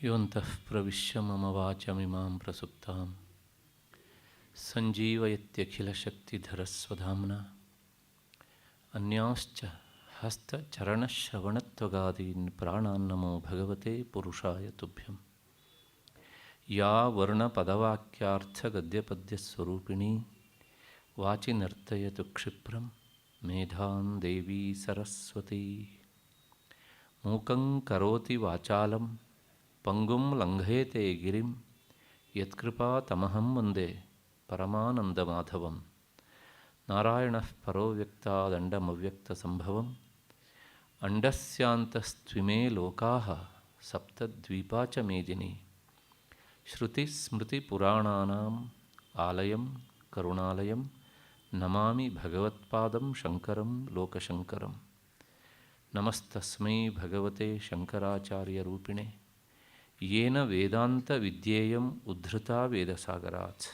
ಯೋऽन्तಃ ಪ್ರವಿಶ್ಯ ಮಮ ವಾಚಮಿಮಾಂ ಪ್ರಸುಪ್ತಾಂ ಸಂಜೀವಯತ್ಯಖಿಲಶಕ್ತಿಧರಸ್ವಧಾಮ್ನಾ ಅನ್ಯಾಶ್ಚ ಹಸ್ತಚರಣಶ್ರವಣತ್ವಗಾದೀನ್ ಪ್ರಾಣಾನ್ನಮೋ ಭಗವತೆ ಪುರುಷಾಯ ತುಭ್ಯಂ. ಯಾ ವರ್ಣಪದವಾಕ್ಯಾರ್ಥಗದ್ಯಪದ್ಯಸ್ವರೂಪಿಣೀ ವಾಚಿ ನರ್ತಯತು ಕ್ಷಿಪ್ರಂ ಮೇಧಾನ್ ದೇವಿ ಸರಸ್ವತೀ. ಮೂಕಂ ಕರೋತಿ ವಾಚಾಲಂ ಪಂಗುಂ ಲಂಘಯತೆ ಗಿರಿಂ ಯತ್ಕೃಪಾತಮಹಂ ವಂದೇ ಪರಮಾನಂದಮಾಧವಂ. ನಾರಾಯಣಃ ಪರೋ ವ್ಯಕ್ತಾದಂಡಮವ್ಯಕ್ತಸಂಭವಂ ಅಂಡಸ್ಯಾಂತಸ್ತ್ವಿಮೇ ಲೋಕಾಃ ಸಪ್ತದ್ವೀಪಾ ಚ ಮೇದಿನಿ. ಶ್ರುತಿಸ್ಮೃತಿಪುರಾಣಾನಾಂ ಆಲಯಂ ಕರುಣಾಲಯಂ ನಮಾಮಿ ಭಗವತ್ಪಾದಂ ಶಂಕರಂ ಲೋಕಶಂಕರಂ. ನಮಸ್ತಸ್ಮೈ ಭಗವತೆ ಶಂಕರಾಚಾರ್ಯರೂಪಿಣೆ ಯೇನ ವೇದಾಂತವಿದ್ಯೇಯಂ ಉದ್ಧೃತಾ ವೇದಸಾಗರಾತ್.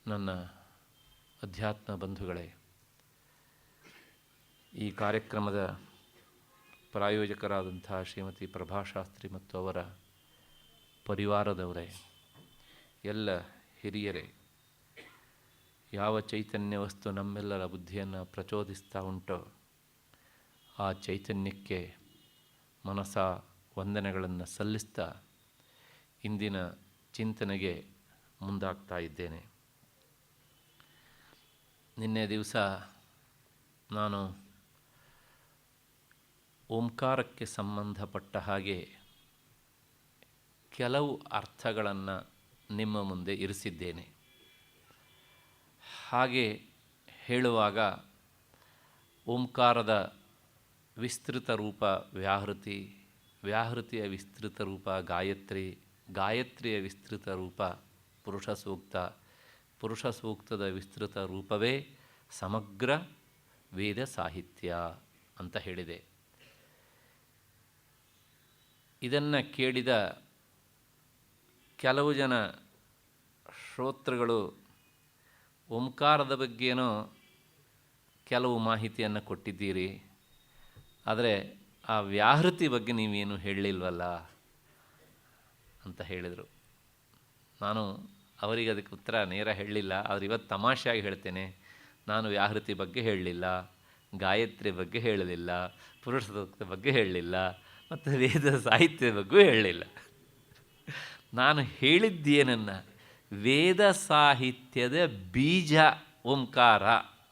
ನನ್ನ ಅಧ್ಯಾತ್ಮ ಬಂಧುಗಳೇ, ಈ ಕಾರ್ಯಕ್ರಮದ ಪ್ರಾಯೋಜಕರಾದಂಥ ಶ್ರೀಮತಿ ಪ್ರಭಾಶಾಸ್ತ್ರಿ ಮತ್ತು ಅವರ ಪರಿವಾರದವರೇ, ಎಲ್ಲ ಹಿರಿಯರೇ, ಯಾವ ಚೈತನ್ಯ ವಸ್ತು ನಮ್ಮೆಲ್ಲರ ಬುದ್ಧಿಯನ್ನು ಪ್ರಚೋದಿಸ್ತಾ ಉಂಟೋ ಆ ಚೈತನ್ಯಕ್ಕೆ ಮನಸ ವಂದನೆಗಳನ್ನು ಸಲ್ಲಿಸ್ತಾ ಇಂದಿನ ಚಿಂತನೆಗೆ ಮುಂದಾಗ್ತಾ ಇದ್ದೇನೆ. ನಿನ್ನೆ ದಿವಸ ನಾನು ಓಂಕಾರಕ್ಕೆ ಸಂಬಂಧಪಟ್ಟ ಹಾಗೆ ಕೆಲವು ಅರ್ಥಗಳನ್ನು ನಿಮ್ಮ ಮುಂದೆ ಇರಿಸಿದ್ದೇನೆ. ಹಾಗೆ ಹೇಳುವಾಗ ಓಂಕಾರದ ವಿಸ್ತೃತ ರೂಪ ವ್ಯಾಹೃತಿ, ವ್ಯಾಹೃತಿಯ ವಿಸ್ತೃತ ರೂಪ ಗಾಯತ್ರಿ, ಗಾಯತ್ರಿಯ ವಿಸ್ತೃತ ರೂಪ ಪುರುಷ ಸೂಕ್ತ, ಪುರುಷ ಸೂಕ್ತದ ವಿಸ್ತೃತ ರೂಪವೇ ಸಮಗ್ರ ವೇದ ಸಾಹಿತ್ಯ ಅಂತ ಹೇಳಿದೆ. ಇದನ್ನು ಕೇಳಿದ ಕೆಲವು ಜನ ಶ್ರೋತೃಗಳು ಓಂಕಾರದ ಬಗ್ಗೆನೋ ಕೆಲವು ಮಾಹಿತಿಯನ್ನು ಕೊಟ್ಟಿದ್ದೀರಿ, ಆದರೆ ಆ ವ್ಯಾಹೃತಿ ಬಗ್ಗೆ ನೀವೇನು ಹೇಳಲಿಲ್ವಲ್ಲ ಅಂತ ಹೇಳಿದರು. ನಾನು ಅವರಿಗೆ ಅದಕ್ಕೆ ಉತ್ತರ ನೇರ ಹೇಳಲಿಲ್ಲ, ಆದರೆ ಇವತ್ತು ತಮಾಷೆಯಾಗಿ ಹೇಳ್ತೇನೆ. ನಾನು ವ್ಯಾಹೃತಿ ಬಗ್ಗೆ ಹೇಳಲಿಲ್ಲ, ಗಾಯತ್ರಿ ಬಗ್ಗೆ ಹೇಳಲಿಲ್ಲ, ಪುರುಷ ಸೂಕ್ತ ಬಗ್ಗೆ ಹೇಳಲಿಲ್ಲ, ಮತ್ತು ವೇದ ಸಾಹಿತ್ಯದ ಬಗ್ಗೂ ಹೇಳಲಿಲ್ಲ. ನಾನು ಹೇಳಿದ್ದೇನನ್ನು ವೇದ ಸಾಹಿತ್ಯದ ಬೀಜ ಓಂಕಾರ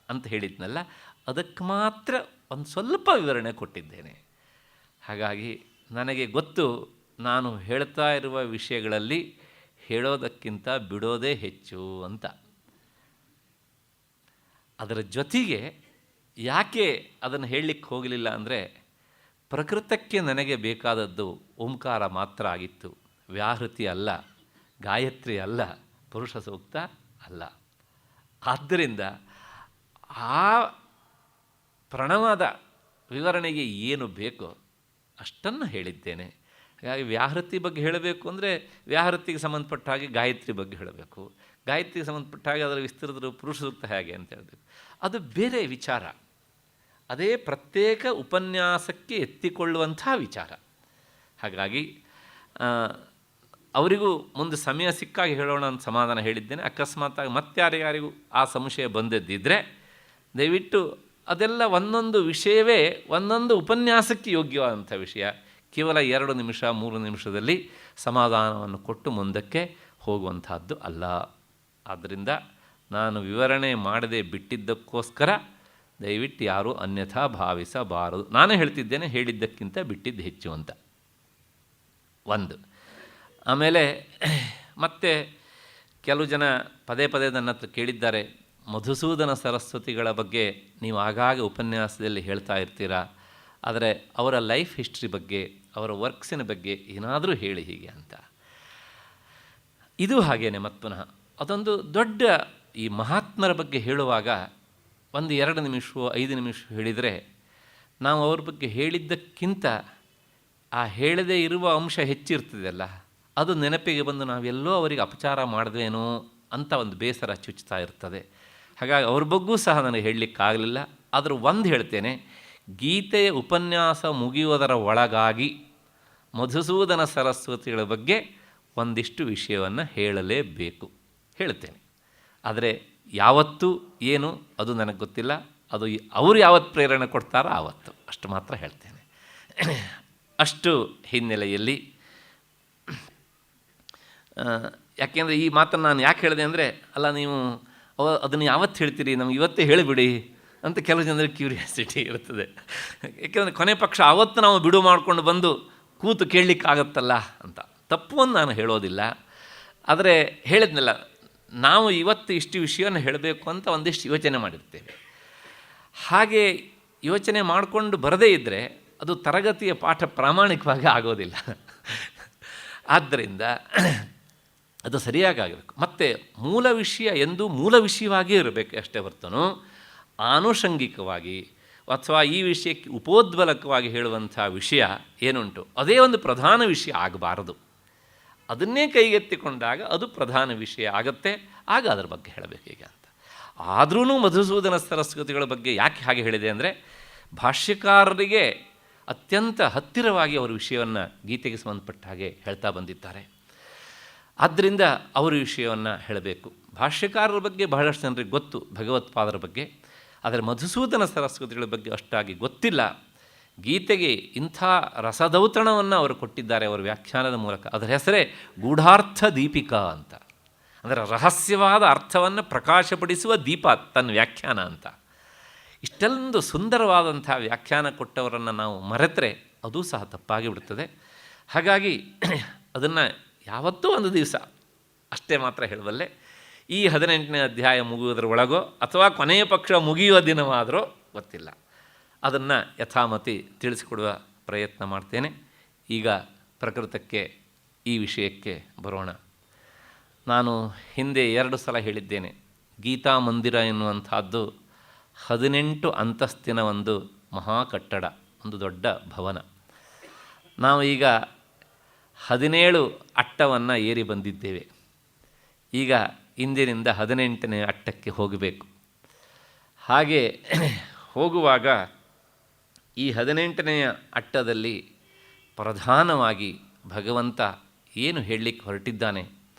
ಅಂತ ಹೇಳಿದ್ನಲ್ಲ, ಅದಕ್ಕೆ ಮಾತ್ರ ಒಂದು ಸ್ವಲ್ಪ ವಿವರಣೆ ಕೊಟ್ಟಿದ್ದೇನೆ. ಹಾಗಾಗಿ ನನಗೆ ಗೊತ್ತು, ನಾನು ಹೇಳ್ತಾ ಇರುವ ವಿಷಯಗಳಲ್ಲಿ ಹೇಳೋದಕ್ಕಿಂತ ಬಿಡೋದೇ ಹೆಚ್ಚು ಅಂತ. ಅದರ ಜೊತೆಗೆ ಯಾಕೆ ಅದನ್ನು ಹೇಳಲಿಕ್ಕೆ ಹೋಗಲಿಲ್ಲ ಅಂದರೆ, ಪ್ರಕೃತಕ್ಕೆ ನನಗೆ ಬೇಕಾದದ್ದು ಓಂಕಾರ ಮಾತ್ರ ಆಗಿತ್ತು, ವ್ಯಾಹೃತಿ ಅಲ್ಲ, ಗಾಯತ್ರಿ ಅಲ್ಲ, ಪುರುಷ ಸೂಕ್ತ ಅಲ್ಲ. ಆದ್ದರಿಂದ ಆ ಪ್ರಣವದ ವಿವರಣೆಗೆ ಏನು ಬೇಕೋ ಅಷ್ಟನ್ನು ಹೇಳಿದ್ದೇನೆ. ಹಾಗಾಗಿ ವ್ಯಾಹೃತಿ ಬಗ್ಗೆ ಹೇಳಬೇಕು ಅಂದರೆ ವ್ಯಾಹೃತಿಗೆ ಸಂಬಂಧಪಟ್ಟ ಹಾಗೆ ಗಾಯತ್ರಿ ಬಗ್ಗೆ ಹೇಳಬೇಕು, ಗಾಯತ್ರಿಗೆ ಸಂಬಂಧಪಟ್ಟ ಹಾಗೆ ಅದರ ವಿಸ್ತೃತ ಪುರುಷ ಸೂಕ್ತ ಹೇಗೆ ಅಂತ ಹೇಳಬೇಕು. ಅದು ಬೇರೆ ವಿಚಾರ, ಅದೇ ಪ್ರತ್ಯೇಕ ಉಪನ್ಯಾಸಕ್ಕೆ ಎತ್ತಿಕೊಳ್ಳುವಂಥ ವಿಚಾರ. ಹಾಗಾಗಿ ಅವರಿಗೂ ಮುಂದೆ ಸಮಯ ಸಿಕ್ಕಾಗಿ ಹೇಳೋಣ ಅಂತ ಸಮಾಧಾನ ಹೇಳಿದ್ದೇನೆ. ಅಕಸ್ಮಾತ್ತಾಗಿ ಮತ್ತಾರ್ಯಾರಿಗೂ ಆ ಸಂಶಯ ಬಂದದ್ದಿದ್ದರೆ ದಯವಿಟ್ಟು ಅದೆಲ್ಲ ಒಂದೊಂದು ವಿಷಯವೇ ಒಂದೊಂದು ಉಪನ್ಯಾಸಕ್ಕೆ ಯೋಗ್ಯವಾದಂಥ ವಿಷಯ. ಕೇವಲ 2 ನಿಮಿಷ 3 ನಿಮಿಷದಲ್ಲಿ ಸಮಾಧಾನವನ್ನು ಕೊಟ್ಟು ಮುಂದಕ್ಕೆ ಹೋಗುವಂಥದ್ದು ಅಲ್ಲ. ಆದ್ದರಿಂದ ನಾನು ವಿವರಣೆ ಮಾಡದೆ ಬಿಟ್ಟಿದ್ದಕ್ಕೋಸ್ಕರ ದಯವಿಟ್ಟು ಯಾರೂ ಅನ್ಯಥಾ ಭಾವಿಸಬಾರದು. ನಾನೇ ಹೇಳ್ತಿದ್ದೇನೆ, ಹೇಳಿದ್ದಕ್ಕಿಂತ ಬಿಟ್ಟಿದ್ದು ಹೆಚ್ಚು ಅಂತ. ಒಂದು. ಆಮೇಲೆ ಮತ್ತೆ ಕೆಲವು ಜನ ಪದೇ ಪದೇ ನನ್ನ ಹತ್ರ ಕೇಳಿದ್ದಾರೆ, ಮಧುಸೂದನ ಸರಸ್ವತಿಗಳ ಬಗ್ಗೆ ನೀವು ಆಗಾಗ ಉಪನ್ಯಾಸದಲ್ಲಿ ಹೇಳ್ತಾ ಇರ್ತೀರ, ಆದರೆ ಅವರ ಲೈಫ್ ಹಿಸ್ಟ್ರಿ ಬಗ್ಗೆ, ಅವರ ವರ್ಕ್ಸಿನ ಬಗ್ಗೆ ಏನಾದರೂ ಹೇಳಿ ಹೀಗೆ ಅಂತ. ಇದು ಹಾಗೇನೆ ಮತ್ತು ಪುನಃ ಅದೊಂದು ದೊಡ್ಡ ಈ ಮಹಾತ್ಮರ ಬಗ್ಗೆ ಹೇಳುವಾಗ 1-2 ನಿಮಿಷವೋ 5 ನಿಮಿಷ ಹೇಳಿದರೆ ನಾವು ಅವ್ರ ಬಗ್ಗೆ ಹೇಳಿದ್ದಕ್ಕಿಂತ ಆ ಹೇಳದೇ ಇರುವ ಅಂಶ ಹೆಚ್ಚಿರ್ತದಲ್ಲ, ಅದು ನೆನಪಿಗೆ ಬಂದು ನಾವೆಲ್ಲೋ ಅವರಿಗೆ ಅಪಚಾರ ಮಾಡಿದ್ವೇನೋ ಅಂತ ಒಂದು ಬೇಸರ ಚುಚ್ತಾ ಇರ್ತದೆ. ಹಾಗಾಗಿ ಅವ್ರ ಬಗ್ಗೂ ಸಹ ನನಗೆ ಹೇಳಲಿಕ್ಕಾಗಲಿಲ್ಲ. ಆದರೂ ಒಂದು ಹೇಳ್ತೇನೆ, ಗೀತೆಯ ಉಪನ್ಯಾಸ ಮುಗಿಯುವುದರ ಒಳಗಾಗಿ ಮಧುಸೂದನ ಸರಸ್ವತಿಗಳ ಬಗ್ಗೆ ಒಂದಿಷ್ಟು ವಿಷಯವನ್ನು ಹೇಳಲೇಬೇಕು, ಹೇಳ್ತೇನೆ. ಆದರೆ ಯಾವತ್ತು ಏನು ಅದು ನನಗೆ ಗೊತ್ತಿಲ್ಲ. ಅದು ಅವರು ಯಾವತ್ತು ಪ್ರೇರಣೆ ಕೊಡ್ತಾರೋ ಆವತ್ತು, ಅಷ್ಟು ಮಾತ್ರ ಹೇಳ್ತೇನೆ. ಅಷ್ಟು ಹಿನ್ನೆಲೆಯಲ್ಲಿ ಯಾಕೆಂದರೆ ಈ ಮಾತನ್ನು ನಾನು ಯಾಕೆ ಹೇಳಿದೆ ಅಂದರೆ, ಅಲ್ಲ ನೀವು ಅದನ್ನು ಯಾವತ್ತು ಹೇಳ್ತೀರಿ, ನಮ್ಗೆ ಇವತ್ತೇ ಹೇಳಿಬಿಡಿ ಅಂತ ಕೆಲವು ಜನರಿಗೆ ಕ್ಯೂರಿಯಾಸಿಟಿ ಇರ್ತದೆ. ಯಾಕೆಂದರೆ ಕೊನೆ ಪಕ್ಷ ಆವತ್ತು ನಾವು ಬಿಡು ಮಾಡಿಕೊಂಡು ಬಂದು ಕೂತು ಕೇಳಲಿಕ್ಕಾಗತ್ತಲ್ಲ ಅಂತ. ತಪ್ಪು ಅಂತ ನಾನು ಹೇಳೋದಿಲ್ಲ. ಆದರೆ ಹೇಳಿದ್ನಲ್ಲ, ನಾವು ಇವತ್ತು ಇಷ್ಟು ವಿಷಯವನ್ನು ಹೇಳಬೇಕು ಅಂತ ಒಂದಿಷ್ಟು ಯೋಚನೆ ಮಾಡಿರ್ತೇವೆ. ಹಾಗೆ ಯೋಚನೆ ಮಾಡಿಕೊಂಡು ಬರದೇ ಇದ್ದರೆ ಅದು ತರಗತಿಯ ಪಾಠ ಪ್ರಾಮಾಣಿಕವಾಗಿ ಆಗೋದಿಲ್ಲ. ಆದ್ದರಿಂದ ಅದು ಸರಿಯಾಗಬೇಕು. ಮತ್ತು ಮೂಲ ವಿಷಯ ಎಂದು ಮೂಲ ವಿಷಯವಾಗಿಯೇ ಇರಬೇಕು ಅಷ್ಟೇ ಹೊರತನು ಆನುಷಂಗಿಕವಾಗಿ ಅಥವಾ ಈ ವಿಷಯಕ್ಕೆ ಉಪೋದ್ಬಲಕವಾಗಿ ಹೇಳುವಂಥ ವಿಷಯ ಏನುಂಟು ಅದೇ ಒಂದು ಪ್ರಧಾನ ವಿಷಯ ಆಗಬಾರದು. ಅದನ್ನೇ ಕೈಗೆತ್ತಿಕೊಂಡಾಗ ಅದು ಪ್ರಧಾನ ವಿಷಯ ಆಗತ್ತೆ, ಆಗ ಅದರ ಬಗ್ಗೆ ಹೇಳಬೇಕು ಈಗ ಅಂತ. ಆದ್ರೂ ಮಧುಸೂದನ ಸರಸ್ವತಿಗಳ ಬಗ್ಗೆ ಯಾಕೆ ಹಾಗೆ ಹೇಳಿದೆ ಅಂದರೆ, ಭಾಷ್ಯಕಾರರಿಗೆ ಅತ್ಯಂತ ಹತ್ತಿರವಾಗಿ ಅವರ ವಿಷಯವನ್ನು ಗೀತೆಗೆ ಸಂಬಂಧಪಟ್ಟ ಹಾಗೆ ಹೇಳ್ತಾ ಬಂದಿದ್ದಾರೆ. ಆದ್ದರಿಂದ ಅವರ ವಿಷಯವನ್ನು ಹೇಳಬೇಕು. ಭಾಷ್ಯಕಾರರ ಬಗ್ಗೆ ಬಹಳಷ್ಟು ಜನರಿಗೆ ಗೊತ್ತು, ಭಗವತ್ಪಾದರ ಬಗ್ಗೆ. ಆದರೆ ಮಧುಸೂದನ ಸರಸ್ವತಿಗಳ ಬಗ್ಗೆ ಅಷ್ಟಾಗಿ ಗೊತ್ತಿಲ್ಲ. ಗೀತೆಗೆ ಇಂಥ ರಸದೌತಣವನ್ನು ಅವರು ಕೊಟ್ಟಿದ್ದಾರೆ ಅವರ ವ್ಯಾಖ್ಯಾನದ ಮೂಲಕ. ಅದರ ಹೆಸರೇ ಗೂಢಾರ್ಥ ದೀಪಿಕಾ ಅಂತ. ಅಂದರೆ ರಹಸ್ಯವಾದ ಅರ್ಥವನ್ನು ಪ್ರಕಾಶಪಡಿಸುವ ದೀಪ ತನ್ನ ವ್ಯಾಖ್ಯಾನ ಅಂತ. ಇಷ್ಟೊಂದು ಸುಂದರವಾದಂಥ ವ್ಯಾಖ್ಯಾನ ಕೊಟ್ಟವರನ್ನು ನಾವು ಮರೆತರೆ ಅದು ಸಹ ತಪ್ಪಾಗಿ ಬಿಡುತ್ತದೆ. ಹಾಗಾಗಿ ಅದನ್ನು ಯಾವತ್ತೂ ಒಂದು ದಿವಸ ಅಷ್ಟೇ ಮಾತ್ರ ಹೇಳಬಲ್ಲೆ. ಈ 18ನೇ ಅಧ್ಯಾಯ ಮುಗಿಯೋದ್ರ ಒಳಗೋ ಅಥವಾ ಕೊನೆಯ ಪಕ್ಷ ಮುಗಿಯುವ ದಿನವಾದರೂ ಗೊತ್ತಿಲ್ಲ. ಅದನ್ನು ಯಥಾಮತಿ ತಿಳಿಸಿಕೊಡುವ ಪ್ರಯತ್ನ ಮಾಡ್ತೇನೆ. ಈಗ ಪ್ರಕೃತಕ್ಕೆ, ಈ ವಿಷಯಕ್ಕೆ ಬರೋಣ. ನಾನು ಹಿಂದೆ 2 ಸಲ ಹೇಳಿದ್ದೇನೆ, ಗೀತಾ ಮಂದಿರ ಎನ್ನುವಂಥದ್ದು 18 ಅಂತಸ್ತಿನ ಒಂದು ಮಹಾ ಕಟ್ಟಡ, ಒಂದು ದೊಡ್ಡ ಭವನ. ನಾವು ಈಗ 17 ಅಟ್ಟವನ್ನು ಏರಿ ಬಂದಿದ್ದೇವೆ. ಈಗ ಇಂದಿನಿಂದ 18ನೇ ಅಟ್ಟಕ್ಕೆ ಹೋಗಬೇಕು. ಹಾಗೆ ಹೋಗುವಾಗ ಈ 18ನೆಯ ಅಟ್ಟದಲ್ಲಿ ಪ್ರಧಾನವಾಗಿ ಭಗವಂತ ಏನು ಹೇಳಲಿಕ್ಕೆ ಹೊರಟಿದ್ದಾನೆ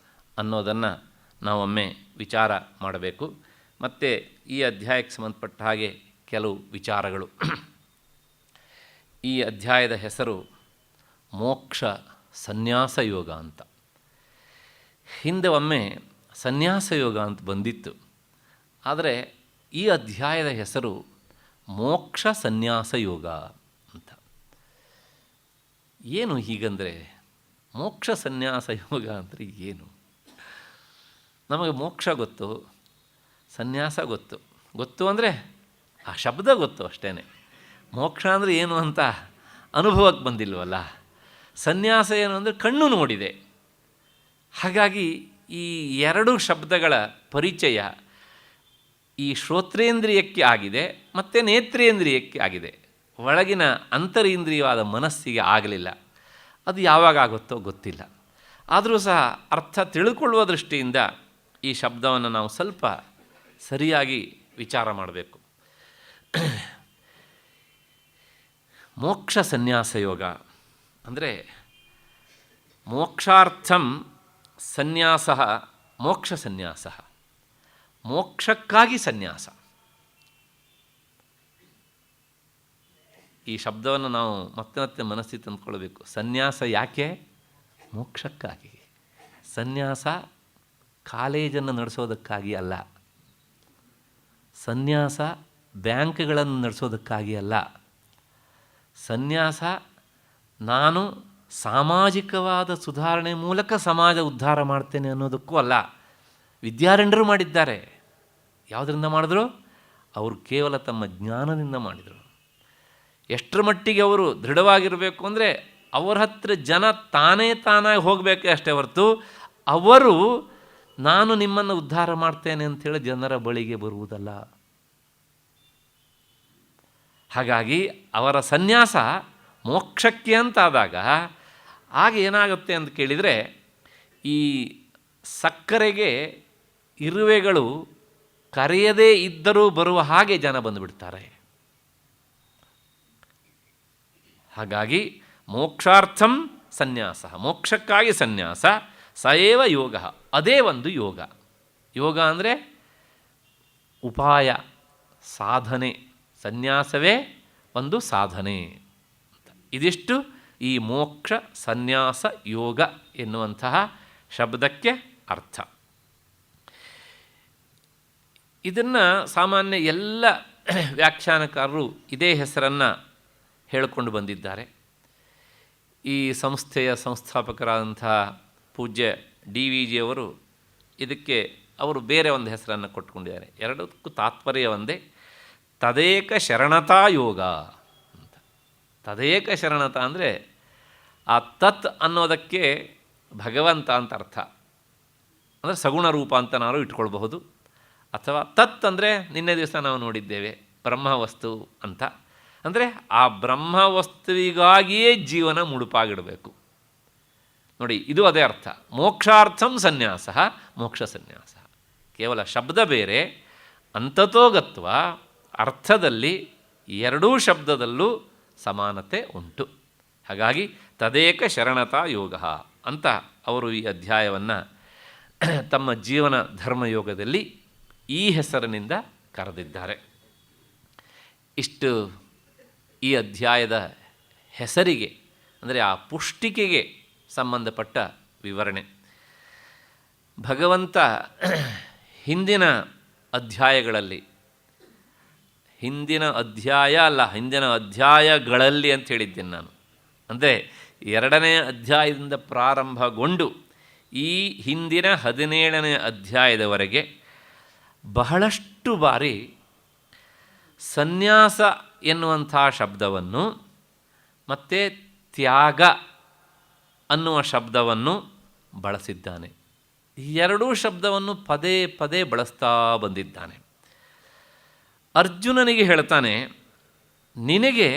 ಅನ್ನೋದನ್ನು ನಾವೊಮ್ಮೆ ವಿಚಾರ ಮಾಡಬೇಕು. ಮತ್ತು ಈ ಅಧ್ಯಾಯಕ್ಕೆ ಸಂಬಂಧಪಟ್ಟ ಹಾಗೆ ಕೆಲವು ವಿಚಾರಗಳು. ಈ ಅಧ್ಯಾಯದ ಹೆಸರು ಮೋಕ್ಷ ಸನ್ಯಾಸ ಯೋಗ ಅಂತ. ಹಿಂದೆ ಒಮ್ಮೆ ಸನ್ಯಾಸ ಯೋಗ ಅಂತ ಬಂದಿತ್ತು. ಆದರೆ ಈ ಅಧ್ಯಾಯದ ಹೆಸರು ಮೋಕ್ಷ ಸನ್ಯಾಸ ಯೋಗ ಅಂತ. ಏನು ಹೀಗಂದರೆ, ಮೋಕ್ಷ ಸನ್ಯಾಸ ಯೋಗ ಅಂದರೆ ಏನು? ನಮಗೆ ಮೋಕ್ಷ ಗೊತ್ತು, ಸನ್ಯಾಸ ಗೊತ್ತು ಅಂದರೆ ಆ ಶಬ್ದ ಗೊತ್ತು ಅಷ್ಟೇ. ಮೋಕ್ಷ ಅಂದರೆ ಏನು ಅಂತ ಅನುಭವಕ್ಕೆ ಬಂದಿಲ್ವಲ್ಲ. ಸನ್ಯಾಸ ಏನು ಅಂದರೆ ಕಣ್ಣು ನೋಡಿದೆ. ಹಾಗಾಗಿ ಈ 2 ಶಬ್ದಗಳ ಪರಿಚಯ ಈ ಶ್ರೋತ್ರೇಂದ್ರಿಯಕ್ಕೆ ಆಗಿದೆ ಮತ್ತು ನೇತ್ರೇಂದ್ರಿಯಕ್ಕೆ ಆಗಿದೆ. ಒಳಗಿನ ಅಂತರೇಂದ್ರಿಯವಾದ ಮನಸ್ಸಿಗೆ ಆಗಲಿಲ್ಲ. ಅದು ಯಾವಾಗ ಆಗುತ್ತೋ ಗೊತ್ತಿಲ್ಲ. ಆದರೂ ಸಹ ಅರ್ಥ ತಿಳ್ಕೊಳ್ಳುವ ದೃಷ್ಟಿಯಿಂದ ಈ ಶಬ್ದವನ್ನು ನಾವು ಸ್ವಲ್ಪ ಸರಿಯಾಗಿ ವಿಚಾರ ಮಾಡಬೇಕು. ಮೋಕ್ಷ ಸನ್ಯಾಸ ಯೋಗ ಅಂದರೆ ಮೋಕ್ಷಾರ್ಥಂ ಸನ್ಯಾಸ, ಮೋಕ್ಷ ಸನ್ಯಾಸ, ಮೋಕ್ಷಕ್ಕಾಗಿ ಸನ್ಯಾಸ. ಈ ಶಬ್ದವನ್ನು ನಾವು ಮತ್ತೆ ಮತ್ತೆ ಮನಸ್ಸಿಗೆ ತಂದುಕೊಳ್ಬೇಕು. ಸನ್ಯಾಸ ಯಾಕೆ? ಮೋಕ್ಷಕ್ಕಾಗಿ. ಸನ್ಯಾಸ ಕಾಲೇಜನ್ನು ನಡೆಸೋದಕ್ಕಾಗಿ ಅಲ್ಲ, ಸನ್ಯಾಸ ಬ್ಯಾಂಕ್ಗಳನ್ನು ನಡೆಸೋದಕ್ಕಾಗಿ ಅಲ್ಲ, ಸನ್ಯಾಸ ನಾನು ಸಾಮಾಜಿಕವಾದ ಸುಧಾರಣೆ ಮೂಲಕ ಸಮಾಜ ಉದ್ಧಾರ ಮಾಡ್ತೇನೆ ಅನ್ನೋದಕ್ಕೂ ಅಲ್ಲ. ವಿದ್ಯಾರಣ್ಯರು ಮಾಡಿದ್ದಾರೆ. ಯಾವುದರಿಂದ ಮಾಡಿದ್ರು? ಅವರು ಕೇವಲ ತಮ್ಮ ಜ್ಞಾನದಿಂದ ಮಾಡಿದರು. ಎಷ್ಟರ ಮಟ್ಟಿಗೆ ಅವರು ದೃಢವಾಗಿರಬೇಕು ಅಂದರೆ ಅವರ ಹತ್ರ ಜನ ತಾನಾಗಿ ಹೋಗಬೇಕೆ ಅಷ್ಟೇ ಹೊರತು ಅವರು ನಾನು ನಿಮ್ಮನ್ನು ಉದ್ಧಾರ ಮಾಡ್ತೇನೆ ಅಂಥೇಳಿ ಜನರ ಬಳಿಗೆ ಬರುವುದಲ್ಲ. ಹಾಗಾಗಿ ಅವರ ಸನ್ಯಾಸ ಮೋಕ್ಷಕ್ಕೆ ಅಂತಾದಾಗ ಆಗ ಏನಾಗುತ್ತೆ ಅಂತ ಕೇಳಿದರೆ, ಈ ಸಕ್ಕರೆಗೆ ಇರುವೆಗಳು ಕರೆಯದೇ ಇದ್ದರೂ ಬರುವ ಹಾಗೆ ಜನ ಬಂದುಬಿಡ್ತಾರೆ. ಹಾಗಾಗಿ ಮೋಕ್ಷಾರ್ಥಂ ಸನ್ಯಾಸ, ಮೋಕ್ಷಕ್ಕಾಗಿ ಸನ್ಯಾಸ. ಸಯೇವ ಯೋಗ, ಅದೇ ಒಂದು ಯೋಗ. ಯೋಗ ಅಂದರೆ ಉಪಾಯ, ಸಾಧನೆ. ಸನ್ಯಾಸವೇ ಒಂದು ಸಾಧನೆ. ಇದಿಷ್ಟು ಈ ಮೋಕ್ಷ ಸನ್ಯಾಸ ಯೋಗ ಎನ್ನುವಂತಹ ಶಬ್ದಕ್ಕೆ ಅರ್ಥ. ಇದನ್ನು ಸಾಮಾನ್ಯ ಎಲ್ಲ ವ್ಯಾಖ್ಯಾನಕಾರರು ಇದೇ ಹೆಸರನ್ನು ಹೇಳಿಕೊಂಡು ಬಂದಿದ್ದಾರೆ. ಈ ಸಂಸ್ಥೆಯ ಸಂಸ್ಥಾಪಕರಾದಂಥ ಪೂಜ್ಯ DVG ಅವರು ಇದಕ್ಕೆ ಅವರು ಬೇರೆ ಒಂದು ಹೆಸರನ್ನು ಕೊಟ್ಕೊಂಡಿದ್ದಾರೆ. ಎರಡಕ್ಕೂ ತಾತ್ಪರ್ಯ ಒಂದೇ, ತದೇಕ ಶರಣತಾ ಯೋಗ ಅಂತ. ತದೇಕ ಶರಣತ ಅಂದರೆ ಆ ತತ್ ಅನ್ನೋದಕ್ಕೆ ಭಗವಂತ ಅಂತ ಅರ್ಥ, ಅಂದರೆ ಸಗುಣ ರೂಪ ಅಂತ ನಾವು ಇಟ್ಕೊಳ್ಬಹುದು. ಅಥವಾ ತತ್ ಅಂದರೆ ನಿನ್ನೆ ದಿವಸ ನಾವು ನೋಡಿದ್ದೇವೆ ಬ್ರಹ್ಮವಸ್ತು ಅಂತ, ಅಂದರೆ ಆ ಬ್ರಹ್ಮವಸ್ತುವಿಗಾಗಿಯೇ ಜೀವನ ಮುಡುಪಾಗಿಡಬೇಕು. ನೋಡಿ, ಇದು ಅದೇ ಅರ್ಥ. ಮೋಕ್ಷಾರ್ಥಂ ಸನ್ಯಾಸ, ಮೋಕ್ಷ ಸನ್ಯಾಸ. ಕೇವಲ ಶಬ್ದ ಬೇರೆ, ಅಂತತೋಗತ್ವ ಅರ್ಥದಲ್ಲಿ ಎರಡೂ ಶಬ್ದದಲ್ಲೂ ಸಮಾನತೆ ಉಂಟು. ಹಾಗಾಗಿ ತದೇಕ ಶರಣತಾ ಯೋಗ ಅಂತ ಅವರು ಈ ಅಧ್ಯಾಯವನ್ನು ತಮ್ಮ ಜೀವನ ಧರ್ಮಯೋಗದಲ್ಲಿ ಈ ಹೆಸರಿನಿಂದ ಕರೆದಿದ್ದಾರೆ. ಇಷ್ಟು ಈ ಅಧ್ಯಾಯದ ಹೆಸರಿಗೆ, ಅಂದರೆ ಆ ಪುಷ್ಟಿಕೆಗೆ ಸಂಬಂಧಪಟ್ಟ ವಿವರಣೆ. ಭಗವಂತ ಹಿಂದಿನ ಅಧ್ಯಾಯಗಳಲ್ಲಿ, ಹಿಂದಿನ ಅಧ್ಯಾಯಗಳಲ್ಲಿ ಅಂತ ಹೇಳಿದ್ದೇನೆ ನಾನು, ಅಂದರೆ 2ನೇ ಅಧ್ಯಾಯದಿಂದ ಪ್ರಾರಂಭಗೊಂಡು ಈ ಹಿಂದಿನ 17ನೇ ಅಧ್ಯಾಯದವರೆಗೆ ಬಹಳಷ್ಟು ಬಾರಿ ಸನ್ಯಾಸ ಎನ್ನುವಂಥ ಶಬ್ದವನ್ನು ಮತ್ತು ತ್ಯಾಗ ಅನ್ನುವ ಶಬ್ದವನ್ನು ಬಳಸಿದ್ದಾನೆ. ಈ ಎರಡೂ ಶಬ್ದವನ್ನು ಪದೇ ಪದೇ ಬಳಸ್ತಾ ಬಂದಿದ್ದಾನೆ. ಅರ್ಜುನನಿಗೆ ಹೇಳ್ತಾನೆ, ನಿನಗೆ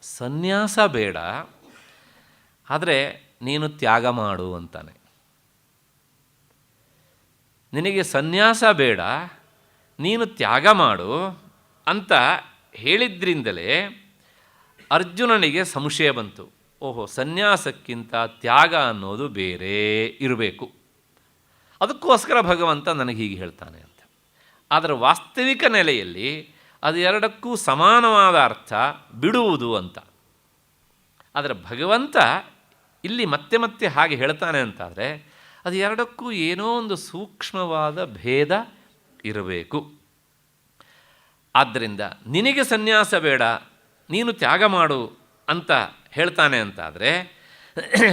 ಸನ್ಯಾಸ ಬೇಡ, ಆದರೆ ನೀನು ತ್ಯಾಗ ಮಾಡು ಅಂತಾನೆ. ನಿನಗೆ ಸನ್ಯಾಸ ಬೇಡ, ನೀನು ತ್ಯಾಗ ಮಾಡು ಅಂತ ಹೇಳಿದ್ರಿಂದಲೇ ಅರ್ಜುನನಿಗೆ ಸಂಶಯ ಬಂತು. ಓಹೋ, ಸನ್ಯಾಸಕ್ಕಿಂತ ತ್ಯಾಗ ಅನ್ನೋದು ಬೇರೆ ಇರಬೇಕು, ಅದಕ್ಕೋಸ್ಕರ ಭಗವಂತ ನನಗೆ ಹೀಗೆ ಹೇಳ್ತಾನೆ ಅಂತ. ಆದರೆ ವಾಸ್ತವಿಕ ನೆಲೆಯಲ್ಲಿ ಅದು ಎರಡಕ್ಕೂ ಸಮಾನವಾದ ಅರ್ಥ ಬಿಡುವುದು ಅಂತ. ಆದರೆ ಭಗವಂತ ಇಲ್ಲಿ ಮತ್ತೆ ಮತ್ತೆ ಹಾಗೆ ಹೇಳ್ತಾನೆ ಅಂತಾದರೆ ಅದು ಎರಡಕ್ಕೂ ಏನೋ ಒಂದು ಸೂಕ್ಷ್ಮವಾದ ಭೇದ ಇರಬೇಕು. ಆದ್ದರಿಂದ ನಿನಗೆ ಸನ್ಯಾಸ ಬೇಡ, ನೀನು ತ್ಯಾಗ ಮಾಡು ಅಂತ ಹೇಳ್ತಾನೆ ಅಂತಾದರೆ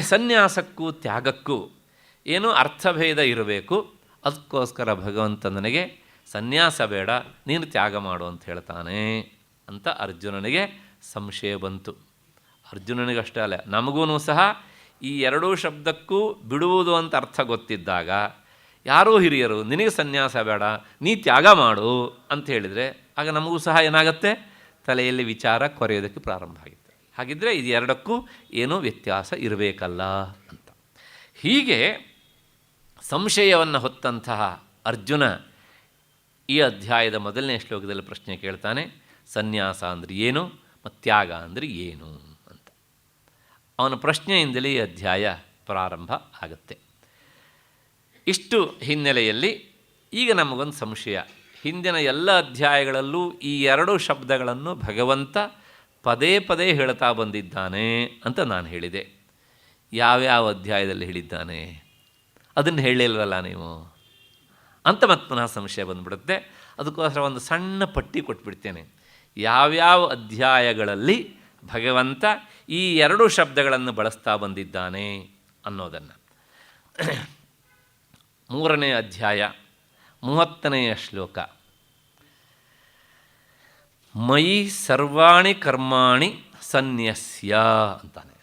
ಸನ್ಯಾಸಕ್ಕೂ ತ್ಯಾಗಕ್ಕೂ ಏನೋ ಅರ್ಥಭೇದ ಇರಬೇಕು. ಅದಕ್ಕೋಸ್ಕರ ಭಗವಂತ ನನಗೆ ಸನ್ಯಾಸ ಬೇಡ, ನೀನು ತ್ಯಾಗ ಮಾಡು ಅಂತ ಹೇಳ್ತಾನೆ ಅಂತ ಅರ್ಜುನನಿಗೆ ಸಂಶಯ ಬಂತು. ಅರ್ಜುನನಿಗಷ್ಟೇ ಅಲ್ಲ, ನಮಗೂ ಸಹ ಈ ಎರಡೂ ಶಬ್ದಕ್ಕೂ ಬಿಡುವುದು ಅಂತ ಅರ್ಥ ಗೊತ್ತಿದ್ದಾಗ ಯಾರೂ ಹಿರಿಯರು ನಿನಗೆ ಸನ್ಯಾಸ ಬೇಡ, ನೀ ತ್ಯಾಗ ಮಾಡು ಅಂತ ಹೇಳಿದರೆ ಆಗ ನಮಗೂ ಸಹ ಏನಾಗುತ್ತೆ, ತಲೆಯಲ್ಲಿ ವಿಚಾರ ಕೊರೆಯೋದಕ್ಕೆ ಪ್ರಾರಂಭ ಆಗುತ್ತೆ. ಹಾಗಿದ್ದರೆ ಇದು ಎರಡಕ್ಕೂ ಏನೋ ವ್ಯತ್ಯಾಸ ಇರಬೇಕಲ್ಲ ಅಂತ. ಹೀಗೆ ಸಂಶಯವನ್ನು ಹೊತ್ತಂತಹ ಅರ್ಜುನ ಈ ಅಧ್ಯಾಯದ ಮೊದಲನೇ ಶ್ಲೋಕದಲ್ಲಿ ಪ್ರಶ್ನೆ ಕೇಳ್ತಾನೆ, ಸನ್ಯಾಸ ಅಂದರೆ ಏನು ಮತ್ತು ತ್ಯಾಗ ಅಂದರೆ ಏನು ಅಂತ. ಅವನ ಪ್ರಶ್ನೆಯಿಂದಲೇ ಈ ಅಧ್ಯಾಯ ಪ್ರಾರಂಭ ಆಗುತ್ತೆ. ಇಷ್ಟು ಹಿನ್ನೆಲೆಯಲ್ಲಿ ಈಗ ನಮಗೊಂದು ಸಂಶಯ. ಹಿಂದಿನ ಎಲ್ಲ ಅಧ್ಯಾಯಗಳಲ್ಲೂ ಈ ಎರಡು ಶಬ್ದಗಳನ್ನು ಭಗವಂತ ಪದೇ ಪದೇ ಹೇಳ್ತಾ ಬಂದಿದ್ದಾನೆ ಅಂತ ನಾನು ಹೇಳಿದೆ. ಯಾವ್ಯಾವ ಅಧ್ಯಾಯದಲ್ಲಿ ಹೇಳಿದ್ದಾನೆ ಅದನ್ನು ಹೇಳಿಲ್ವಲ್ಲ ನೀವು ಅಂತ ಮತ್ತೆ ಪುನಃ ಸಂಶಯ ಬಂದುಬಿಡುತ್ತೆ. ಅದಕ್ಕೋಸ್ಕರ ಒಂದು ಸಣ್ಣ ಪಟ್ಟಿ ಕೊಟ್ಬಿಡ್ತೇನೆ, ಯಾವ್ಯಾವ ಅಧ್ಯಾಯಗಳಲ್ಲಿ ಭಗವಂತ ಈ ಎರಡು ಶಬ್ದಗಳನ್ನು ಬಳಸ್ತಾ ಬಂದಿದ್ದಾನೆ ಅನ್ನೋದನ್ನು. 3ನೇ ಅಧ್ಯಾಯ 30ನೆಯ ಶ್ಲೋಕ, ಮಯಿ ಸರ್ವಾಣಿ ಕರ್ಮಾಣಿ ಸನ್ಯಸ್ಯ ಅಂತಾನೆ.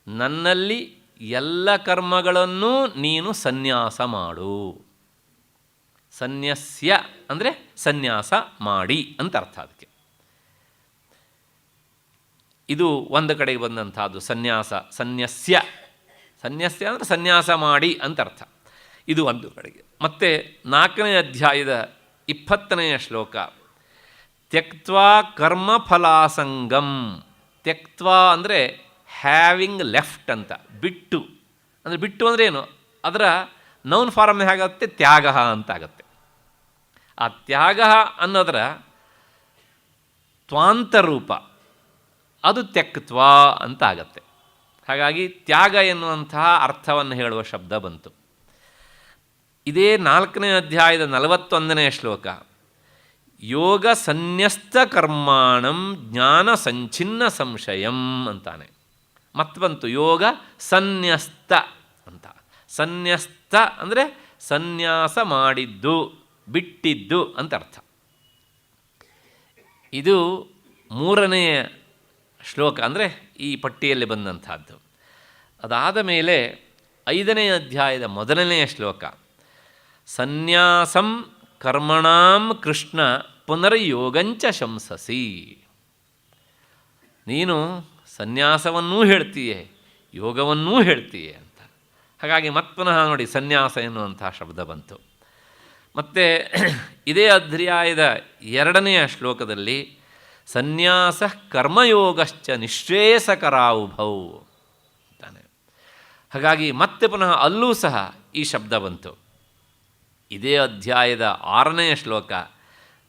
ನನ್ನಲ್ಲಿ ಎಲ್ಲ ಕರ್ಮಗಳನ್ನೂ ನೀನು ಸನ್ಯಾಸ ಮಾಡು. ಸನ್ಯಸ್ಯ ಅಂದರೆ ಸನ್ಯಾಸ ಮಾಡಿ ಅಂತ ಅರ್ಥ. ಅದಕ್ಕೆ ಇದು ಒಂದು ಕಡೆಗೆ ಬಂದಂಥದ್ದು ಸನ್ಯಾಸ, ಸನ್ಯಸ್ಯ ಅಂದರೆ ಸನ್ಯಾಸ ಮಾಡಿ ಅಂತ ಅರ್ಥ. ಇದು ಒಂದು ಕಡೆಗೆ. ಮತ್ತು 4ನೇ ಅಧ್ಯಾಯದ 20ನೆಯ ಶ್ಲೋಕ, ತ್ಯಕ್ತ್ವಾ ಕರ್ಮಫಲಾಸಂಗಂ. ತ್ಯಕ್ತ್ವಾ ಅಂದರೆ ಹ್ಯಾವಿಂಗ್ ಲೆಫ್ಟ್ ಅಂತ. ಬಿಟ್ಟು ಅಂದರೆ ಬಿಟ್ಟು ಅಂದರೆ ಏನು, ಅದರ ನೌನ್ ಫಾರಮ್ ಹೇಗಾಗುತ್ತೆ, ತ್ಯಾಗ ಅಂತ ಆಗುತ್ತೆ. ಆ ತ್ಯಾಗ ಅನ್ನೋದರ ತ್ವಾಂತರೂಪ ಅದು ತ್ಯಕ್ತ್ವ ಅಂತ ಆಗತ್ತೆ. ಹಾಗಾಗಿ ತ್ಯಾಗ ಎನ್ನುವಂತಹ ಅರ್ಥವನ್ನು ಹೇಳುವ ಶಬ್ದ ಬಂತು. ಇದೇ 4ನೇ ಅಧ್ಯಾಯದ 41ನೇ ಶ್ಲೋಕ, ಯೋಗ ಸನ್ಯಸ್ತ ಕರ್ಮಾಣಂ ಜ್ಞಾನ ಸಂಚಿನ್ನ ಸಂಶಯಂ ಅಂತಾನೆ. ಮತ್ತೆ ಬಂತು ಯೋಗ ಸನ್ಯಸ್ತ ಅಂತ. ಸನ್ಯಸ್ತ ಅಂದರೆ ಸನ್ಯಾಸ ಮಾಡಿದ್ದು, ಬಿಟ್ಟಿದ್ದು ಅಂತ ಅರ್ಥ. ಇದು 3ನೆಯ ಶ್ಲೋಕ, ಅಂದರೆ ಈ ಪಟ್ಟಿಯಲ್ಲಿ ಬಂದಂಥದ್ದು. ಅದಾದ ಮೇಲೆ 5ನೇ ಅಧ್ಯಾಯದ 1ನೆಯ ಶ್ಲೋಕ, ಸನ್ಯಾಸಂ ಕರ್ಮಣಾಂ ಕೃಷ್ಣ ಪುನರ್ಯೋಗಂಚ ಶಂಸಸಿ. ನೀನು ಸನ್ಯಾಸವನ್ನೂ ಹೇಳ್ತೀಯೆ, ಯೋಗವನ್ನೂ ಹೇಳ್ತೀಯೆ ಅಂತ. ಹಾಗಾಗಿ ಪುನಃ ನೋಡಿ ಸನ್ಯಾಸ ಎನ್ನುವಂಥ ಶಬ್ದ ಬಂತು. ಮತ್ತು ಇದೇ ಅಧ್ಯಾಯದ 2ನೆಯ ಶ್ಲೋಕದಲ್ಲಿ ಸನ್ಯಾಸ ಕರ್ಮಯೋಗಶ್ಚ ನಿಶ್ರೇಯಸಕರಾವುಭೌ ಅಂತಾನೆ. ಹಾಗಾಗಿ ಮತ್ತೆ ಪುನಃ ಅಲ್ಲೂ ಸಹ ಈ ಶಬ್ದ ಬಂತು. ಇದೇ ಅಧ್ಯಾಯದ 6ನೆಯ ಶ್ಲೋಕ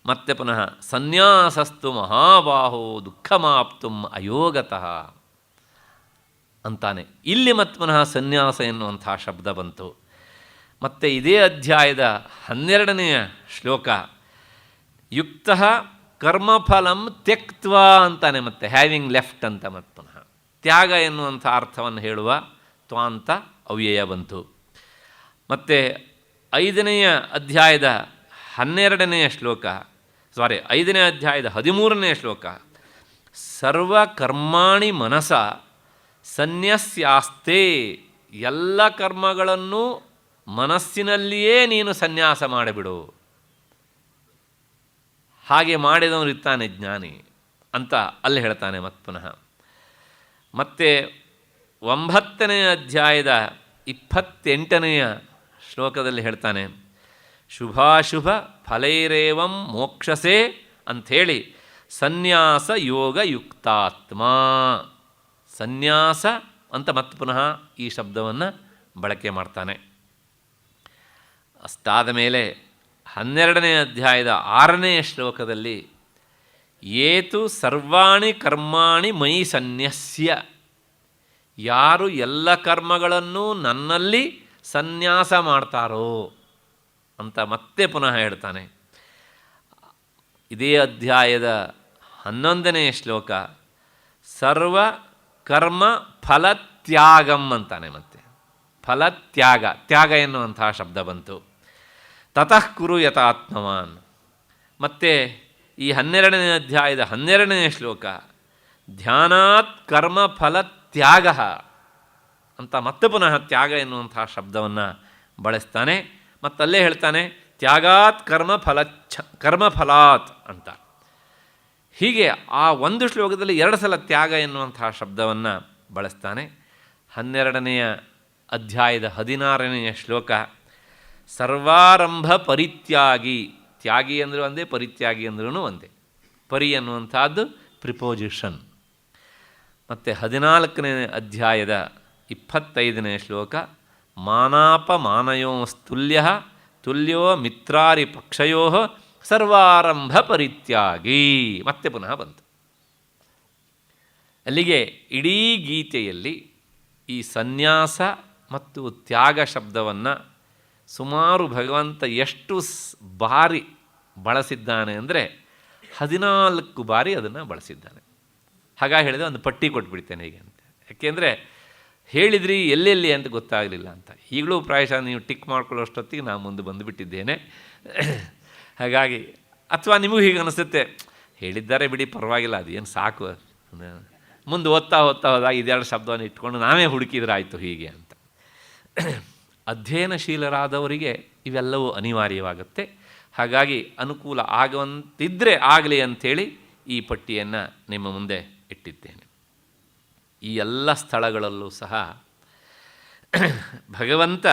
ಮತ್ತೆ ಪುನಃ ಸನ್ಯಾಸಸ್ತು ಮಹಾಬಾಹೋ ದುಃಖಮಾಪ್ತುಂ ಅಯೋಗತಃ ಅಂತಾನೆ. ಇಲ್ಲಿ ಮತ್ತೆ ಪುನಃ ಸನ್ಯಾಸ ಎನ್ನುವಂಥ ಶಬ್ದ ಬಂತು. ಮತ್ತು ಇದೇ ಅಧ್ಯಾಯದ 12ನೆಯ ಶ್ಲೋಕ ಯುಕ್ತ ಕರ್ಮಫಲಂ ತ್ಯಕ್ತ್ವ ಅಂತಾನೆ. ಮತ್ತೆ ಹ್ಯಾವಿಂಗ್ ಲೆಫ್ಟ್ ಅಂತ ಮತ್ತೆ ಪುನಃ ತ್ಯಾಗ ಎನ್ನುವಂಥ ಅರ್ಥವನ್ನು ಹೇಳುವ ತ್ವಾಂತ ಅವ್ಯಯ ಬಂತು. ಮತ್ತು 5ನೇ ಅಧ್ಯಾಯದ 12ನೇ ಶ್ಲೋಕ 5ನೇ ಅಧ್ಯಾಯದ 13ನೇ ಶ್ಲೋಕ, ಸರ್ವಕರ್ಮಾಣಿ ಮನಸ ಸನ್ಯಸ್ಯಾಸ್ತೆ, ಎಲ್ಲ ಕರ್ಮಗಳನ್ನು ಮನಸ್ಸಿನಲ್ಲಿಯೇ ನೀನು ಸನ್ಯಾಸ ಮಾಡಿಬಿಡು, ಹಾಗೆ ಮಾಡಿದವನು ಇರ್ತಾನೆ ಜ್ಞಾನಿ ಅಂತ ಅಲ್ಲಿ ಹೇಳ್ತಾನೆ ಮತ್ತೆ ಪುನಃ. ಮತ್ತು 9ನೇ ಅಧ್ಯಾಯದ 28ನೆಯ ಶ್ಲೋಕದಲ್ಲಿ ಹೇಳ್ತಾನೆ, ಶುಭಾಶುಭ ಫಲೈರೇವಂ ಮೋಕ್ಷಸೆ ಅಂಥೇಳಿ ಸನ್ಯಾಸ ಯೋಗ ಯುಕ್ತಾತ್ಮ. ಸನ್ಯಾಸ ಅಂತ ಮತ್ತೆ ಪುನಃ ಈ ಶಬ್ದವನ್ನು ಬಳಕೆ ಮಾಡ್ತಾನೆ. ಅಷ್ಟಾದ ಮೇಲೆ 12ನೇ ಅಧ್ಯಾಯದ 6ನೆಯ ಶ್ಲೋಕದಲ್ಲಿ ಏತು ಸರ್ವಾಣಿ ಕರ್ಮಾಣಿ ಮಯಿ ಸನ್ಯಸ್ಯ, ಯಾರು ಎಲ್ಲ ಕರ್ಮಗಳನ್ನು ನನ್ನಲ್ಲಿ ಸನ್ಯಾಸ ಮಾಡ್ತಾರೋ ಅಂತ ಮತ್ತೆ ಪುನಃ ಹೇಳ್ತಾನೆ. ಇದೇ ಅಧ್ಯಾಯದ 11ನೆಯ ಶ್ಲೋಕ ಸರ್ವ ಕರ್ಮ ಫಲತ್ಯಾಗಂ ಅಂತಾನೆ. ಮತ್ತೆ ಫಲತ್ಯಾಗ, ತ್ಯಾಗ ಎನ್ನುವಂತಹ ಶಬ್ದ ಬಂತು. ತತಃ ಕುರು ಯಥಾತ್ಮವಾನ್. ಮತ್ತು ಈ 12ನೇ ಅಧ್ಯಾಯದ 12ನೇ ಶ್ಲೋಕ ಧ್ಯಾನಾತ್ ಕರ್ಮ ಫಲತ್ಯಾಗ ಅಂತ ಮತ್ತೆ ಪುನಃ ತ್ಯಾಗ ಎನ್ನುವಂತಹ ಶಬ್ದವನ್ನು ಬಳಸ್ತಾನೆ. ಮತ್ತಲ್ಲೇ ಹೇಳ್ತಾನೆ ತ್ಯಾಗಾತ್ ಕರ್ಮಫಲಾತ್ ಅಂತ. ಹೀಗೆ ಆ ಒಂದು ಶ್ಲೋಕದಲ್ಲಿ 2 ಸಲ ತ್ಯಾಗ ಎನ್ನುವಂತಹ ಶಬ್ದವನ್ನು ಬಳಸ್ತಾನೆ. 12ನೇ ಅಧ್ಯಾಯದ 16ನೇ ಶ್ಲೋಕ ಸರ್ವಾರಂಭ ಪರಿತ್ಯಾಗಿ, ತ್ಯಾಗಿ ಅಂದರೂ ಒಂದೇ, ಪರಿತ್ಯಾಗಿ ಅಂದ್ರೂ ಒಂದೇ. ಪರಿ ಅನ್ನುವಂಥದ್ದು ಪ್ರಿಪೋಸಿಷನ್. ಮತ್ತು 14ನೇ ಅಧ್ಯಾಯದ 25ನೇ ಶ್ಲೋಕ ಮಾನಾಪಮಾನಯೋಸ್ತುಲ್ಯ ತುಲ್ಯೋ ಮಿತ್ರಾರಿ ಪಕ್ಷಯೋ ಸರ್ವಾರಂಭ ಪರಿತ್ಯಾಗಿ ಮತ್ತೆ ಪುನಃ ಬಂತು. ಅಲ್ಲಿಗೆ ಇಡೀ ಗೀತೆಯಲ್ಲಿ ಈ ಸನ್ಯಾಸ ಮತ್ತು ತ್ಯಾಗ ಶಬ್ದವನ್ನು ಸುಮಾರು ಭಗವಂತ ಎಷ್ಟು ಬಾರಿ ಬಳಸಿದ್ದಾನೆ ಅಂದರೆ 14 ಬಾರಿ ಅದನ್ನು ಬಳಸಿದ್ದಾನೆ. ಹಾಗಾಗಿ ಹೇಳಿದೆ ಒಂದು ಪಟ್ಟಿ ಕೊಟ್ಬಿಡ್ತೇನೆ ಹೀಗೆ ಅಂತ. ಯಾಕೆಂದರೆ ಹೇಳಿದ್ರಿ ಎಲ್ಲೆಲ್ಲಿ ಅಂತ ಗೊತ್ತಾಗಲಿಲ್ಲ ಅಂತ. ಈಗಲೂ ಪ್ರಾಯಶಃ ನೀವು ಟಿಕ್ ಮಾಡ್ಕೊಳ್ಳೋಷ್ಟೊತ್ತಿಗೆ ನಾನು ಮುಂದೆ ಬಂದುಬಿಟ್ಟಿದ್ದೇನೆ. ಹಾಗಾಗಿ ಅಥವಾ ನಿಮಗೂ ಹೀಗೆ ಅನಿಸುತ್ತೆ, ಹೇಳಿದ್ದಾರೆ ಬಿಡಿ ಪರವಾಗಿಲ್ಲ, ಅದೇನು ಸಾಕು, ಮುಂದೆ ಓದ್ತಾ ಹೋದಾಗ 2 ಶಬ್ದವನ್ನು ಇಟ್ಕೊಂಡು ನಾವೇ ಹುಡುಕಿದ್ರಾಯಿತು ಹೀಗೆ ಅಂತ. ಅಧ್ಯಯನಶೀಲರಾದವರಿಗೆ ಇವೆಲ್ಲವೂ ಅನಿವಾರ್ಯವಾಗುತ್ತೆ. ಹಾಗಾಗಿ ಅನುಕೂಲ ಆಗುವಂತಿದ್ದರೆ ಆಗಲಿ ಅಂಥೇಳಿ ಈ ಪಟ್ಟಿಯನ್ನು ನಿಮ್ಮ ಮುಂದೆ ಇಟ್ಟಿದ್ದೇನೆ. ಈ ಎಲ್ಲ ಸ್ಥಳಗಳಲ್ಲೂ ಸಹ ಭಗವಂತ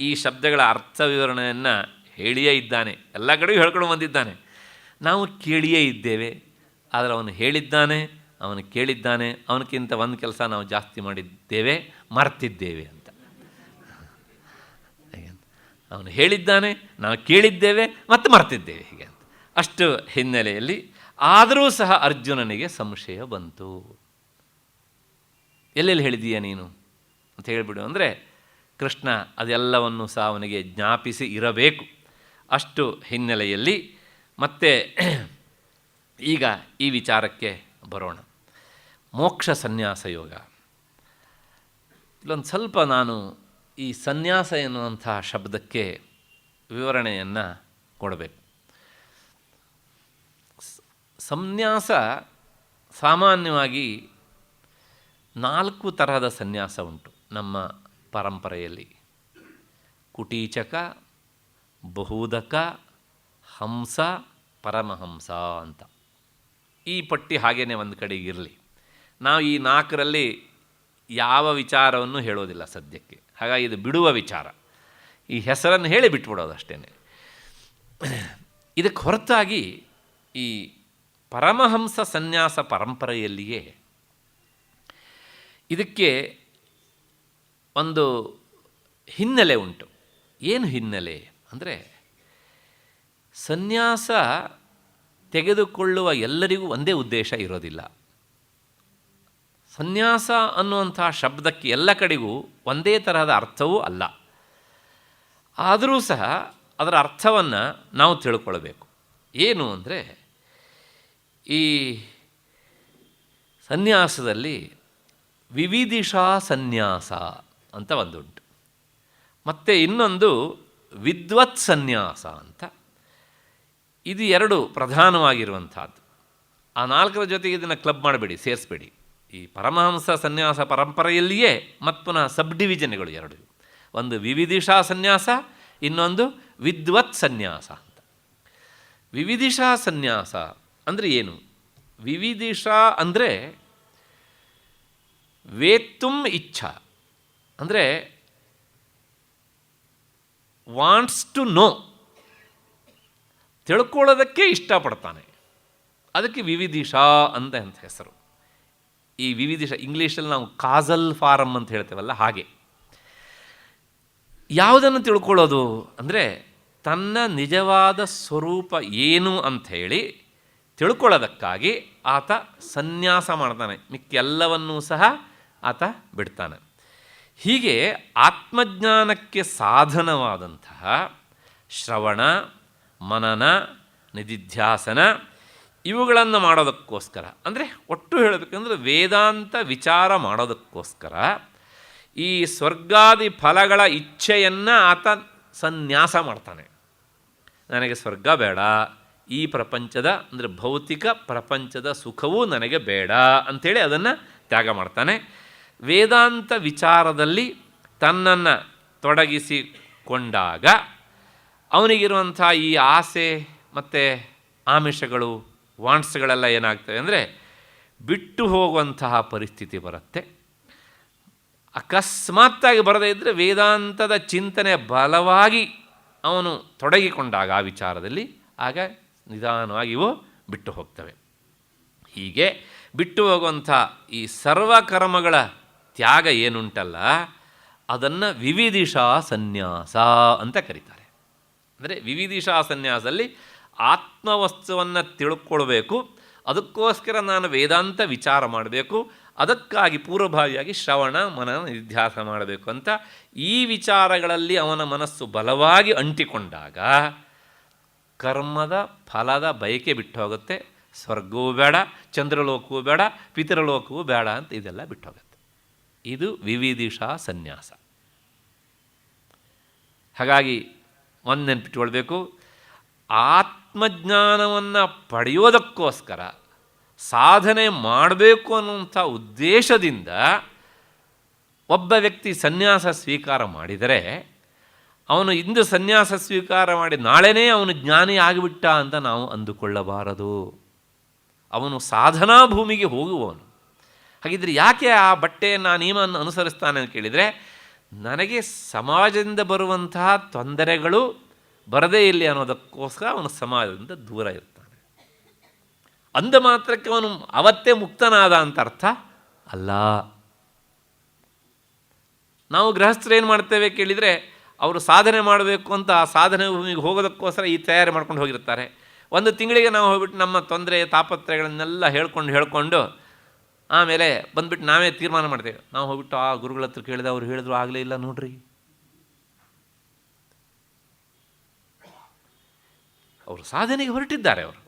ಈ ಶಬ್ದಗಳ ಅರ್ಥ ವಿವರಣೆಯನ್ನು ಹೇಳಿಯೇ ಇದ್ದಾನೆ. ಎಲ್ಲ ಕಡೆಯೂ ಹೇಳ್ಕೊಂಡು ಬಂದಿದ್ದಾನೆ. ನಾವು ಕೇಳಿಯೇ ಇದ್ದೇವೆ. ಆದರೆ ಅವನು ಹೇಳಿದ್ದಾನೆ, ಅವನು ಕೇಳಿದ್ದಾನೆ, ಅವನಕ್ಕಿಂತ ಒಂದು ಕೆಲಸ ನಾವು ಜಾಸ್ತಿ ಮಾಡಿದ್ದೇವೆ, ಮರ್ತಿದ್ದೇವೆ ಅಂತ. ಅವನು ಹೇಳಿದ್ದಾನೆ, ನಾವು ಕೇಳಿದ್ದೇವೆ ಮತ್ತು ಮರ್ತಿದ್ದೇವೆ ಹೀಗೆ ಅಂತ. ಅಷ್ಟು ಹಿನ್ನೆಲೆಯಲ್ಲಿ ಆದರೂ ಸಹ ಅರ್ಜುನನಿಗೆ ಸಂಶಯ ಬಂತು. ಎಲ್ಲೆಲ್ಲಿ ಹೇಳಿದೀಯ ನೀನು ಅಂತ ಹೇಳಿಬಿಡು ಅಂದರೆ ಕೃಷ್ಣ ಅದೆಲ್ಲವನ್ನು ಸಹ ಅವನಿಗೆ ಜ್ಞಾಪಿಸಿ ಇರಬೇಕು. ಅಷ್ಟು ಹಿನ್ನೆಲೆಯಲ್ಲಿ ಮತ್ತೆ ಈಗ ಈ ವಿಚಾರಕ್ಕೆ ಬರೋಣ. ಮೋಕ್ಷ ಸನ್ಯಾಸ ಯೋಗ. ಇಲ್ಲೊಂದು ಸ್ವಲ್ಪ ನಾನು ಈ ಸನ್ಯಾಸ ಎನ್ನುವಂಥ ಶಬ್ದಕ್ಕೆ ವಿವರಣೆಯನ್ನು ಕೊಡಬೇಕು. ಸನ್ಯಾಸ ಸಾಮಾನ್ಯವಾಗಿ 4 ತರಹದ ಸನ್ಯಾಸ ಉಂಟು ನಮ್ಮ ಪರಂಪರೆಯಲ್ಲಿ. ಕುಟೀಚಕ, ಬಹುದಕ, ಹಂಸ, ಪರಮಹಂಸ ಅಂತ. ಈ ಪಟ್ಟಿ ಹಾಗೇ ಒಂದು ಕಡೆಗೆ ಇರಲಿ. ನಾವು ಈ 4ರಲ್ಲಿ ಯಾವ ವಿಚಾರವನ್ನು ಹೇಳೋದಿಲ್ಲ ಸದ್ಯಕ್ಕೆ. ಹಾಗಾಗಿ ಇದು ಬಿಡುವ ವಿಚಾರ. ಈ ಹೆಸರನ್ನು ಹೇಳಿ ಬಿಟ್ಬಿಡೋದು ಅಷ್ಟೇ. ಇದಕ್ಕೆ ಹೊರತಾಗಿ ಈ ಪರಮಹಂಸ ಸನ್ಯಾಸ ಪರಂಪರೆಯಲ್ಲಿಯೇ ಇದಕ್ಕೆ ಒಂದು ಹಿನ್ನೆಲೆ ಉಂಟು. ಏನು ಹಿನ್ನೆಲೆ ಅಂದರೆ, ಸನ್ಯಾಸ ತೆಗೆದುಕೊಳ್ಳುವ ಎಲ್ಲರಿಗೂ ಒಂದೇ ಉದ್ದೇಶ ಇರೋದಿಲ್ಲ. ಸನ್ಯಾಸ ಅನ್ನುವಂಥ ಶಬ್ದಕ್ಕೆ ಎಲ್ಲ ಕಡೆಗೂ ಒಂದೇ ತರಹದ ಅರ್ಥವೂ ಅಲ್ಲ. ಆದರೂ ಸಹ ಅದರ ಅರ್ಥವನ್ನು ನಾವು ತಿಳ್ಕೊಳ್ಬೇಕು. ಏನು ಅಂದರೆ, ಈ ಸನ್ಯಾಸದಲ್ಲಿ ವಿವಿಧಿಷಾ ಸನ್ಯಾಸ ಅಂತ ಒಂದುಂಟು, ಮತ್ತು ಇನ್ನೊಂದು ವಿದ್ವತ್ ಸನ್ಯಾಸ ಅಂತ. ಇದು 2 ಪ್ರಧಾನವಾಗಿರುವಂಥದ್ದು. ಆ 4ರ ಜೊತೆಗೆ ಇದನ್ನು ಕ್ಲಬ್ ಮಾಡಬೇಡಿ, ಸೇರಿಸಬೇಡಿ. ಈ ಪರಮಹಂಸ ಸನ್ಯಾಸ ಪರಂಪರೆಯಲ್ಲಿಯೇ ಮತ್ತು ಪುನಃ ಸಬ್ ಡಿವಿಷನ್ಗಳು 2. ಒಂದು ವಿವಿಧಿಷಾ ಸನ್ಯಾಸ, ಇನ್ನೊಂದು ವಿದ್ವತ್ ಸನ್ಯಾಸ ಅಂತ. ವಿವಿಧಿಷಾ ಸನ್ಯಾಸ ಅಂದರೆ ಏನು? ವಿವಿಧಿಷಾ ಅಂದರೆ ವೇತ್ತುಂ ಇಚ್ಛಾ, ಅಂದರೆ ವಾಂಟ್ಸ್ ಟು ನೋ, ತಿಳ್ಕೊಳ್ಳೋದಕ್ಕೆ ಇಷ್ಟಪಡ್ತಾನೆ. ಅದಕ್ಕೆ ವಿವಿಧಿಷಾ ಅಂತ ಹೆಸರು. ಈ ವಿವಿಧಿಷಾ ಇಂಗ್ಲೀಷಲ್ಲಿ ನಾವು ಕಾಸಲ್ ಫಾರಮ್ ಅಂತ ಹೇಳ್ತೇವಲ್ಲ, ಹಾಗೆ. ಯಾವುದನ್ನು ತಿಳ್ಕೊಳ್ಳೋದು ಅಂದರೆ ತನ್ನ ನಿಜವಾದ ಸ್ವರೂಪ ಏನು ಅಂಥೇಳಿ ತಿಳ್ಕೊಳ್ಳೋದಕ್ಕಾಗಿ ಆತ ಸನ್ಯಾಸ ಮಾಡ್ತಾನೆ. ಮಿಕ್ಕೆಲ್ಲವನ್ನೂ ಸಹ ಆತ ಬಿಡ್ತಾನೆ. ಹೀಗೆ ಆತ್ಮಜ್ಞಾನಕ್ಕೆ ಸಾಧನವಾದಂತಹ ಶ್ರವಣ, ಮನನ, ನಿಧಿಧ್ಯಾಸನ ಇವುಗಳನ್ನು ಮಾಡೋದಕ್ಕೋಸ್ಕರ, ಅಂದರೆ ಒಟ್ಟು ಹೇಳಬೇಕಂದ್ರೆ ವೇದಾಂತ ವಿಚಾರ ಮಾಡೋದಕ್ಕೋಸ್ಕರ ಈ ಸ್ವರ್ಗಾದಿ ಫಲಗಳ ಇಚ್ಛೆಯನ್ನು ಆತ ಸನ್ಯಾಸ ಮಾಡ್ತಾನೆ. ನನಗೆ ಸ್ವರ್ಗ ಬೇಡ, ಈ ಪ್ರಪಂಚದ ಅಂದರೆ ಭೌತಿಕ ಪ್ರಪಂಚದ ಸುಖವೂ ನನಗೆ ಬೇಡ ಅಂಥೇಳಿ ಅದನ್ನು ತ್ಯಾಗ ಮಾಡ್ತಾನೆ. ವೇದಾಂತ ವಿಚಾರದಲ್ಲಿ ತನ್ನನ್ನು ತೊಡಗಿಸಿಕೊಂಡಾಗ ಅವನಿಗಿರುವಂಥ ಈ ಆಸೆ ಮತ್ತು ಆಮಿಷಗಳು, ವಾಂಟ್ಸ್ಗಳೆಲ್ಲ ಏನಾಗ್ತವೆ ಅಂದರೆ ಬಿಟ್ಟು ಹೋಗುವಂತಹ ಪರಿಸ್ಥಿತಿ ಬರುತ್ತೆ. ಅಕಸ್ಮಾತ್ತಾಗಿ ಬರದೇ ಇದ್ದರೆ ವೇದಾಂತದ ಚಿಂತನೆ ಬಲವಾಗಿ ಅವನು ತೊಡಗಿಕೊಂಡಾಗ ಆ ವಿಚಾರದಲ್ಲಿ, ಆಗ ನಿಧಾನವಾಗಿ ಇವು ಬಿಟ್ಟು ಹೋಗ್ತವೆ. ಹೀಗೆ ಬಿಟ್ಟು ಹೋಗುವಂಥ ಈ ಸರ್ವಕರ್ಮಗಳ ತ್ಯಾಗ ಏನುಂಟಲ್ಲ, ಅದನ್ನು ವಿವಿಧಿಷಾ ಸನ್ಯಾಸ ಅಂತ ಕರೀತಾರೆ. ಅಂದರೆ ವಿವಿಧಿಷಾ ಸನ್ಯಾಸದಲ್ಲಿ ಆತ್ಮವಸ್ತುವನ್ನು ತಿಳ್ಕೊಳ್ಬೇಕು, ಅದಕ್ಕೋಸ್ಕರ ನಾನು ವೇದಾಂತ ವಿಚಾರ ಮಾಡಬೇಕು, ಅದಕ್ಕಾಗಿ ಪೂರ್ವಭಾವಿಯಾಗಿ ಶ್ರವಣ, ಮನನ, ನಿಧ್ಯಾಸ ಮಾಡಬೇಕು ಅಂತ ಈ ವಿಚಾರಗಳಲ್ಲಿ ಅವನ ಮನಸ್ಸು ಬಲವಾಗಿ ಅಂಟಿಕೊಂಡಾಗ ಕರ್ಮದ ಫಲದ ಬಯಕೆ ಬಿಟ್ಟು ಹೋಗುತ್ತೆ. ಸ್ವರ್ಗವೂ ಬೇಡ, ಚಂದ್ರಲೋಕವೂ ಬೇಡ, ಪಿತೃಲೋಕವೂ ಬೇಡ ಅಂತ ಇದೆಲ್ಲ ಬಿಟ್ಟು ಹೋಗುತ್ತೆ. ಇದು ವಿವಿಧಿಷಾ ಸನ್ಯಾಸ. ಹಾಗಾಗಿ ಒಂದು ನೆನಪಿಟ್ಕೊಳ್ಬೇಕು, ಆತ್ಮಜ್ಞಾನವನ್ನು ಪಡೆಯೋದಕ್ಕೋಸ್ಕರ ಸಾಧನೆ ಮಾಡಬೇಕು ಅನ್ನುವಂಥ ಉದ್ದೇಶದಿಂದ ಒಬ್ಬ ವ್ಯಕ್ತಿ ಸನ್ಯಾಸ ಸ್ವೀಕಾರ ಮಾಡಿದರೆ, ಅವನು ಇಂದು ಸನ್ಯಾಸ ಸ್ವೀಕಾರ ಮಾಡಿ ನಾಳೆನೇ ಅವನು ಜ್ಞಾನಿ ಆಗಿಬಿಟ್ಟ ಅಂತ ನಾವು ಅಂದುಕೊಳ್ಳಬಾರದು. ಅವನು ಸಾಧನಾ ಭೂಮಿಗೆ ಹೋಗುವವನು. ಹಾಗಿದ್ರೆ ಯಾಕೆ ಆ ಬಟ್ಟೆಯನ್ನು ಆ ನಿಯಮವನ್ನು ಅನುಸರಿಸ್ತಾನೆ ಅಂತ ಕೇಳಿದರೆ, ನನಗೆ ಸಮಾಜದಿಂದ ಬರುವಂತಹ ತೊಂದರೆಗಳು ಬರದೇ ಇಲ್ಲಿ ಅನ್ನೋದಕ್ಕೋಸ್ಕರ ಅವನು ಸಮಾಜದಿಂದ ದೂರ ಇರ್ತಾನೆ. ಅಂದ ಮಾತ್ರಕ್ಕೆ ಅವನು ಅವತ್ತೇ ಮುಕ್ತನಾದ ಅಂತ ಅರ್ಥ ಅಲ್ಲ. ನಾವು ಗೃಹಸ್ಥರು ಏನು ಮಾಡ್ತೇವೆ ಕೇಳಿದರೆ, ಅವರು ಸಾಧನೆ ಮಾಡಬೇಕು ಅಂತ ಆ ಸಾಧನೆ ಭೂಮಿಗೆ ಹೋಗೋದಕ್ಕೋಸ್ಕರ ಈ ತಯಾರಿ ಮಾಡ್ಕೊಂಡು ಹೋಗಿರ್ತಾರೆ. ಒಂದು ತಿಂಗಳಿಗೆ ನಾವು ಹೋಗ್ಬಿಟ್ಟು ನಮ್ಮ ತೊಂದರೆ ತಾಪತ್ರಯಗಳನ್ನೆಲ್ಲ ಹೇಳ್ಕೊಂಡು ಆಮೇಲೆ ಬಂದುಬಿಟ್ಟು ನಾವೇ ತೀರ್ಮಾನ ಮಾಡ್ತೇವೆ. ನಾವು ಹೋಗ್ಬಿಟ್ಟು ಆ ಗುರುಗಳ ಹತ್ರ ಕೇಳಿದೆ, ಅವ್ರು ಹೇಳಿದ್ರು ಆಗಲೇ ಇಲ್ಲ ನೋಡ್ರಿ. ಅವರು ಸಾಧನೆಗೆ ಹೊರಟಿದ್ದಾರೆ. ಅವರು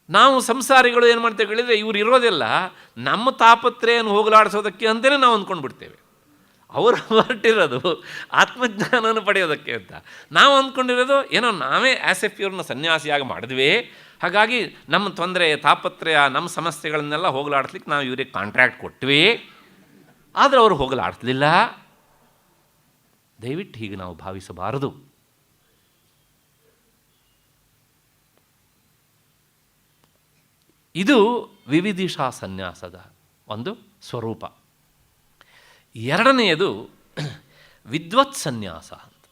ನಾವು ಸಂಸಾರಿಗಳು ಏನು ಮಾಡ್ತೇವೆ ಹೇಳಿದರೆ, ಇವ್ರು ಇರೋದೆಲ್ಲ ನಮ್ಮ ತಾಪತ್ರೆಯನ್ನು ಹೋಗಲಾಡಿಸೋದಕ್ಕೆ ಅಂತಲೇ ನಾವು ಅಂದ್ಕೊಂಡು ಬಿಡ್ತೇವೆ. ಅವರು ಹೊರಟಿರೋದು ಆತ್ಮಜ್ಞಾನವನ್ನು ಪಡೆಯೋದಕ್ಕೆ ಅಂತ. ನಾವು ಅಂದ್ಕೊಂಡಿರೋದು ಏನೋ ನಾವೇ ಆ್ಯಸ್ ಎಫ್ ಇವ್ರನ್ನ ಸನ್ಯಾಸಿಯಾಗಿ ಮಾಡಿದ್ವಿ, ಹಾಗಾಗಿ ನಮ್ಮ ತೊಂದರೆ ತಾಪತ್ರಯ ನಮ್ಮ ಸಮಸ್ಯೆಗಳನ್ನೆಲ್ಲ ಹೋಗಲಾಡಿಸ್ಲಿಕ್ಕೆ ನಾವು ಇವರಿಗೆ ಕಾಂಟ್ರ್ಯಾಕ್ಟ್ ಕೊಟ್ವಿ, ಆದರೆ ಅವರು ಹೋಗಲಾಡಿಸ್ಲಿಲ್ಲ. ದಯವಿಟ್ಟು ಹೀಗೆ ನಾವು ಭಾವಿಸಬಾರದು. ಇದು ವಿವಿಧಿಷಾ ಸನ್ಯಾಸದ ಒಂದು ಸ್ವರೂಪ. ಎರಡನೆಯದು ವಿದ್ವತ್ ಸನ್ಯಾಸ ಅಂತ.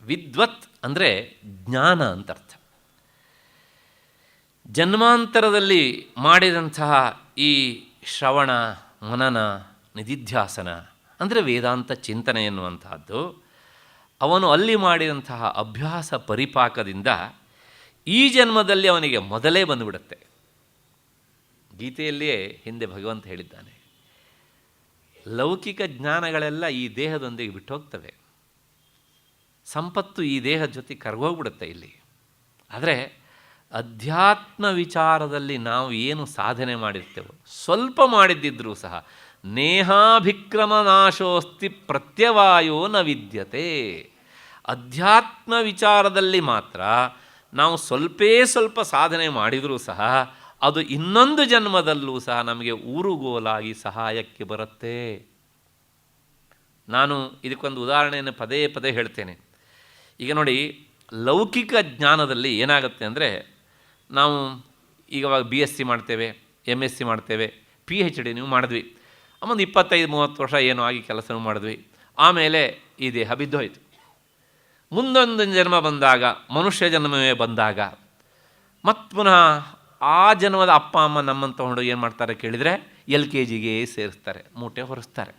ವಿದ್ವತ್ ಅಂದರೆ ಜ್ಞಾನ ಅಂತ ಅರ್ಥ. ಜನ್ಮಾಂತರದಲ್ಲಿ ಮಾಡಿದಂತಹ ಈ ಶ್ರವಣ ಮನನ ನಿಧಿಧ್ಯಾಸನ ಅಂದರೆ ವೇದಾಂತ ಚಿಂತನೆ ಎನ್ನುವಂತಹದ್ದು, ಅವನು ಅಲ್ಲಿ ಮಾಡಿದಂತಹ ಅಭ್ಯಾಸ ಪರಿಪಾಕದಿಂದ ಈ ಜನ್ಮದಲ್ಲಿ ಅವನಿಗೆ ಮೊದಲೇ ಬಂದುಬಿಡುತ್ತೆ. ಗೀತೆಯಲ್ಲಿಯೇ ಹಿಂದೆ ಭಗವಂತ ಹೇಳಿದ್ದಾನೆ, ಲೌಕಿಕ ಜ್ಞಾನಗಳೆಲ್ಲ ಈ ದೇಹದೊಂದಿಗೆ ಬಿಟ್ಟು ಹೋಗ್ತವೆ, ಸಂಪತ್ತು ಈ ದೇಹದ ಜೊತೆ ಕರಗೋಗ್ಬಿಡುತ್ತೆ ಇಲ್ಲಿ. ಆದರೆ ಅಧ್ಯಾತ್ಮ ವಿಚಾರದಲ್ಲಿ ನಾವು ಏನು ಸಾಧನೆ ಮಾಡಿರ್ತೇವೋ, ಸ್ವಲ್ಪ ಮಾಡಿದ್ದಿದ್ರೂ ಸಹ ನೇಹಾಭಿಕ್ರಮ ನಾಶೋಸ್ತಿ ಪ್ರತ್ಯವಾಯೋ ನ ವಿದ್ಯತೆ. ಅಧ್ಯಾತ್ಮ ವಿಚಾರದಲ್ಲಿ ಮಾತ್ರ ನಾವು ಸ್ವಲ್ಪ ಸಾಧನೆ ಮಾಡಿದರೂ ಸಹ ಅದು ಇನ್ನೊಂದು ಜನ್ಮದಲ್ಲೂ ಸಹ ನಮಗೆ ಊರುಗೋಲಾಗಿ ಸಹಾಯಕ್ಕೆ ಬರುತ್ತೆ. ನಾನು ಇದಕ್ಕೊಂದು ಉದಾಹರಣೆಯನ್ನು ಪದೇ ಹೇಳ್ತೇನೆ. ಈಗ ನೋಡಿ, ಲೌಕಿಕ ಜ್ಞಾನದಲ್ಲಿ ಏನಾಗುತ್ತೆ ಅಂದರೆ, ನಾವು ಈಗ BSc ಮಾಡ್ತೇವೆ, MSc ಮಾಡ್ತೇವೆ, PhD ನೀವು ಮಾಡಿದ್ವಿ, ಒಂದು 25-30 ವರ್ಷ ಏನೋ ಆಗಿ ಕೆಲಸನೂ ಮಾಡಿದ್ವಿ, ಆಮೇಲೆ ಈ ದೇಹ ಬಿದ್ದೋಯ್ತು. ಮುಂದೊಂದು ಜನ್ಮ ಬಂದಾಗ, ಮನುಷ್ಯ ಜನ್ಮವೇ ಬಂದಾಗ, ಮತ್ತು ಪುನಃ ಆ ಜನ್ಮದ ಅಪ್ಪ ಅಮ್ಮ ನಮ್ಮನ್ನು ತಗೊಂಡು ಏನು ಮಾಡ್ತಾರೆ ಕೇಳಿದರೆ LKGಗೆ ಸೇರಿಸ್ತಾರೆ, ಮೂಟೆ ಹೊರಿಸ್ತಾರೆ.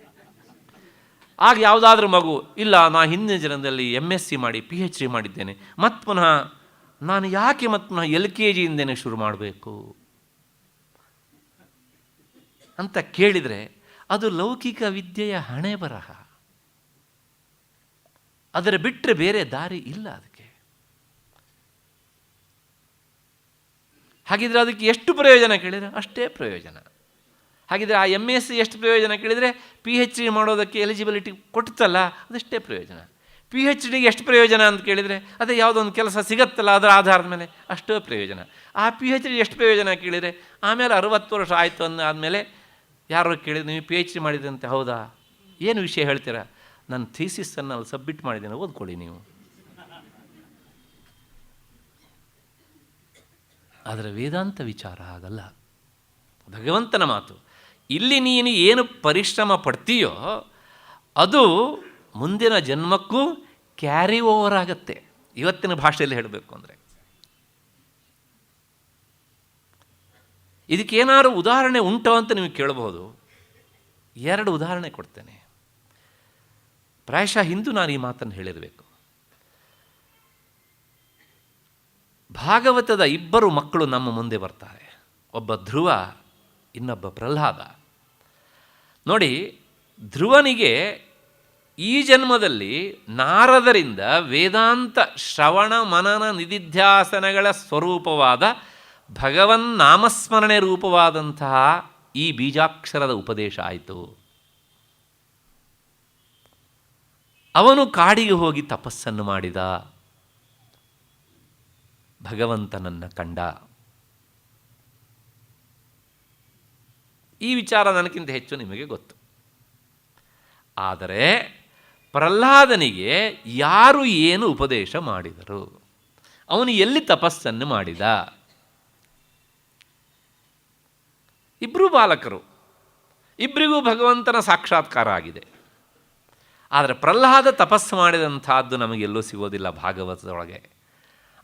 ಆಗ ಯಾವುದಾದ್ರೂ ಮಗು, ಇಲ್ಲ ನಾ ಹಿಂದಿನ ಜನ್ಮದಲ್ಲಿ MSc ಮಾಡಿ PhD ಮಾಡಿದ್ದೇನೆ, ಮತ್ತು ಪುನಃ ನಾನು ಯಾಕೆ ಮತ್ತು ಪುನಃ LKGಯಿಂದನೇ ಶುರು ಮಾಡಬೇಕು ಅಂತ ಕೇಳಿದರೆ ಅದು ಲೌಕಿಕ ವಿದ್ಯೆಯ ಹಣೆ ಬರಹ. ಅದರ ಬಿಟ್ಟರೆ ಬೇರೆ ದಾರಿ ಇಲ್ಲ ಅದಕ್ಕೆ. ಹಾಗಿದ್ರೆ ಅದಕ್ಕೆ ಎಷ್ಟು ಪ್ರಯೋಜನ ಕೇಳಿದರೆ ಅಷ್ಟೇ ಪ್ರಯೋಜನ. ಹಾಗಿದ್ರೆ ಆ MSc ಎಷ್ಟು ಪ್ರಯೋಜನ ಕೇಳಿದರೆ PhD ಮಾಡೋದಕ್ಕೆ ಎಲಿಜಿಬಿಲಿಟಿ ಕೊಡ್ತಲ್ಲ, ಅದಷ್ಟೇ ಪ್ರಯೋಜನ. PhDಗೆ ಎಷ್ಟು ಪ್ರಯೋಜನ ಅಂತ ಕೇಳಿದರೆ ಅದೇ ಯಾವುದೊಂದು ಕೆಲಸ ಸಿಗತ್ತಲ್ಲ ಅದರ ಆಧಾರದ ಮೇಲೆ ಅಷ್ಟೇ ಪ್ರಯೋಜನ. ಆ PhD ಎಷ್ಟು ಪ್ರಯೋಜನ ಕೇಳಿದರೆ ಆಮೇಲೆ 60 ವರ್ಷ ಆಯಿತು ಅಂದಾದಮೇಲೆ ಯಾರೋ ಕೇಳಿದ್ರೆ ನೀವು PhD ಮಾಡಿದ್ರಂತೆ, ಹೌದಾ, ಏನು ವಿಷಯ ಹೇಳ್ತೀರಾ? ನನ್ನ ಥೀಸಿಸನ್ನು ಅಲ್ಲಿ ಸಬ್ಮಿಟ್ ಮಾಡಿದ್ದೇನೆ, ಓದ್ಕೊಳ್ಳಿ ನೀವು. ಆದರೆ ವೇದಾಂತ ವಿಚಾರ ಆಗಲ್ಲ, ಭಗವಂತನ ಮಾತು. ಇಲ್ಲಿ ನೀನು ಏನು ಪರಿಶ್ರಮ ಪಡ್ತೀಯೋ ಅದು ಮುಂದಿನ ಜನ್ಮಕ್ಕೂ ಕ್ಯಾರಿ ಓವರ್ ಆಗುತ್ತೆ. ಇವತ್ತಿನ ಭಾಷೆಯಲ್ಲಿ ಹೇಳಬೇಕು ಅಂದರೆ ಇದಕ್ಕೇನಾದ್ರು ಉದಾಹರಣೆ ಉಂಟೋ ಅಂತ ನೀವು ಕೇಳಬಹುದು. 2 ಉದಾಹರಣೆ ಕೊಡ್ತೇನೆ. ಪ್ರಾಯಶಃ ಹಿಂದೂ ನಾನು ಈ ಮಾತನ್ನು ಹೇಳಿರಬೇಕು. ಭಾಗವತದ 2 ಮಕ್ಕಳು ನಮ್ಮ ಮುಂದೆ ಬರ್ತಾರೆ, ಒಬ್ಬ ಧ್ರುವ, ಇನ್ನೊಬ್ಬ ಪ್ರಹ್ಲಾದ. ನೋಡಿ, ಧ್ರುವನಿಗೆ ಈ ಜನ್ಮದಲ್ಲಿ ನಾರದರಿಂದ ವೇದಾಂತ ಶ್ರವಣ ಮನನ ನಿಧಿಧ್ಯಾಸನಗಳ ಸ್ವರೂಪವಾದ ಭಗವನ್ ನಾಮಸ್ಮರಣೆ ರೂಪವಾದಂತಹ ಈ ಬೀಜಾಕ್ಷರದ ಉಪದೇಶ ಆಯಿತು. ಅವನು ಕಾಡಿಗೆ ಹೋಗಿ ತಪಸ್ಸನ್ನು ಮಾಡಿದ, ಭಗವಂತನನ್ನು ಕಂಡ. ಈ ವಿಚಾರ ನನಗಿಂತ ಹೆಚ್ಚು ನಿಮಗೆ ಗೊತ್ತು. ಆದರೆ ಪ್ರಹ್ಲಾದನಿಗೆ ಯಾರು ಏನು ಉಪದೇಶ ಮಾಡಿದರು, ಅವನು ಎಲ್ಲಿ ತಪಸ್ಸನ್ನು ಮಾಡಿದ? 2 ಬಾಲಕರು, 2 ಭಗವಂತನ ಸಾಕ್ಷಾತ್ಕಾರ ಆಗಿದೆ. ಆದರೆ ಪ್ರಹ್ಲಾದ ತಪಸ್ಸು ಮಾಡಿದಂಥದ್ದು ನಮಗೆಲ್ಲೂ ಸಿಗೋದಿಲ್ಲ ಭಾಗವತದೊಳಗೆ.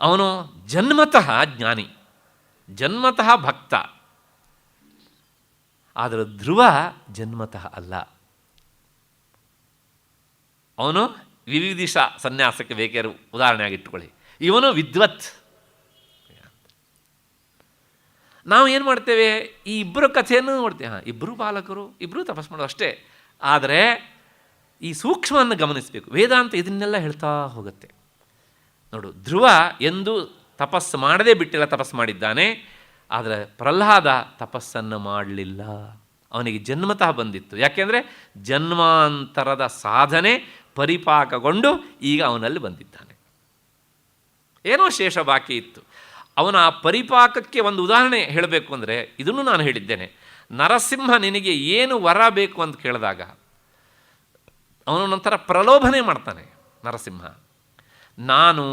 ಅವನು ಜನ್ಮತಃ ಜ್ಞಾನಿ, ಜನ್ಮತಃ ಭಕ್ತ. ಆದರೆ ಧ್ರುವ ಜನ್ಮತಃ ಅಲ್ಲ. ಅವನು ವಿವಿಧಿಷ ಸನ್ಯಾಸಕ್ಕೆ ಬೇಕಾದ್ರೆ ಉದಾಹರಣೆಯಾಗಿಟ್ಟುಕೊಳ್ಳಿ. ಇವನು ವಿದ್ವತ್. ನಾವು ಏನು ಮಾಡ್ತೇವೆ, ಈ ಇಬ್ಬರು ಕಥೆಯನ್ನು ನೋಡ್ತೇವೆ. ಇಬ್ಬರು ಬಾಲಕರು, ಇಬ್ಬರು ತಪಸ್ ಮಾಡೋದು ಅಷ್ಟೇ. ಆದರೆ ಈ ಸೂಕ್ಷ್ಮವನ್ನು ಗಮನಿಸಬೇಕು. ವೇದಾಂತ ಇದನ್ನೆಲ್ಲ ಹೇಳ್ತಾ ಹೋಗುತ್ತೆ. ನೋಡು, ಧ್ರುವ ಎಂದು ತಪಸ್ಸು ಮಾಡದೇ ಬಿಟ್ಟಿಲ್ಲ, ತಪಸ್ಸು ಮಾಡಿದ್ದಾನೆ. ಆದರೆ ಪ್ರಹ್ಲಾದ ತಪಸ್ಸನ್ನು ಮಾಡಲಿಲ್ಲ. ಅವನಿಗೆ ಜನ್ಮತಃ ಬಂದಿತ್ತು. ಯಾಕೆಂದರೆ ಜನ್ಮಾಂತರದ ಸಾಧನೆ ಪರಿಪಾಕಗೊಂಡು ಈಗ ಅವನಲ್ಲಿ ಬಂದಿದ್ದಾನೆ. ಏನೋ ಶೇಷ ಬಾಕಿ ಇತ್ತು. ಅವನ ಆ ಪರಿಪಾಕಕ್ಕೆ ಒಂದು ಉದಾಹರಣೆ ಹೇಳಬೇಕು ಅಂದರೆ, ಇದನ್ನು ನಾನು ಹೇಳಿದ್ದೇನೆ. ನರಸಿಂಹ ನಿನಗೆ ಏನು ವರ ಬೇಕು ಅಂತ ಕೇಳಿದಾಗ ಅವನು ನಂತರ ಪ್ರಲೋಭನೆ ಮಾಡ್ತಾನೆ ನರಸಿಂಹ. ನಾನು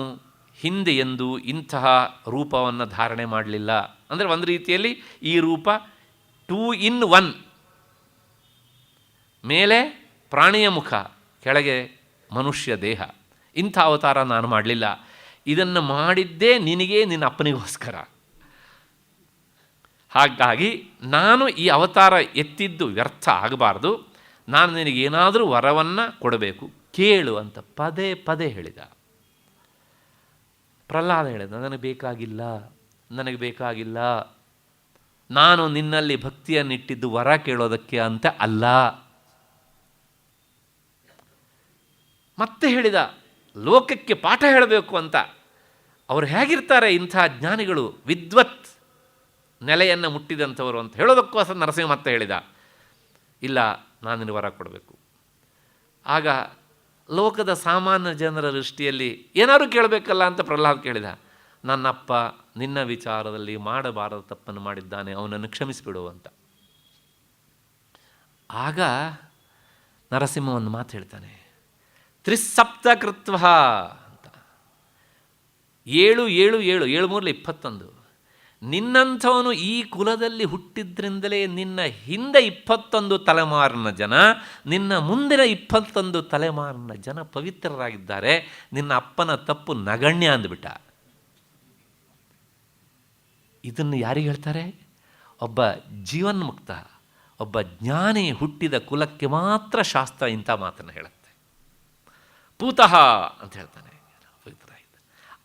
ಹಿಂದೆ ಎಂದು ಇಂತಹ ರೂಪವನ್ನು ಧಾರಣೆ ಮಾಡಲಿಲ್ಲ. ಅಂದರೆ ಒಂದು ರೀತಿಯಲ್ಲಿ ಈ ರೂಪ 2 in 1. ಮೇಲೆ ಪ್ರಾಣಿಯ ಮುಖ, ಕೆಳಗೆ ಮನುಷ್ಯ ದೇಹ. ಇಂಥ ಅವತಾರ ನಾನು ಮಾಡಲಿಲ್ಲ. ಇದನ್ನು ಮಾಡಿದ್ದೇ ನಿನಗೆ, ನಿನ್ನ ಅಪ್ಪನಿಗೋಸ್ಕರ. ಹಾಗಾಗಿ ನಾನು ಈ ಅವತಾರ ಎತ್ತಿದ್ದು ವ್ಯರ್ಥ ಆಗಬಾರ್ದು. ನಾನು ನಿನಗೇನಾದರೂ ವರವನ್ನು ಕೊಡಬೇಕು, ಕೇಳು ಅಂತ ಪದೇ ಪದೇ ಹೇಳಿದ. ಪ್ರಹ್ಲಾದ ಹೇಳಿದ, ನನಗೆ ಬೇಕಾಗಿಲ್ಲ. ನಾನು ನಿನ್ನಲ್ಲಿ ಭಕ್ತಿಯನ್ನಿಟ್ಟಿದ್ದು ವರ ಕೇಳೋದಕ್ಕೆ ಅಂತ ಅಲ್ಲ. ಮತ್ತೆ ಹೇಳಿದ, ಲೋಕಕ್ಕೆ ಪಾಠ ಹೇಳಬೇಕು ಅಂತ. ಅವರು ಹೇಗಿರ್ತಾರೆ ಇಂಥ ಜ್ಞಾನಿಗಳು, ವಿದ್ವತ್ ನೆಲೆಯನ್ನು ಮುಟ್ಟಿದಂಥವರು ಅಂತ ಹೇಳೋದಕ್ಕೋಸ್ಕರ ನರಸಿಂಹ ಮತ್ತೆ ಹೇಳಿದ, ಇಲ್ಲ, ನಾನು ನಿನಗೆ ವರ ಕೊಡಬೇಕು. ಆಗ ಲೋಕದ ಸಾಮಾನ್ಯ ಜನರ ದೃಷ್ಟಿಯಲ್ಲಿ ಏನಾದರೂ ಕೇಳಬೇಕಲ್ಲ ಅಂತ ಪ್ರಹ್ಲಾದ್ ಕೇಳಿದ. ನನ್ನಪ್ಪ ನಿನ್ನ ವಿಚಾರದಲ್ಲಿ ಮಾಡಬಾರದ ತಪ್ಪನ್ನು ಮಾಡಿದ್ದಾನೆ, ಅವನನ್ನು ಕ್ಷಮಿಸಿಬಿಡು ಅಂತ. ಆಗ ನರಸಿಂಹ ಒಂದು ಮಾತು ಹೇಳ್ತಾನೆ, 3 ಕೃತ್ವ ಅಂತ. 7 7 7 7 3 21. ನಿನ್ನಂಥವನು ಈ ಕುಲದಲ್ಲಿ ಹುಟ್ಟಿದ್ರಿಂದಲೇ ನಿನ್ನ ಹಿಂದೆ 21 ತಲೆಮಾರಿನ ಜನ, ನಿನ್ನ ಮುಂದಿನ 21 ತಲೆಮಾರಿನ ಜನ ಪವಿತ್ರರಾಗಿದ್ದಾರೆ. ನಿನ್ನ ಅಪ್ಪನ ತಪ್ಪು ನಗಣ್ಯ ಅಂದುಬಿಟ್ಟ. ಇದನ್ನು ಯಾರಿಗೆ ಹೇಳ್ತಾರೆ? ಒಬ್ಬ ಜೀವನ್ಮುಕ್ತ, ಒಬ್ಬ ಜ್ಞಾನಿ ಹುಟ್ಟಿದ ಕುಲಕ್ಕೆ ಮಾತ್ರ ಶಾಸ್ತ್ರ ಇಂಥ ಮಾತನ್ನು ಹೇಳುತ್ತೆ. ಪೂತಃ ಅಂತ ಹೇಳ್ತಾನೆ, ಪವಿತ್ರ.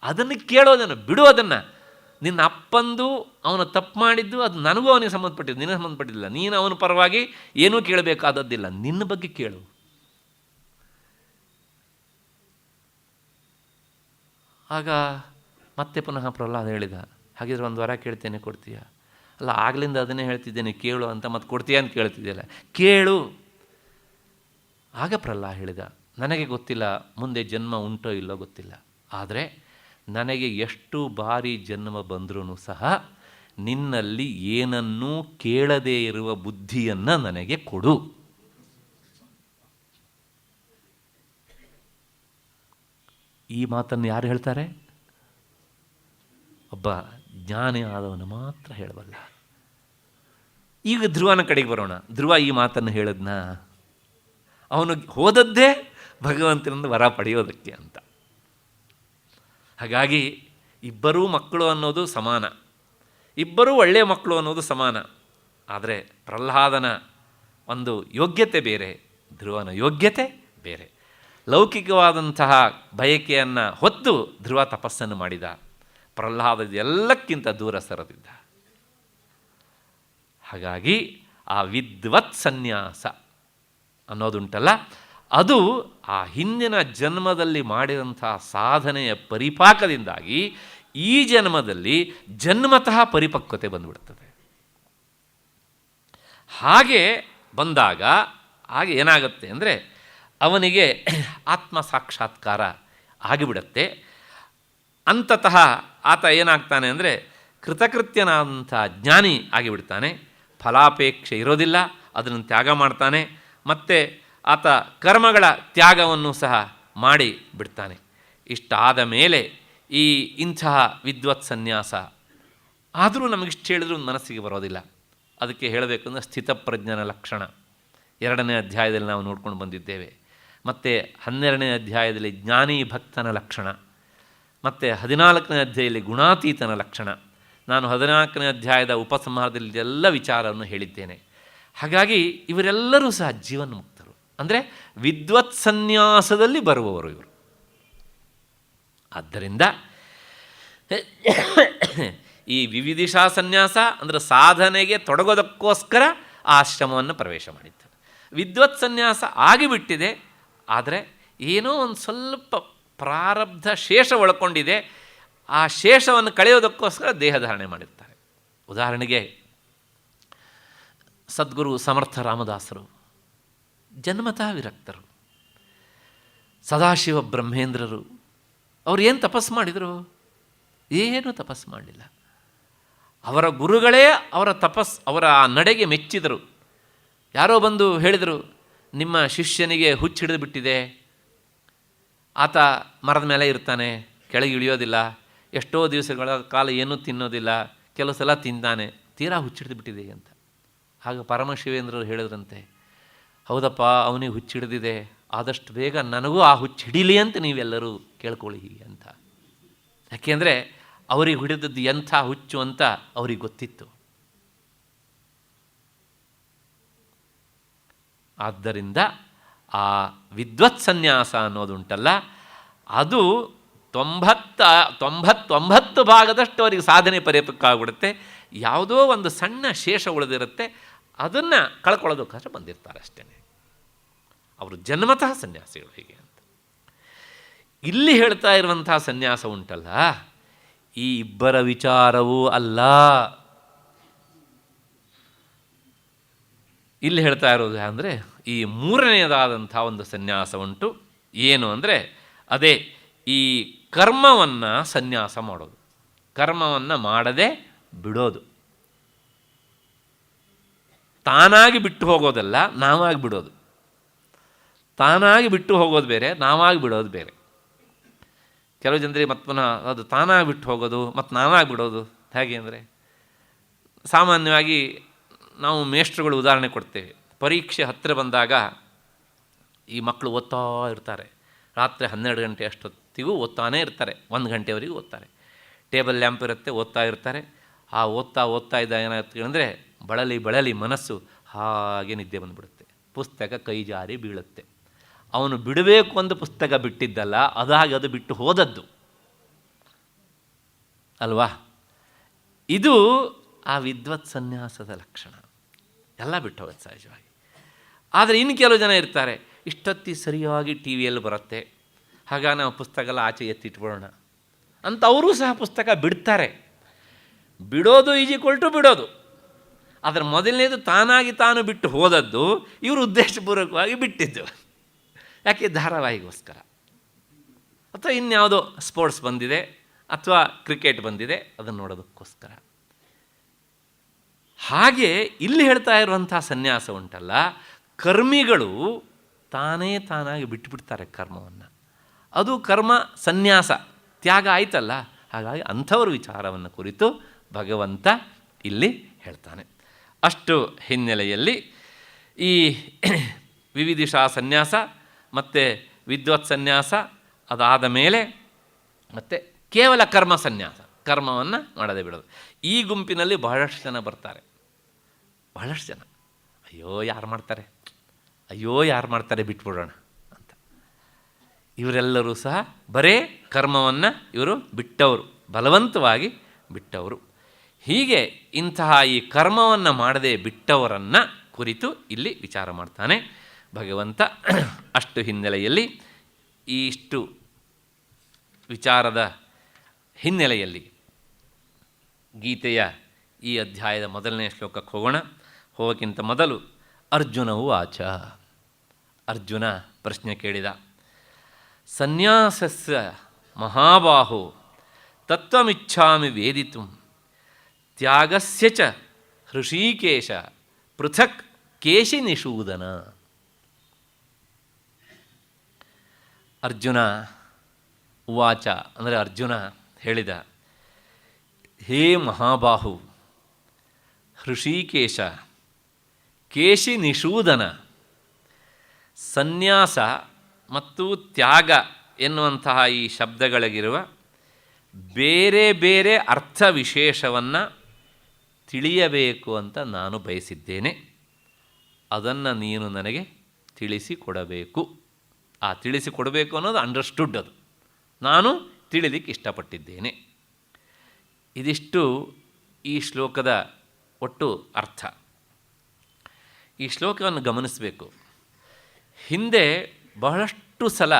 ಅದನ್ನು ಕೇಳೋದನ್ನು ಬಿಡುವುದನ್ನು, ನಿನ್ನ ಅಪ್ಪಂದು ಅವನು ತಪ್ಪು ಮಾಡಿದ್ದು ಅದು ನನಗೂ ಅವನಿಗೆ ಸಂಬಂಧಪಟ್ಟಿದ್ದು, ನಿನಗೆ ಸಂಬಂಧಪಟ್ಟಿದ್ದಿಲ್ಲ. ನೀನು ಅವನ ಪರವಾಗಿ ಏನೂ ಕೇಳಬೇಕಾದದ್ದಿಲ್ಲ, ನಿನ್ನ ಬಗ್ಗೆ ಕೇಳು. ಆಗ ಮತ್ತೆ ಪುನಃ ಪ್ರಹ್ಲಾದ ಹೇಳಿದ, ಹಾಗಿದ್ರೆ ಒಂದು ವರ ಕೇಳ್ತೇನೆ, ಕೊಡ್ತೀಯ? ಅಲ್ಲ, ಆಗಲಿಂದ ಅದನ್ನೇ ಹೇಳ್ತಿದ್ದೇನೆ, ಕೇಳು ಅಂತ. ಮತ್ತೆ ಕೊಡ್ತೀಯ ಅಂತ ಕೇಳ್ತಿದ್ಯಲ್ಲ, ಕೇಳು. ಆಗ ಪ್ರಹ್ಲಾದ ಹೇಳಿದ, ನನಗೆ ಗೊತ್ತಿಲ್ಲ ಮುಂದೆ ಜನ್ಮ ಉಂಟೋ ಇಲ್ಲೋ ಗೊತ್ತಿಲ್ಲ, ಆದರೆ ನನಗೆ ಎಷ್ಟು ಬಾರಿ ಜನ್ಮ ಬಂದರೂ ಸಹ ನಿನ್ನಲ್ಲಿ ಏನನ್ನೂ ಕೇಳದೇ ಇರುವ ಬುದ್ಧಿಯನ್ನು ನನಗೆ ಕೊಡು. ಈ ಮಾತನ್ನು ಯಾರು ಹೇಳ್ತಾರೆ? ಒಬ್ಬ ಜ್ಞಾನಿ ಆದವನು ಮಾತ್ರ ಹೇಳಬಲ್ಲ. ಈಗ ಧ್ರುವನ ಕಡೆಗೆ ಬರೋಣ. ಧ್ರುವ ಈ ಮಾತನ್ನು ಹೇಳಿದ್ನ, ಅವನು ಹೋದದ್ದೇ ಭಗವಂತನಿಂದ ವರ ಪಡೆಯೋದಕ್ಕೆ ಅಂತ. ಹಾಗಾಗಿ ಇಬ್ಬರೂ ಮಕ್ಕಳು ಅನ್ನೋದು ಸಮಾನ, ಇಬ್ಬರೂ ಒಳ್ಳೆಯ ಮಕ್ಕಳು ಅನ್ನೋದು ಸಮಾನ. ಆದರೆ ಪ್ರಹ್ಲಾದನ ಒಂದು ಯೋಗ್ಯತೆ ಬೇರೆ, ಧ್ರುವನ ಯೋಗ್ಯತೆ ಬೇರೆ. ಲೌಕಿಕವಾದಂತಹ ಬಯಕೆಯನ್ನು ಹೊತ್ತು ಧ್ರುವ ತಪಸ್ಸನ್ನು ಮಾಡಿದ. ಪ್ರಹ್ಲಾದ ಎಲ್ಲಕ್ಕಿಂತ ದೂರ ಸರದಿದ್ದ. ಹಾಗಾಗಿ ಆ ವಿದ್ವತ್ ಸನ್ಯಾಸ ಅನ್ನೋದುಂಟಲ್ಲ, ಅದು ಆ ಹಿಂದಿನ ಜನ್ಮದಲ್ಲಿ ಮಾಡಿದಂತಹ ಸಾಧನೆಯ ಪರಿಪಾಕದಿಂದಾಗಿ ಈ ಜನ್ಮದಲ್ಲಿ ಜನ್ಮತಃ ಪರಿಪಕ್ವತೆ ಬಂದುಬಿಡ್ತದೆ. ಹಾಗೆ ಬಂದಾಗ ಹಾಗೆ ಏನಾಗುತ್ತೆ ಅಂದರೆ ಅವನಿಗೆ ಆತ್ಮ ಸಾಕ್ಷಾತ್ಕಾರ ಆಗಿಬಿಡತ್ತೆ. ಅಂತತಃ ಆತ ಏನಾಗ್ತಾನೆ ಅಂದರೆ ಕೃತಕೃತ್ಯನಾದಂಥ ಜ್ಞಾನಿ ಆಗಿಬಿಡ್ತಾನೆ. ಫಲಾಪೇಕ್ಷೆ ಇರೋದಿಲ್ಲ, ಅದನ್ನು ತ್ಯಾಗ ಮಾಡ್ತಾನೆ. ಮತ್ತು ಆತ ಕರ್ಮಗಳ ತ್ಯಾಗವನ್ನು ಸಹ ಮಾಡಿ ಬಿಡ್ತಾನೆ. ಇಷ್ಟಾದ ಮೇಲೆ ಈ ಇಂತಹ ವಿದ್ವತ್ ಸನ್ಯಾಸ ಆದರೂ ನಮಗಿಷ್ಟು ಹೇಳಿದ್ರೂ ಮನಸ್ಸಿಗೆ ಬರೋದಿಲ್ಲ. ಅದಕ್ಕೆ ಹೇಳಬೇಕು ಅಂದರೆ ಸ್ಥಿತಪ್ರಜ್ಞನ ಲಕ್ಷಣ 2ನೇ ಅಧ್ಯಾಯದಲ್ಲಿ ನಾವು ನೋಡ್ಕೊಂಡು ಬಂದಿದ್ದೇವೆ. ಮತ್ತು 12ನೇ ಅಧ್ಯಾಯದಲ್ಲಿ ಜ್ಞಾನಿ ಭಕ್ತನ ಲಕ್ಷಣ, ಮತ್ತು 14ನೇ ಅಧ್ಯಾಯದಲ್ಲಿ ಗುಣಾತೀತನ ಲಕ್ಷಣ. ನಾನು 14ನೇ ಅಧ್ಯಾಯದ ಉಪಸಂಹಾರದಲ್ಲಿ ಎಲ್ಲ ವಿಚಾರವನ್ನು ಹೇಳಿದ್ದೇನೆ. ಹಾಗಾಗಿ ಇವರೆಲ್ಲರೂ ಸಹ ಜೀವನ್ಮುಕ್ತರು, ಅಂದರೆ ವಿದ್ವತ್ ಸನ್ಯಾಸದಲ್ಲಿ ಬರುವವರು ಇವರು. ಆದ್ದರಿಂದ ಈ ವಿವಿಧಿಷಾ ಸನ್ಯಾಸ ಅಂದರೆ ಸಾಧನೆಗೆ ತೊಡಗೋದಕ್ಕೋಸ್ಕರ ಆ ಆಶ್ರಮವನ್ನು ಪ್ರವೇಶ ಮಾಡಿದ್ದಾರೆ. ವಿದ್ವತ್ ಸನ್ಯಾಸ ಆಗಿಬಿಟ್ಟಿದೆ, ಆದರೆ ಏನೋ ಒಂದು ಸ್ವಲ್ಪ ಪ್ರಾರಬ್ಧ ಶೇಷ ಒಳ್ಕೊಂಡಿದೆ, ಆ ಶೇಷವನ್ನು ಕಳೆಯೋದಕ್ಕೋಸ್ಕರ ದೇಹಧಾರಣೆ ಮಾಡಿರ್ತಾರೆ. ಉದಾಹರಣೆಗೆ ಸದ್ಗುರು ಸಮರ್ಥ ರಾಮದಾಸರು ಜನ್ಮತಃ ವಿರಕ್ತರು, ಸದಾಶಿವ ಬ್ರಹ್ಮೇಂದ್ರರು ಅವರು ಏನು ತಪಸ್ಸು ಮಾಡಿದರು? ಏನೂ ತಪಸ್ಸು ಮಾಡಲಿಲ್ಲ. ಅವರ ಗುರುಗಳೇ ಅವರ ನಡೆಗೆ ಮೆಚ್ಚಿದರು. ಯಾರೋ ಬಂದು ಹೇಳಿದರು, ನಿಮ್ಮ ಶಿಷ್ಯನಿಗೆ ಹುಚ್ಚು ಹಿಡಿದು ಬಿಟ್ಟಿದೆ, ಆತ ಮರದ ಮೇಲೆ ಇರ್ತಾನೆ, ಕೆಳಗೆ ಇಳಿಯೋದಿಲ್ಲ, ಎಷ್ಟೋ ದಿವಸಗಳ ಕಾಲ ಏನೂ ತಿನ್ನೋದಿಲ್ಲ, ಕೆಲವು ಸಲ ತಿಂತಾನೆ, ತೀರಾ ಹುಚ್ಚಿಡಿದು ಬಿಟ್ಟಿದೆ ಅಂತ. ಆಗ ಪರಮಶಿವೇಂದ್ರರು ಹೇಳಿದ್ರಂತೆ, ಹೌದಪ್ಪ, ಅವನಿಗೆ ಹುಚ್ಚಿಡಿದಿದೆ, ಆದಷ್ಟು ಬೇಗ ನನಗೂ ಆ ಹುಚ್ಚು ಹಿಡೀಲಿ ಅಂತ ನೀವೆಲ್ಲರೂ ಕೇಳ್ಕೊಳ್ಳಿ ಅಂತ. ಯಾಕೆಂದರೆ ಅವ್ರಿಗೆ ಹಿಡಿದದ್ದು ಎಂಥ ಹುಚ್ಚು ಅಂತ ಅವ್ರಿಗೆ ಗೊತ್ತಿತ್ತು. ಆದ್ದರಿಂದ ಆ ವಿದ್ವತ್ ಸನ್ಯಾಸ ಅನ್ನೋದುಂಟಲ್ಲ, ಅದು 99 ಭಾಗದಷ್ಟು ಅವರಿಗೆ ಸಾಧನೆ ಪರಿಪಕ್ಕಾಗ್ಬಿಡುತ್ತೆ. ಯಾವುದೋ ಒಂದು ಸಣ್ಣ ಶೇಷ ಉಳಿದಿರುತ್ತೆ, ಅದನ್ನು ಕಳ್ಕೊಳ್ಳೋದಕ್ಕೋಸ್ಕರ ಬಂದಿರ್ತಾರೆ ಅಷ್ಟೇ. ಅವರು ಜನ್ಮತಃ ಸನ್ಯಾಸಿಗಳು ಹೀಗೆ ಅಂತ. ಇಲ್ಲಿ ಹೇಳ್ತಾ ಇರುವಂಥ ಸನ್ಯಾಸ ಉಂಟಲ್ಲ, ಈ ಇಬ್ಬರ ವಿಚಾರವೂ ಅಲ್ಲ. ಇಲ್ಲಿ ಹೇಳ್ತಾ ಇರೋದು ಅಂದರೆ ಈ ಮೂರನೆಯದಾದಂಥ ಒಂದು ಸನ್ಯಾಸ ಉಂಟು. ಏನು ಅಂದರೆ ಅದೇ ಈ ಕರ್ಮವನ್ನು ಸನ್ಯಾಸ ಮಾಡೋದು, ಕರ್ಮವನ್ನು ಮಾಡದೆ ಬಿಡೋದು. ತಾನಾಗಿ ಬಿಟ್ಟು ಹೋಗೋದಲ್ಲ, ನಾವಾಗಿ ಬಿಡೋದು. ತಾನಾಗಿ ಬಿಟ್ಟು ಹೋಗೋದು ಬೇರೆ, ನಾವಾಗಿ ಬಿಡೋದು ಬೇರೆ. ಕೆಲವು ಜನರಿಗೆ ಮತ್ತೆ ಪುನಃ ಅದು ತಾನಾಗಿ ಬಿಟ್ಟು ಹೋಗೋದು ಮತ್ತು ನಾವಾಗಿ ಬಿಡೋದು ಹೇಗೆ ಅಂದರೆ, ಸಾಮಾನ್ಯವಾಗಿ ನಾವು ಮೇಷ್ಟ್ರುಗಳು ಉದಾಹರಣೆ ಕೊಡ್ತೇವೆ. ಪರೀಕ್ಷೆ ಹತ್ತಿರ ಬಂದಾಗ ಈ ಮಕ್ಕಳು ಓದ್ತಾ ಇರ್ತಾರೆ, ರಾತ್ರಿ 12 ಗಂಟೆ ಅಷ್ಟೊತ್ತಿಗೂ ಓದ್ತಾನೇ ಇರ್ತಾರೆ, 1 ಗಂಟೆವರೆಗೂ ಓದ್ತಾರೆ. ಟೇಬಲ್ ಲ್ಯಾಂಪ್ ಇರುತ್ತೆ, ಓದ್ತಾ ಇರ್ತಾರೆ. ಆ ಓದ್ತಾ ಇದ್ದ ಏನಾಗ್ತದೆ ಅಂದರೆ ಬಳಲಿ ಮನಸ್ಸು ಹಾಗೆ ನಿದ್ದೆ ಬಂದುಬಿಡುತ್ತೆ, ಪುಸ್ತಕ ಕೈ ಜಾರಿ ಬೀಳುತ್ತೆ. ಅವನು ಬಿಡಬೇಕು ಅಂತ ಪುಸ್ತಕ ಬಿಟ್ಟಿದ್ದಲ್ಲ, ಅದಾಗಿ ಅದು ಬಿಟ್ಟು ಹೋದದ್ದು ಅಲ್ವಾ? ಇದು ಆ ವಿದ್ವತ್ ಸನ್ಯಾಸದ ಲಕ್ಷಣ. ಎಲ್ಲ ಬಿಟ್ಟು ಹೋಗುತ್ತೆ ಸಹಜವಾಗಿ. ಆದರೆ ಇನ್ನು ಕೆಲವು ಜನ ಇರ್ತಾರೆ, ಇಷ್ಟೊತ್ತಿ ಸರಿಯಾಗಿ ಟಿ ವಿಯಲ್ಲಿ ಬರುತ್ತೆ, ಆಗ ನಾವು ಪುಸ್ತಕ ಎಲ್ಲ ಆಚೆ ಎತ್ತಿಟ್ಬಿಡೋಣ ಅಂತ ಅವರೂ ಸಹ ಪುಸ್ತಕ ಬಿಡ್ತಾರೆ. ಬಿಡೋದು ಬಿಡೋದು. ಅದರ ಮೊದಲನೇದು ತಾನಾಗಿ ತಾನು ಬಿಟ್ಟು ಹೋದದ್ದು, ಇವರು ಉದ್ದೇಶಪೂರ್ವಕವಾಗಿ ಬಿಟ್ಟಿದ್ದು. ಯಾಕೆ? ಧಾರಾವಾಹಿಗೋಸ್ಕರ, ಅಥವಾ ಇನ್ಯಾವುದೋ ಸ್ಪೋರ್ಟ್ಸ್ ಬಂದಿದೆ, ಅಥವಾ ಕ್ರಿಕೆಟ್ ಬಂದಿದೆ, ಅದನ್ನು ನೋಡೋದಕ್ಕೋಸ್ಕರ. ಹಾಗೆ ಇಲ್ಲಿ ಹೇಳ್ತಾ ಇರುವಂಥ ಸನ್ಯಾಸ ಉಂಟಲ್ಲ, ಕರ್ಮಿಗಳು ತಾನಾಗಿ ಬಿಟ್ಟುಬಿಡ್ತಾರೆ ಕರ್ಮವನ್ನು. ಅದು ಕರ್ಮ ಸನ್ಯಾಸ, ತ್ಯಾಗ ಆಯ್ತಲ್ಲ. ಹಾಗಾಗಿ ಅಂಥವ್ರ ವಿಚಾರವನ್ನು ಕುರಿತು ಭಗವಂತ ಇಲ್ಲಿ ಹೇಳ್ತಾನೆ. ಅಷ್ಟು ಹಿನ್ನೆಲೆಯಲ್ಲಿ ಈ ವಿವಿಧಿಷಾ ಸನ್ಯಾಸ ಮತ್ತು ವಿದ್ವತ್ ಸನ್ಯಾಸ ಅದಾದ ಮೇಲೆ ಮತ್ತು ಕೇವಲ ಕರ್ಮ ಸನ್ಯಾಸ, ಕರ್ಮವನ್ನು ಮಾಡದೆ ಬಿಡೋದು. ಈ ಗುಂಪಿನಲ್ಲಿ ಬಹಳಷ್ಟು ಜನ ಬರ್ತಾರೆ. ಬಹಳಷ್ಟು ಜನ ಅಯ್ಯೋ ಯಾರು ಮಾಡ್ತಾರೆ ಬಿಟ್ಬಿಡೋಣ ಅಂತ. ಇವರೆಲ್ಲರೂ ಸಹ ಬರೇ ಕರ್ಮವನ್ನು ಇವರು ಬಿಟ್ಟವರು, ಬಲವಂತವಾಗಿ ಬಿಟ್ಟವರು. ಹೀಗೆ ಇಂತಹ ಈ ಕರ್ಮವನ್ನು ಮಾಡದೆ ಬಿಟ್ಟವರನ್ನು ಕುರಿತು ಇಲ್ಲಿ ವಿಚಾರ ಮಾಡ್ತಾನೆ ಭಗವಂತ. ಅಷ್ಟು ಹಿನ್ನೆಲೆಯಲ್ಲಿ ಇಷ್ಟು ವಿಚಾರದ ಹಿನ್ನೆಲೆಯಲ್ಲಿ ಗೀತೆಯ ಈ ಅಧ್ಯಾಯದ ಮೊದಲನೇ ಶ್ಲೋಕಕ್ಕೆ ಹೋಗೋಕ್ಕಿಂತ ಮೊದಲು ಅರ್ಜುನವು ಆಚ. ಅರ್ಜುನ ಪ್ರಶ್ನೆ ಕೇಳಿದ, ಸನ್ಯಾಸಸ್ಯ ಮಹಾಬಾಹೋ ತತ್ವಮಿಚ್ಛಾಮಿ ವೇದಿತುಂ ತ್ಯಾಗಸ್ಯ ಚ ಹೃಷೀಕೇಶ ಪೃಥಕ್ ಕೇಶಿ ನಿಷೂದನ. ಅರ್ಜುನ ಉವಾಚ ಅಂದರೆ ಅರ್ಜುನ ಹೇಳಿದ, ಹೇ ಮಹಾಬಾಹು, ಹೃಷೀಕೇಶ, ಕೇಶಿ ನಿಷೂದನ, ಸನ್ಯಾಸ ಮತ್ತು ತ್ಯಾಗ ಎನ್ನುವಂತಹ ಈ ಶಬ್ದಗಳಿಗಿರುವ ಬೇರೆ ಬೇರೆ ಅರ್ಥ ವಿಶೇಷವನ್ನು ತಿಳಿಯಬೇಕು ಅಂತ ನಾನು ಬಯಸಿದ್ದೇನೆ. ಅದನ್ನು ನೀನು ನನಗೆ ತಿಳಿಸಿಕೊಡಬೇಕು. ಆ ತಿಳಿಸಿಕೊಡಬೇಕು ಅನ್ನೋದು ಅಂಡರ್ಸ್ಟುಡ್, ಅದು ನಾನು ತಿಳಿಲಿಕ್ಕೆ ಇಷ್ಟಪಟ್ಟಿದ್ದೇನೆ. ಇದಿಷ್ಟು ಈ ಶ್ಲೋಕದ ಒಟ್ಟು ಅರ್ಥ. ಈ ಶ್ಲೋಕವನ್ನು ಗಮನಿಸಬೇಕು. ಹಿಂದೆ ಬಹಳಷ್ಟು ಸಲ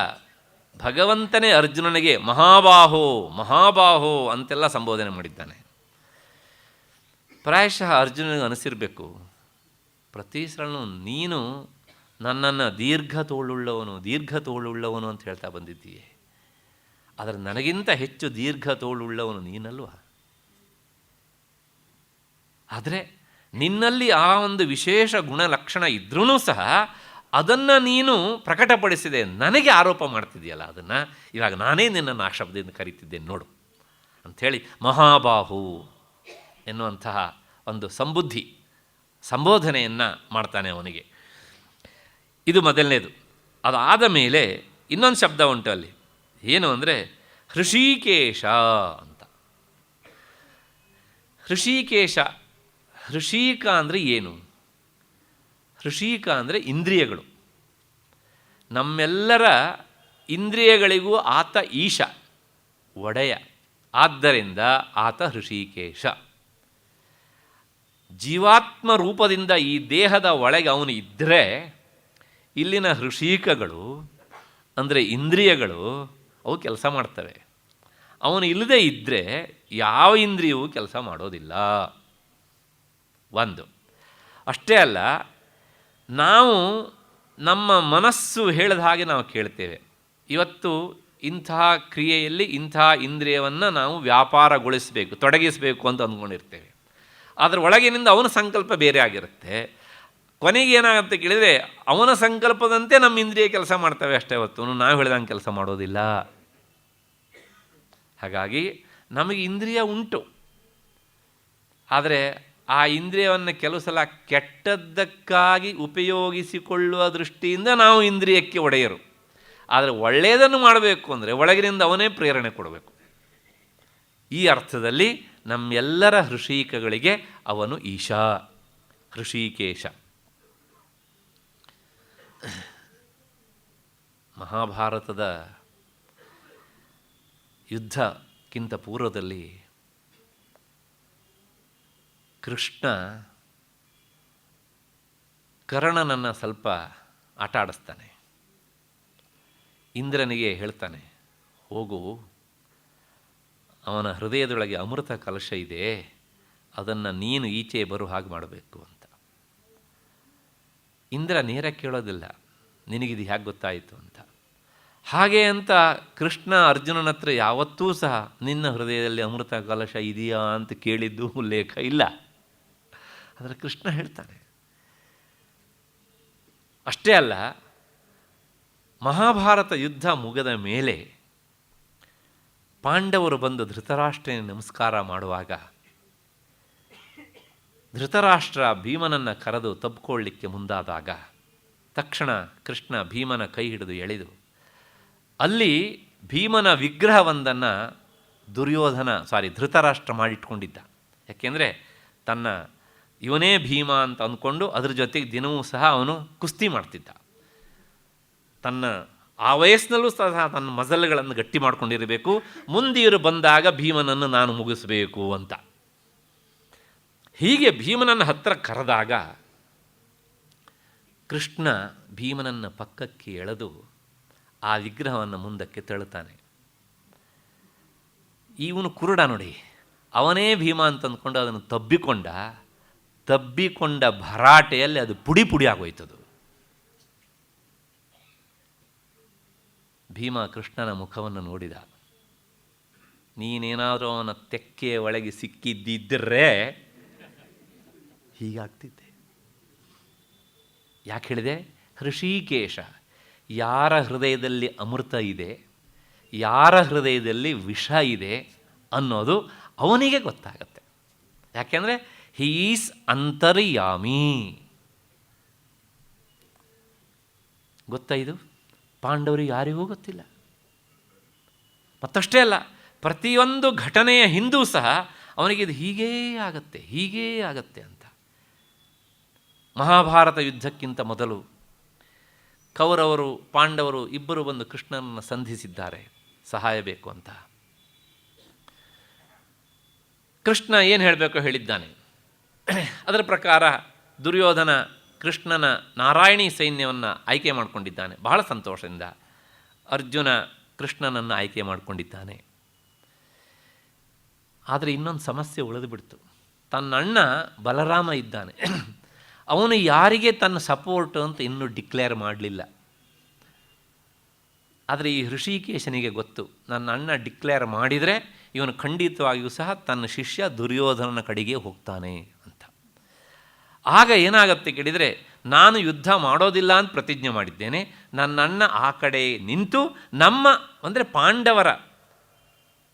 ಭಗವಂತನೇ ಅರ್ಜುನನಿಗೆ ಮಹಾಬಾಹೋ ಮಹಾಬಾಹೋ ಅಂತೆಲ್ಲ ಸಂಬೋಧನೆ ಮಾಡಿದ್ದಾನೆ. ಪ್ರಾಯಶಃ ಅರ್ಜುನನಿಗೆ ಅನಿಸಿರಬೇಕು, ಪ್ರತಿ ಸಲನೂ ನೀನು ನನ್ನನ್ನು ದೀರ್ಘ ತೋಳುಳ್ಳವನು ಅಂತ ಹೇಳ್ತಾ ಬಂದಿದ್ದೀಯೆ, ಆದರೆ ನನಗಿಂತ ಹೆಚ್ಚು ದೀರ್ಘ ತೋಳುಳ್ಳವನು ನೀನಲ್ವಾ? ಆದರೆ ನಿನ್ನಲ್ಲಿ ಆ ಒಂದು ವಿಶೇಷ ಗುಣಲಕ್ಷಣ ಇದ್ರೂ ಸಹ ಅದನ್ನು ನೀನು ಪ್ರಕಟಪಡಿಸಿದೆ, ನನಗೆ ಆರೋಪ ಮಾಡ್ತಿದೆಯಲ್ಲ, ಅದನ್ನು ಇವಾಗ ನಾನೇ ನಿನ್ನನ್ನು ಆ ಶಬ್ದದಿಂದ ಕರೀತಿದ್ದೇನೆ ನೋಡು ಅಂಥೇಳಿ ಮಹಾಬಾಹು ಎನ್ನುವಂತಹ ಒಂದು ಸಂಬೋಧನೆಯನ್ನು ಮಾಡ್ತಾನೆ ಅವನಿಗೆ. ಇದು ಮೊದಲನೇದು. ಅದಾದ ಮೇಲೆ ಇನ್ನೊಂದು ಶಬ್ದ ಉಂಟು ಅಲ್ಲಿ, ಏನು ಅಂದರೆ ಹೃಷೀಕೇಶ ಅಂತ. ಹೃಷೀಕೇಶ, ಹೃಷೀಕ ಅಂದರೆ ಏನು? ಹೃಷೀಕ ಅಂದರೆ ಇಂದ್ರಿಯಗಳು. ನಮ್ಮೆಲ್ಲರ ಇಂದ್ರಿಯಗಳಿಗೂ ಆತ ಈಶ, ಒಡೆಯ. ಆದ್ದರಿಂದ ಆತ ಹೃಷೀಕೇಶ. ಜೀವಾತ್ಮ ರೂಪದಿಂದ ಈ ದೇಹದ ಒಳಗೆ ಅವನು ಇದ್ದರೆ ಇಲ್ಲಿನ ಹೃಷೀಕಗಳು ಅಂದರೆ ಇಂದ್ರಿಯಗಳು ಅವು ಕೆಲಸ ಮಾಡ್ತವೆ. ಅವನು ಇಲ್ಲದೇ ಇದ್ದರೆ ಯಾವ ಇಂದ್ರಿಯವೂ ಕೆಲಸ ಮಾಡೋದಿಲ್ಲ. ಒಂದು ಅಷ್ಟೇ ಅಲ್ಲ, ನಾವು ನಮ್ಮ ಮನಸ್ಸು ಹೇಳಿದ ಹಾಗೆ ನಾವು ಕೇಳ್ತೇವೆ. ಇವತ್ತು ಇಂತಹ ಕ್ರಿಯೆಯಲ್ಲಿ ಇಂತಹ ಇಂದ್ರಿಯವನ್ನು ನಾವು ವ್ಯಾಪಾರಗೊಳಿಸಬೇಕು, ತೊಡಗಿಸಬೇಕು ಅಂತ ಅಂದ್ಕೊಂಡಿರ್ತೇವೆ. ಅದರ ಒಳಗಿನಿಂದ ಅವನ ಸಂಕಲ್ಪ ಬೇರೆ ಆಗಿರುತ್ತೆ. ಕೊನೆಗೆ ಏನಾಗುತ್ತೆ ಕೇಳಿದರೆ ಅವನ ಸಂಕಲ್ಪದಂತೆ ನಮ್ಮ ಇಂದ್ರಿಯ ಕೆಲಸ ಮಾಡ್ತವೆ ಅಷ್ಟೇ ಹೊತ್ತು ನಾವು ಹೇಳಿದಂಗೆ ಕೆಲಸ ಮಾಡೋದಿಲ್ಲ. ಹಾಗಾಗಿ ನಮಗೆ ಇಂದ್ರಿಯ ಉಂಟು, ಆದರೆ ಆ ಇಂದ್ರಿಯವನ್ನು ಕೆಲವು ಸಲ ಕೆಟ್ಟದ್ದಕ್ಕಾಗಿ ಉಪಯೋಗಿಸಿಕೊಳ್ಳುವ ದೃಷ್ಟಿಯಿಂದ ನಾವು ಇಂದ್ರಿಯಕ್ಕೆ ಒಡೆಯರು. ಆದರೆ ಒಳ್ಳೆಯದನ್ನು ಮಾಡಬೇಕು ಅಂದರೆ ಒಳಗಿನಿಂದ ಅವನೇ ಪ್ರೇರಣೆ ಕೊಡಬೇಕು. ಈ ಅರ್ಥದಲ್ಲಿ ನಮ್ಮೆಲ್ಲರ ಹೃಷೀಕಗಳಿಗೆ ಅವನು ಈಶಾ, ಹೃಷೀಕೇಶ. ಮಹಾಭಾರತದ ಯುದ್ಧಕ್ಕಿಂತ ಪೂರ್ವದಲ್ಲಿ ಕೃಷ್ಣ ಕರ್ಣನನ್ನು ಸ್ವಲ್ಪ ಆಟ ಆಡಿಸ್ತಾನೆ. ಇಂದ್ರನಿಗೆ ಹೇಳ್ತಾನೆ, ಹೋಗು, ಅವನ ಹೃದಯದೊಳಗೆ ಅಮೃತ ಕಲಶ ಇದೆ, ಅದನ್ನು ನೀನು ಈಚೆ ಬರೋ ಹಾಗೆ ಮಾಡಬೇಕು ಅಂತ. ಇಂದ್ರ ನೇರ ಕೇಳೋದಿಲ್ಲ, ನಿನಗಿದು ಹೇಗೆ ಗೊತ್ತಾಯಿತು ಅಂತ. ಹಾಗೆ ಅಂತ ಕೃಷ್ಣ ಅರ್ಜುನನ ಹತ್ರ ಯಾವತ್ತೂ ಸಹ ನಿನ್ನ ಹೃದಯದಲ್ಲಿ ಅಮೃತ ಕಲಶ ಇದೆಯಾ ಅಂತ ಕೇಳಿದ್ದು ಉಲ್ಲೇಖ ಇಲ್ಲ. ಆದರೆ ಕೃಷ್ಣ ಹೇಳ್ತಾನೆ. ಅಷ್ಟೇ ಅಲ್ಲ, ಮಹಾಭಾರತ ಯುದ್ಧ ಮುಗಿದ ಮೇಲೆ ಪಾಂಡವರು ಬಂದು ಧೃತರಾಷ್ಟ್ರನಿಗೆ ನಮಸ್ಕಾರ ಮಾಡುವಾಗ ಧೃತರಾಷ್ಟ್ರ ಭೀಮನನ್ನು ಕರೆದು ತಬ್ಕೊಳ್ಳಿಕ್ಕೆ ಮುಂದಾದಾಗ ತಕ್ಷಣ ಕೃಷ್ಣ ಭೀಮನ ಕೈ ಹಿಡಿದು ಎಳೆದು ಅಲ್ಲಿ ಭೀಮನ ವಿಗ್ರಹವೊಂದನ್ನು ಧೃತರಾಷ್ಟ್ರ ಮಾಡಿಟ್ಕೊಂಡಿದ್ದ. ಯಾಕೆಂದರೆ ತನ್ನ ಇವನೇ ಭೀಮ ಅಂತ ಅಂದ್ಕೊಂಡು ಅದ್ರ ಜೊತೆಗೆ ದಿನವೂ ಸಹ ಅವನು ಕುಸ್ತಿ ಮಾಡ್ತಿದ್ದ. ತನ್ನ ಆ ವಯಸ್ಸಿನಲ್ಲೂ ಸಹ ತನ್ನ ಮಜಲ್ಗಳನ್ನು ಗಟ್ಟಿ ಮಾಡ್ಕೊಂಡಿರಬೇಕು, ಮುಂದಿರು ಬಂದಾಗ ಭೀಮನನ್ನು ನಾನು ಮುಗಿಸಬೇಕು ಅಂತ. ಹೀಗೆ ಭೀಮನನ್ನು ಹತ್ತಿರ ಕರೆದಾಗ ಕೃಷ್ಣ ಭೀಮನನ್ನು ಪಕ್ಕಕ್ಕೆ ಎಳೆದು ಆ ವಿಗ್ರಹವನ್ನು ಮುಂದಕ್ಕೆ ತಳ್ಳುತ್ತಾನೆ. ಇವನು ಕುರುಡ ನೋಡಿ, ಅವನೇ ಭೀಮ ಅಂತ ಅಂದ್ಕೊಂಡು ಅದನ್ನು ತಬ್ಬಿಕೊಂಡ ಭರಾಟೆಯಲ್ಲಿ ಅದು ಪುಡಿ ಪುಡಿ ಆಗೋಯ್ತದು. ಭೀಮ ಕೃಷ್ಣನ ಮುಖವನ್ನು ನೋಡಿದ. ನೀನೇನಾದರೂ ಅವನ ತೆಕ್ಕೆಯ ಒಳಗೆ ಸಿಕ್ಕಿದ್ದಿದ್ದರೆ ಹೀಗಾಗ್ತಿದ್ದೆ. ಯಾಕೆ ಹೇಳಿದೆ? ಹೃಷೀಕೇಶ, ಯಾರ ಹೃದಯದಲ್ಲಿ ಅಮೃತ ಇದೆ, ಯಾರ ಹೃದಯದಲ್ಲಿ ವಿಷ ಇದೆ ಅನ್ನೋದು ಅವನಿಗೆ ಗೊತ್ತಾಗತ್ತೆ. ಯಾಕೆಂದರೆ ಹೀ ಈಸ್ ಅಂತರ್ಯಾಮಿ. ಗೊತ್ತಾ? ಇದು ಪಾಂಡವರಿಗೆ ಯಾರಿಗೂ ಗೊತ್ತಿಲ್ಲ. ಮತ್ತಷ್ಟೇ ಅಲ್ಲ, ಪ್ರತಿಯೊಂದು ಘಟನೆಯ ಹಿಂದೂ ಸಹ ಅವನಿಗೆ ಇದು ಹೀಗೇ ಆಗತ್ತೆ ಅಂತ. ಮಹಾಭಾರತ ಯುದ್ಧಕ್ಕಿಂತ ಮೊದಲು ಕೌರವರು ಪಾಂಡವರು ಇಬ್ಬರು ಬಂದು ಕೃಷ್ಣನನ್ನು ಸಂಧಿಸಿದ್ದಾರೆ ಸಹಾಯ ಬೇಕು ಅಂತ. ಕೃಷ್ಣ ಏನು ಹೇಳಬೇಕೋ ಹೇಳಿದ್ದಾನೆ. ಅದರ ಪ್ರಕಾರ ದುರ್ಯೋಧನ ಕೃಷ್ಣನ ನಾರಾಯಣಿ ಸೈನ್ಯವನ್ನು ಆಯ್ಕೆ ಮಾಡಿಕೊಂಡಿದ್ದಾನೆ ಬಹಳ ಸಂತೋಷದಿಂದ. ಅರ್ಜುನ ಕೃಷ್ಣನನ್ನು ಆಯ್ಕೆ ಮಾಡಿಕೊಂಡಿದ್ದಾನೆ. ಆದರೆ ಇನ್ನೊಂದು ಸಮಸ್ಯೆ ಉಳಿದು ಬಿಡ್ತು. ತನ್ನ ಅಣ್ಣ ಬಲರಾಮ ಇದ್ದಾನೆ, ಅವನು ಯಾರಿಗೆ ತನ್ನ ಸಪೋರ್ಟು ಅಂತ ಇನ್ನೂ ಡಿಕ್ಲೇರ್ ಮಾಡಲಿಲ್ಲ. ಆದರೆ ಈ ಋಷಿಕೇಶನಿಗೆ ಗೊತ್ತು, ನನ್ನ ಅಣ್ಣ ಡಿಕ್ಲೇರ್ ಮಾಡಿದರೆ ಇವನು ಖಂಡಿತವಾಗಿಯೂ ಸಹ ತನ್ನ ಶಿಷ್ಯ ದುರ್ಯೋಧನನ ಕಡೆಗೆ ಹೋಗ್ತಾನೆ ಅಂತ. ಆಗ ಏನಾಗುತ್ತೆ ಕೇಳಿದರೆ, ನಾನು ಯುದ್ಧ ಮಾಡೋದಿಲ್ಲ ಅಂತ ಪ್ರತಿಜ್ಞೆ ಮಾಡಿದ್ದೇನೆ, ನನ್ನ ಅಣ್ಣ ಆ ಕಡೆ ನಿಂತು ನಮ್ಮ ಅಂದರೆ ಪಾಂಡವರ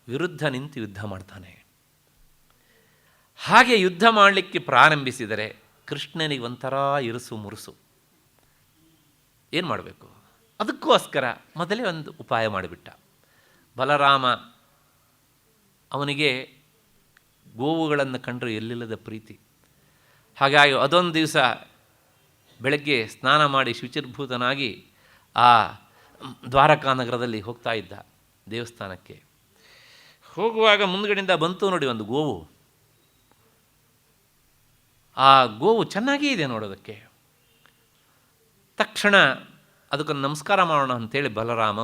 ವಿರುದ್ಧ ನಿಂತು ಯುದ್ಧ ಮಾಡ್ತಾನೆ. ಹಾಗೆ ಯುದ್ಧ ಮಾಡಲಿಕ್ಕೆ ಪ್ರಾರಂಭಿಸಿದರೆ ಕೃಷ್ಣನಿಗೆ ಒಂಥರ ಇರುಸು ಮುರುಸು. ಏನು ಮಾಡಬೇಕು? ಅದಕ್ಕೋಸ್ಕರ ಮೊದಲೇ ಒಂದು ಉಪಾಯ ಮಾಡಿಬಿಟ್ಟ. ಬಲರಾಮ ಅವನಿಗೆ ಗೋವುಗಳನ್ನು ಕಂಡರೂ ಎಲ್ಲಿಲ್ಲದ ಪ್ರೀತಿ. ಹಾಗಾಗಿ ಅದೊಂದು ದಿವಸ ಬೆಳಗ್ಗೆ ಸ್ನಾನ ಮಾಡಿ ಶುಚಿರ್ಭೂತನಾಗಿ ಆ ದ್ವಾರಕಾ ನಗರದಲ್ಲಿ ಹೋಗ್ತಾ ಇದ್ದ ದೇವಸ್ಥಾನಕ್ಕೆ. ಹೋಗುವಾಗ ಮುಂದ್ಗಡೆಯಿಂದ ಬಂತು ನೋಡಿ ಒಂದು ಗೋವು. ಆ ಗೋವು ಚೆನ್ನಾಗೇ ಇದೆ ನೋಡೋದಕ್ಕೆ. ತಕ್ಷಣ ಅದಕ್ಕೊಂದು ನಮಸ್ಕಾರ ಮಾಡೋಣ ಅಂತೇಳಿ ಬಲರಾಮ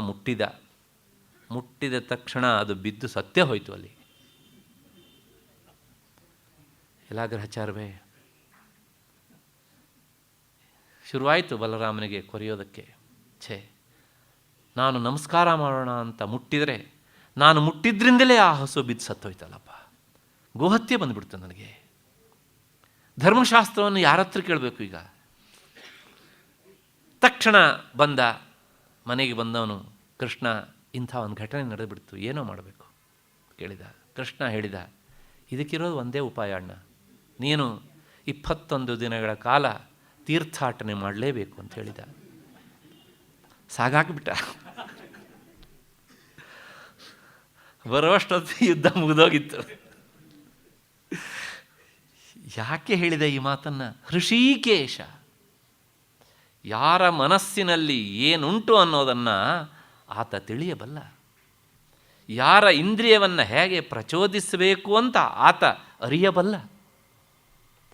ಮುಟ್ಟಿದ ತಕ್ಷಣ ಅದು ಬಿದ್ದು ಸತ್ಯ ಹೋಯಿತು ಅಲ್ಲಿ. ಎಲ್ಲ ಗ್ರಹಚಾರವೇ ಶುರುವಾಯಿತು ಬಲರಾಮನಿಗೆ ಕೊರೆಯೋದಕ್ಕೆ. ನಾನು ನಮಸ್ಕಾರ ಮಾಡೋಣ ಅಂತ ಮುಟ್ಟಿದರೆ ನಾನು ಮುಟ್ಟಿದ್ರಿಂದಲೇ ಆ ಹಸು ಬಿದ್ದು ಸತ್ತೋಯ್ತಲ್ಲಪ್ಪ, ಗೋಹತ್ಯೆ ಬಂದುಬಿಡ್ತು ನನಗೆ. ಧರ್ಮಶಾಸ್ತ್ರವನ್ನು ಯಾರ ಹತ್ರ ಕೇಳಬೇಕು ಈಗ? ತಕ್ಷಣ ಬಂದ, ಮನೆಗೆ ಬಂದವನು ಕೃಷ್ಣ, ಇಂಥ ಒಂದು ಘಟನೆ ನಡೆದುಬಿಡ್ತು, ಏನೋ ಮಾಡಬೇಕು ಕೇಳಿದ. ಕೃಷ್ಣ ಹೇಳಿದ, ಇದಕ್ಕಿರೋದು ಒಂದೇ ಉಪಾಯ ಅಣ್ಣ, ನೀನು 21 ದಿನಗಳ ಕಾಲ ತೀರ್ಥಾಟನೆ ಮಾಡಲೇಬೇಕು ಅಂತ ಹೇಳಿದ. ಸಾಗಾಕ್ಬಿಟ್ಟ. ಬರುವಷ್ಟೊತ್ತು ಯುದ್ಧ ಮುಗಿದೋಗಿತ್ತು. ಯಾಕೆ ಹೇಳಿದ ಈ ಮಾತನ್ನು? ಋಷಿಕೇಶ ಯಾರ ಮನಸ್ಸಿನಲ್ಲಿ ಏನುಂಟು ಅನ್ನೋದನ್ನು ಆತ ತಿಳಿಯಬಲ್ಲ. ಯಾರ ಇಂದ್ರಿಯವನ್ನು ಹೇಗೆ ಪ್ರಚೋದಿಸಬೇಕು ಅಂತ ಆತ ಅರಿಯಬಲ್ಲ.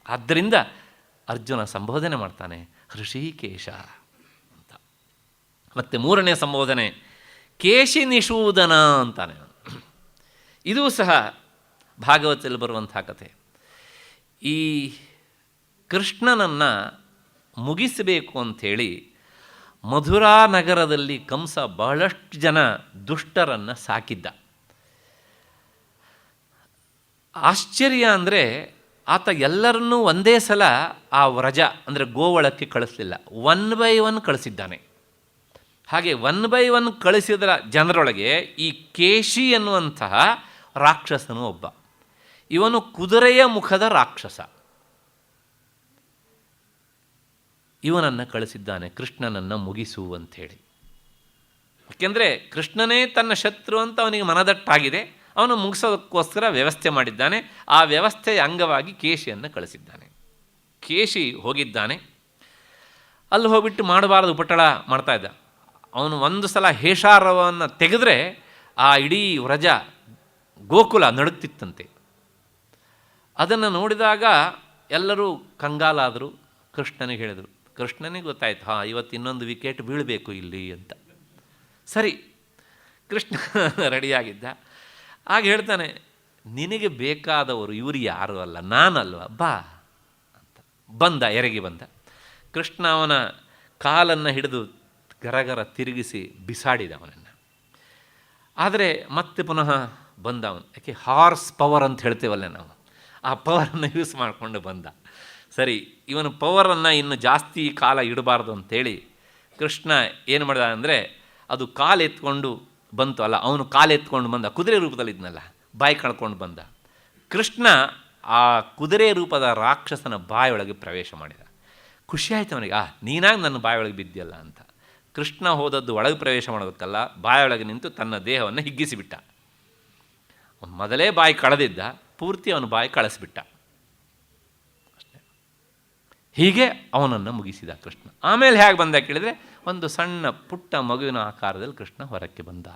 ಆದ್ದರಿಂದ ಅರ್ಜುನ ಸಂಬೋಧನೆ ಮಾಡ್ತಾನೆ ಋಷಿಕೇಶ ಅಂತ. ಮತ್ತು 3ನೇ ಸಂಬೋಧನೆ ಕೇಶಿ ನಿಷೂದನ ಅಂತಾನೆ. ಇದೂ ಸಹ ಭಾಗವತದಲ್ಲಿ ಬರುವಂಥ ಕಥೆ. ಈ ಕೃಷ್ಣನನ್ನು ಮುಗಿಸಬೇಕು ಅಂಥೇಳಿ ಮಧುರಾ ನಗರದಲ್ಲಿ ಕಂಸ ಬಹಳಷ್ಟು ಜನ ದುಷ್ಟರನ್ನು ಸಾಕಿದ್ದ. ಆಶ್ಚರ್ಯ ಅಂದರೆ ಆತ ಎಲ್ಲರನ್ನೂ ಒಂದೇ ಸಲ ಆ ವ್ರಜ ಅಂದರೆ ಗೋವಳಕ್ಕೆ ಕಳಿಸಲಿಲ್ಲ, 1 by 1 ಕಳಿಸಿದ್ದಾನೆ. ಹಾಗೆ 1 by 1 ಕಳಿಸಿದ ಜನರೊಳಗೆ ಈ ಕೇಶಿ ಎನ್ನುವಂತಹ ರಾಕ್ಷಸನು ಒಬ್ಬ. ಇವನು ಕುದುರೆಯ ಮುಖದ ರಾಕ್ಷಸ. ಇವನನ್ನು ಕಳಿಸಿದ್ದಾನೆ ಕೃಷ್ಣನನ್ನು ಮುಗಿಸು ಅಂಥೇಳಿ. ಯಾಕೆಂದರೆ ಕೃಷ್ಣನೇ ತನ್ನ ಶತ್ರು ಅಂತ ಅವನಿಗೆ ಮನದಟ್ಟಾಗಿದೆ. ಅವನು ಮುಗಿಸೋದಕ್ಕೋಸ್ಕರ ವ್ಯವಸ್ಥೆ ಮಾಡಿದ್ದಾನೆ. ಆ ವ್ಯವಸ್ಥೆಯ ಅಂಗವಾಗಿ ಕೇಶಿಯನ್ನು ಕಳಿಸಿದ್ದಾನೆ. ಕೇಶಿ ಹೋಗಿದ್ದಾನೆ. ಅಲ್ಲಿ ಹೋಗ್ಬಿಟ್ಟು ಮಾಡಬಾರದು ಉಪಟಳ ಮಾಡ್ತಾಯಿದ್ದ. ಅವನು ಒಂದು ಸಲ ಹೇಷಾರವನ್ನು ತೆಗೆದ್ರೆ ಆ ಇಡೀ ವ್ರಜ ಗೋಕುಲ ನಡುಕ್ತಿತ್ತಂತೆ. ಅದನ್ನು ನೋಡಿದಾಗ ಎಲ್ಲರೂ ಕಂಗಾಲಾದರು. ಕೃಷ್ಣನಿಗೆ ಹೇಳಿದರು. ಕೃಷ್ಣನಿಗೆ ಗೊತ್ತಾಯ್ತು, ಇವತ್ತು ಇನ್ನೊಂದು ವಿಕೆಟ್ ಬೀಳಬೇಕು ಇಲ್ಲಿ ಅಂತ. ಸರಿ, ಕೃಷ್ಣ ರೆಡಿಯಾಗಿದ್ದ. ಆಗ ಹೇಳ್ತಾನೆ, ನಿನಗೆ ಬೇಕಾದವರು ಇವರು ಯಾರು ಅಲ್ಲ, ನಾನಲ್ವ, ಬಾ ಅಂತ. ಬಂದ, ಎರಗಿ ಬಂದ. ಕೃಷ್ಣ ಅವನ ಕಾಲನ್ನು ಹಿಡಿದು ಗರಗರ ತಿರುಗಿಸಿ ಬಿಸಾಡಿದ ಅವನನ್ನು. ಆದರೆ ಮತ್ತೆ ಪುನಃ ಬಂದ ಅವನು. ಯಾಕೆ ಹಾರ್ಸ್ ಪವರ್ ಅಂತ ಹೇಳ್ತೇವಲ್ಲ ನಾವು, ಆ ಪವರನ್ನು ಯೂಸ್ ಮಾಡಿಕೊಂಡು ಬಂದ. ಸರಿ, ಇವನು ಪವರನ್ನು ಇನ್ನು ಜಾಸ್ತಿ ಕಾಲ ಇಡಬಾರ್ದು ಅಂಥೇಳಿ ಕೃಷ್ಣ ಏನು ಮಾಡಿದ ಅಂದರೆ, ಅದು ಕಾಲು ಎತ್ಕೊಂಡು ಬಂತು ಅಲ್ಲ, ಅವನು ಕಾಲು ಎತ್ಕೊಂಡು ಬಂದ, ಕುದುರೆ ರೂಪದಲ್ಲಿದ್ನಲ್ಲ, ಬಾಯಿ ಕಳ್ಕೊಂಡು ಬಂದ. ಕೃಷ್ಣ ಆ ಕುದುರೆ ರೂಪದ ರಾಕ್ಷಸನ ಬಾಯೊಳಗೆ ಪ್ರವೇಶ ಮಾಡಿದ. ಖುಷಿಯಾಯಿತು ಅವನಿಗೆ, ನೀನಾಗಿ ನನ್ನ ಬಾಯೊಳಗೆ ಬಿದ್ದಿಯಲ್ಲ ಅಂತ. ಕೃಷ್ಣ ಹೋದದ್ದು ಒಳಗೆ ಪ್ರವೇಶ ಮಾಡೋದಕ್ಕಲ್ಲ, ಬಾಯೊಳಗೆ ನಿಂತು ತನ್ನ ದೇಹವನ್ನು ಹಿಗ್ಗಿಸಿಬಿಟ್ಟ. ಮೊದಲೇ ಬಾಯಿ ಕಳೆದಿದ್ದ, ಪೂರ್ತಿ ಅವನು ಬಾಯಿ ಕಳಿಸ್ಬಿಟ್ಟ. ಹೀಗೆ ಅವನನ್ನು ಮುಗಿಸಿದ ಕೃಷ್ಣ. ಆಮೇಲೆ ಹೇಗೆ ಬಂದ ಕೇಳಿದರೆ, ಒಂದು ಸಣ್ಣ ಪುಟ್ಟ ಮಗುವಿನ ಆಕಾರದಲ್ಲಿ ಕೃಷ್ಣ ಹೊರಕ್ಕೆ ಬಂದ.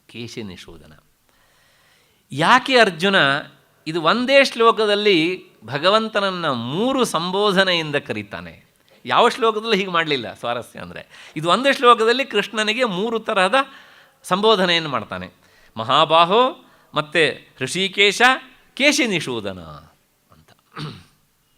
ಕೇಶಿ ನಿಷೂದನ. ಯಾಕೆ ಅರ್ಜುನ ಇದು ಒಂದೇ ಶ್ಲೋಕದಲ್ಲಿ ಭಗವಂತನನ್ನು 3 ಸಂಬೋಧನೆಯಿಂದ ಕರೀತಾನೆ? ಯಾವ ಶ್ಲೋಕದಲ್ಲೂ ಹೀಗೆ ಮಾಡಲಿಲ್ಲ. ಸ್ವಾರಸ್ಯ ಅಂದರೆ ಇದು ಒಂದೇ ಶ್ಲೋಕದಲ್ಲಿ ಕೃಷ್ಣನಿಗೆ 3 ತರಹದ ಸಂಬೋಧನೆಯನ್ನು ಮಾಡ್ತಾನೆ. ಮಹಾಬಾಹೋ ಮತ್ತು ಋಷಿಕೇಶ, ಕೇಶಿ ನಿಷೂದನ ಅಂತ.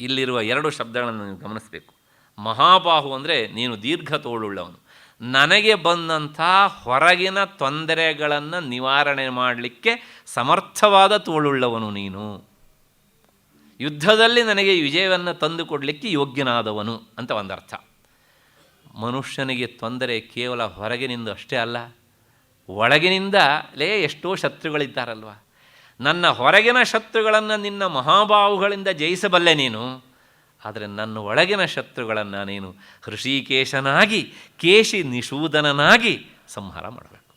ಇಲ್ಲಿರುವ 2 ಶಬ್ದಗಳನ್ನು ನೀವು ಗಮನಿಸಬೇಕು. ಮಹಾಬಾಹು ಅಂದರೆ ನೀನು ದೀರ್ಘ ತೋಳುಳ್ಳವನು, ನನಗೆ ಬಂದಂಥ ಹೊರಗಿನ ತೊಂದರೆಗಳನ್ನು ನಿವಾರಣೆ ಮಾಡಲಿಕ್ಕೆ ಸಮರ್ಥವಾದ ತೋಳುಳ್ಳವನು ನೀನು, ಯುದ್ಧದಲ್ಲಿ ನನಗೆ ವಿಜಯವನ್ನು ತಂದು ಕೊಡಲಿಕ್ಕೆ ಯೋಗ್ಯನಾದವನು ಅಂತ ಒಂದರ್ಥ. ಮನುಷ್ಯನಿಗೆ ತೊಂದರೆ ಕೇವಲ ಹೊರಗಿನಿಂದ ಅಷ್ಟೇ ಅಲ್ಲ, ಒಳಗಿನಿಂದಲೇ ಎಷ್ಟೋ ಶತ್ರುಗಳಿದ್ದಾರಲ್ವ. ನನ್ನ ಹೊರಗಿನ ಶತ್ರುಗಳನ್ನು ನಿನ್ನ ಮಹಾಬಾಹುಗಳಿಂದ ಜಯಿಸಬಲ್ಲೆ ನೀನು, ಆದರೆ ನನ್ನ ಒಳಗಿನ ಶತ್ರುಗಳನ್ನು ನೀನು ಹೃಷಿಕೇಶನಾಗಿ ಕೇಶಿ ನಿಷೂದನನಾಗಿ ಸಂಹಾರ ಮಾಡಬೇಕು.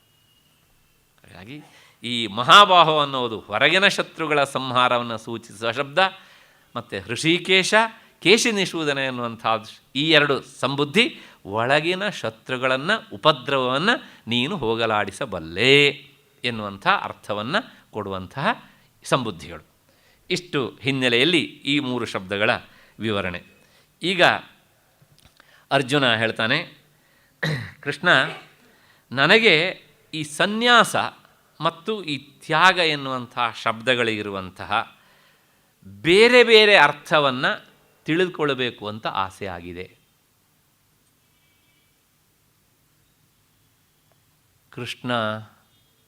ಹಾಗಾಗಿ ಈ ಮಹಾಬಾಹು ಅನ್ನೋದು ಹೊರಗಿನ ಶತ್ರುಗಳ ಸಂಹಾರವನ್ನು ಸೂಚಿಸುವ ಶಬ್ದ, ಮತ್ತು ಹೃಷಿಕೇಶ ಕೇಶಿ ನಿಷೂದನ ಎನ್ನುವಂಥ ಈ 2 ಸಂಬುದ್ಧಿ ಒಳಗಿನ ಶತ್ರುಗಳನ್ನು, ಉಪದ್ರವವನ್ನು ನೀನು ಹೋಗಲಾಡಿಸಬಲ್ಲೆ ಎನ್ನುವಂಥ ಅರ್ಥವನ್ನು ಕೊಡುವಂತಹ ಸಂಬುದ್ಧಿಗಳು. ಇಷ್ಟು ಹಿನ್ನೆಲೆಯಲ್ಲಿ ಈ 3 ಶಬ್ದಗಳ ವಿವರಣೆ. ಈಗ ಅರ್ಜುನ ಹೇಳ್ತಾನೆ, ಕೃಷ್ಣ ನನಗೆ ಈ ಸನ್ಯಾಸ ಮತ್ತು ಈ ತ್ಯಾಗ ಎನ್ನುವಂಥ ಶಬ್ದಗಳಿರುವಂತಹ ಬೇರೆ ಬೇರೆ ಅರ್ಥವನ್ನು ತಿಳಿದುಕೊಳ್ಳಬೇಕು ಅಂತ ಆಸೆ ಆಗಿದೆ. ಕೃಷ್ಣ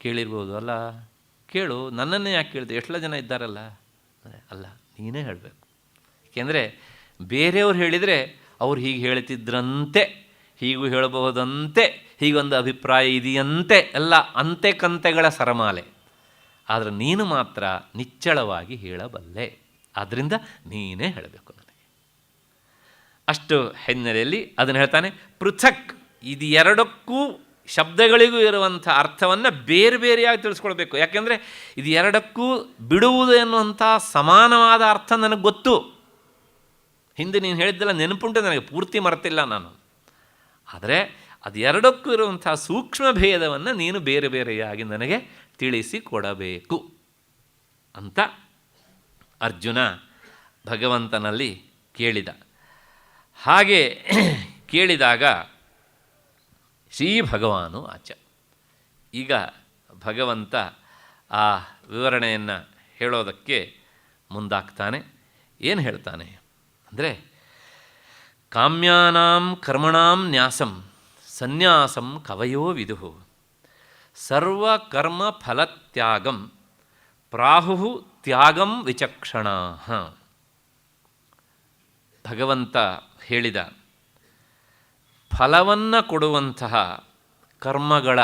ಕೇಳಿರ್ಬೋದು, ಅಲ್ಲ ಕೇಳು, ನನ್ನನ್ನೇ ಯಾಕೆ ಕೇಳಿದೆ, ಎಷ್ಟೋ ಜನ ಇದ್ದಾರಲ್ಲ. ಅಲ್ಲ, ನೀನೇ ಹೇಳಬೇಕು. ಏಕೆಂದರೆ ಬೇರೆಯವ್ರು ಹೇಳಿದರೆ ಅವ್ರು ಹೀಗೆ ಹೇಳ್ತಿದ್ರಂತೆ, ಹೀಗೂ ಹೇಳಬಹುದಂತೆ, ಹೀಗೊಂದು ಅಭಿಪ್ರಾಯ ಇದೆಯಂತೆ, ಎಲ್ಲ ಅಂತೆ ಕಂತೆಗಳ ಸರಮಾಲೆ. ಆದರೆ ನೀನು ಮಾತ್ರ ನಿಚ್ಚಳವಾಗಿ ಹೇಳಬಲ್ಲೆ, ಆದ್ದರಿಂದ ನೀನೇ ಹೇಳಬೇಕು ನನಗೆ. ಅಷ್ಟು ಹಿನ್ನೆಲೆಯಲ್ಲಿ ಅದನ್ನು ಹೇಳ್ತಾನೆ. ಪೃಥಕ್, ಇದು 2ಕ್ಕೂ ಶಬ್ದಗಳಿಗೂ ಇರುವಂಥ ಅರ್ಥವನ್ನು ಬೇರೆ ಬೇರೆಯಾಗಿ ತಿಳಿಸ್ಕೊಳ್ಬೇಕು. ಯಾಕೆಂದರೆ ಇದು 2ಕ್ಕೂ ಬಿಡುವುದು ಎನ್ನುವಂಥ ಸಮಾನವಾದ ಅರ್ಥ ನನಗೆ ಗೊತ್ತು. ಹಿಂದೆ ನೀನು ಹೇಳಿದ್ದೆಲ್ಲ ನೆನಪುಂಟು, ನನಗೆ ಪೂರ್ತಿ ಮರೆತಿಲ್ಲ ನಾನು. ಆದರೆ ಅದು 2ಕ್ಕೂ ಇರುವಂಥ ಸೂಕ್ಷ್ಮ ಭೇದವನ್ನು ನೀನು ಬೇರೆ ಬೇರೆಯಾಗಿ ನನಗೆ ತಿಳಿಸಿ ಕೊಡಬೇಕು ಅಂತ ಅರ್ಜುನ ಭಗವಂತನಲ್ಲಿ ಕೇಳಿದ. ಹಾಗೆ ಕೇಳಿದಾಗ ಶ್ರೀ ಭಗವಾನು ಆಚ. ಈಗ ಭಗವಂತ ಆ ವಿವರಣೆಯನ್ನು ಹೇಳೋದಕ್ಕೆ ಮುಂದಾಗ್ತಾನೆ. ಏನು ಹೇಳ್ತಾನೆ ಅಂದರೆ, ಕಾಮ್ಯಾನಾಂ ಕರ್ಮಣಾಂ ನ್ಯಾಸಂ ಸನ್ಯಾಸಂ ಕವಯೋ ವಿದುಃ ಸರ್ವಕರ್ಮ ಫಲತ್ಯಾಗಂ ಪ್ರಾಹುಃ ತ್ಯಾಗಂ ವಿಚಕ್ಷಣಾಃ. ಭಗವಂತ ಹೇಳಿದ ಫಲವನ್ನು ಕೊಡುವಂತಹ ಕರ್ಮಗಳ,